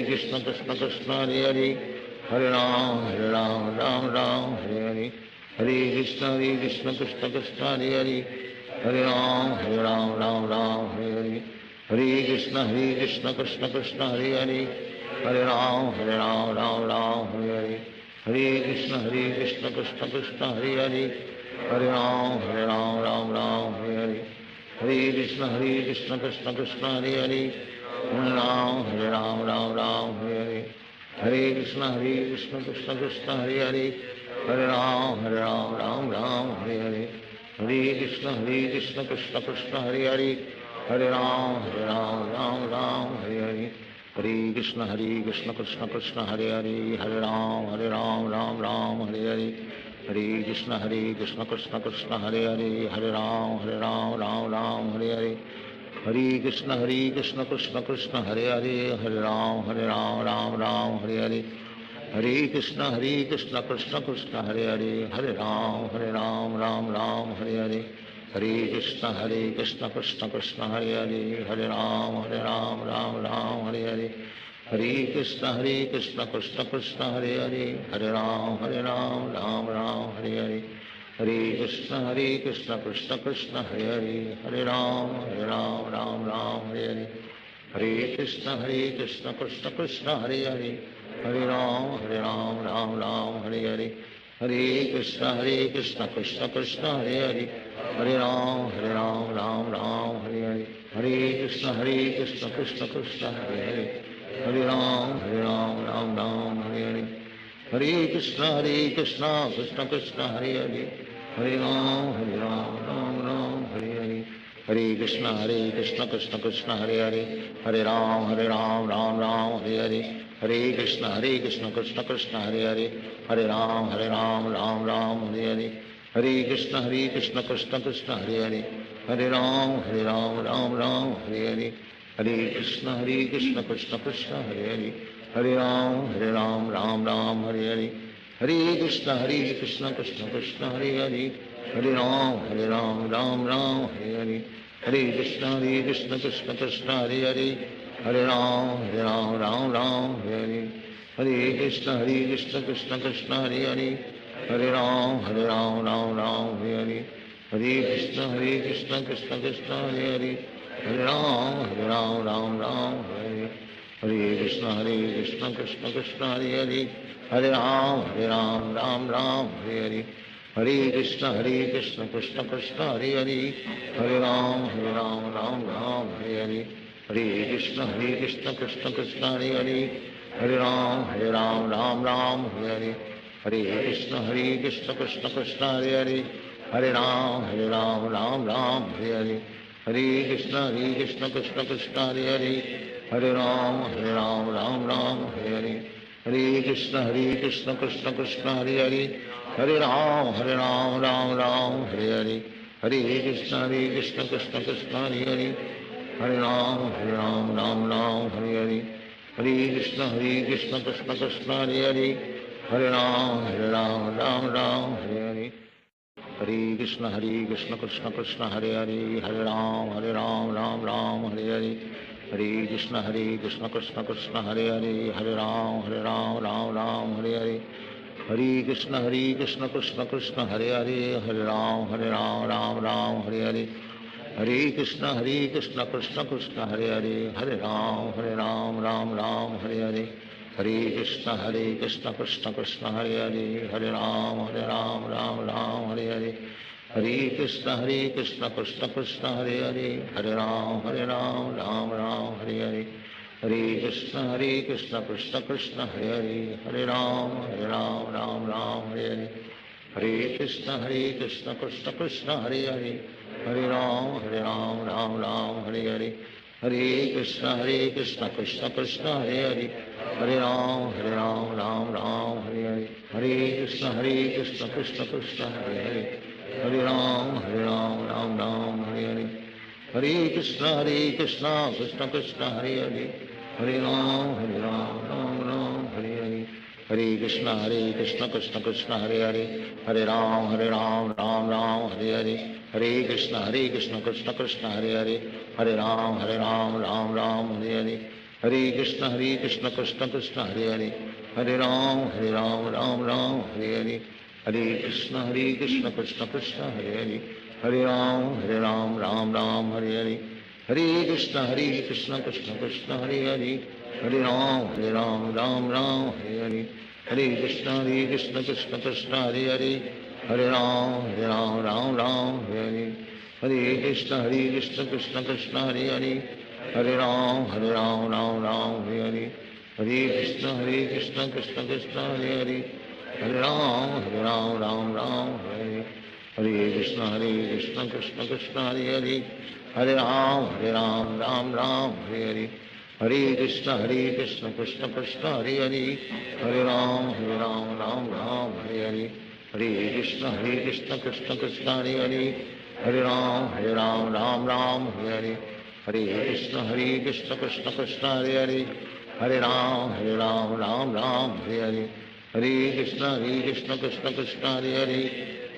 Krishna Krishna Krishna Hare Hare, Hare Ram Ram Hare Hare, Hare Krishna Krishna Krishna Hare Hare Hare Ram Ram Ram Hare Hare Hare Krishna Krishna Krishna Hare Hare Hare Ram Ram Ram Hare Hare Hare Krishna Krishna Krishna Hare Hare Hare Ram Ram Hare Hare Hare Krishna Krishna Krishna Hare Hare Hare Ram Ram Hare Hare Hare Krishna Krishna Krishna Hare Hare Hare Ram Ram Hare Hare Hare Krishna Krishna Krishna Hare Hare Hare Ram Ram Hare Hare Hare Krishna Krishna Krishna Hare Hare Hare Ram Ram Hare Hare Hare Krishna Krishna Krishna Hare Hare Hare Ram Ram Hare Hare Hare Krishna Krishna Krishna Hare Hare Hare Ram Ram Hare Hare Hare Krishna Krishna Krishna Hare Hare Hare Ram Ram Hare Hare Hare Krishna Krishna Krishna Hare Hare Hare Ram Ram Hare Hare Hare Krishna Krishna Krishna Hare Hare Hare Ram Ram Hare Hare Hare Krishna Krishna Krishna Hare Hare Hare Ram Ram Hare Hare Hare Krishna Krishna Krishna Hare Hare Hare Ram Ram Hare Hare Hare Krishna Krishna Krishna Hare Hare Hare Ram Ram Hare Hare Hare Krishna Krishna Krishna Hare Hare Hare Ram Ram Hare Hare Hare Krishna Krishna Krishna Hare Hare Hare Ram Ram Hare Hare Hare Krishna Krishna Krishna Hare Hare Hare Ram Ram Hare Hare Hare Krishna Krishna Krishna Hare Hare Hare Ram Ram Hare Hare Hare Krishna Krishna Krishna Hare Hare Hare Ram Ram Hare Hare Hare Krishna Krishna Krishna Hare Hare Hare Ram Ram Hare Hare Hare Krishna Krishna Krishna Hare Hare Hare Ram Ram Hare Hare Hare Krishna Krishna Krishna Hare Hare Hare Ram Ram Hare Hare Hare Krishna Krishna Krishna Hare Hare Hare Ram Ram Hare Hare Hare Krishna Krishna Krishna Hare Hare Hare Ram Ram Hare Hare Hare Krishna Krishna Krishna Hare Hare Hare Ram Ram Hare Hare Hare Krishna Krishna Krishna Hare Hare Hare Ram Ram Hare Hare Hare Krishna Krishna Krishna Hare Hare Hare Ram Ram Hare Hare Hare Krishna Krishna Krishna Hare Hare Hare Ram Ram Hare Hare Hare Krishna Krishna Krishna Hare Hare Hare Ram Ram Hare Hare Hare Krishna Krishna Krishna Hare Hare Hare Ram Ram Hare Hare Hare Krishna Krishna Krishna Hare Hare Hare Ram Ram Hare Hare Hare Krishna Krishna Krishna Hare Hare Hare Ram Ram Hare Hare Hare Krishna Krishna Krishna Hare Hare Hare Ram Ram Hare Hare Hare Krishna Krishna Krishna Hare Hare Hare Ram Ram Hare Hare Hare Krishna Krishna Krishna Hare Hare Hare Ram Ram Hare Hare Hare Krishna Krishna Krishna Hare Hare Hare Ram Ram Hare Hare Hare Krishna Krishna Krishna Hare Hare Hare Ram Ram Hare Hare Hare Krishna Krishna Krishna Hare Hare Hare Ram Ram Hare Hare Hare Krishna Krishna Krishna Hare Hare Hare Ram Ram Hare Hare Hare Krishna Krishna Krishna Hare Hare Hare Ram Ram Hare Hare Hare Krishna Krishna Krishna Hare Hare Hare Ram Ram Hare Hare Hare Krishna Krishna Krishna Hare Hare Hare Ram Ram Hare Hare Hare Krishna Krishna Krishna Hare Hare Hare Ram Hare Hare Hare Krishna Krishna Krishna Hare Hare Hare Ram Ram Hare Hare Hare Krishna Krishna Krishna Hare Hare Hare Ram Ram Hare Hare Hare Krishna Krishna Krishna Hare Hare Hare Ram Ram Hare Hare Hare Krishna Krishna Krishna Hare Hare Hare Ram Ram Hare Hare Hare Krishna Krishna Krishna Hare Hare Hare Ram Ram Hare Hare Hare Krishna Krishna Krishna Hare Hare Hare Ram Ram Hare Hare Hare Krishna Krishna Krishna Hare Hare Hare Ram Ram Hare Hare Hare Krishna Krishna Krishna Hare Hare Hare Ram Ram Hare Hare Krishna Krishna Krishna Hare Hare Hare Ram Ram Hare Hare Hare Krishna Krishna Krishna Hare Hare Hare Ram Ram Hare Hare Hare Krishna Krishna Krishna Hare Hare Hare Ram Ram Hare Hare Hare Krishna Krishna Krishna Hare Hare Hare Ram Ram Hare Hare Hare Krishna Krishna Krishna Hare Hare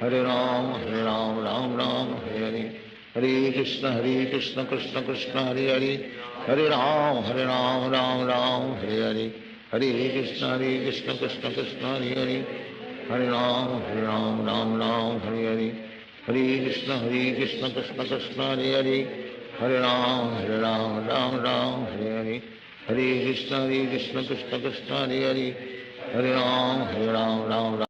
Hare Ram Ram Hare Hare Hare Krishna Krishna Krishna Hare Hare Hare Ram Ram Hare Hare Hare Krishna Krishna Krishna Hare Hare Hare Ram Ram Hare Hare Hare Krishna Krishna Krishna Hare Hare Hare Ram Ram Hare Hare Hare Krishna Krishna Krishna Hare Hare Hare Ram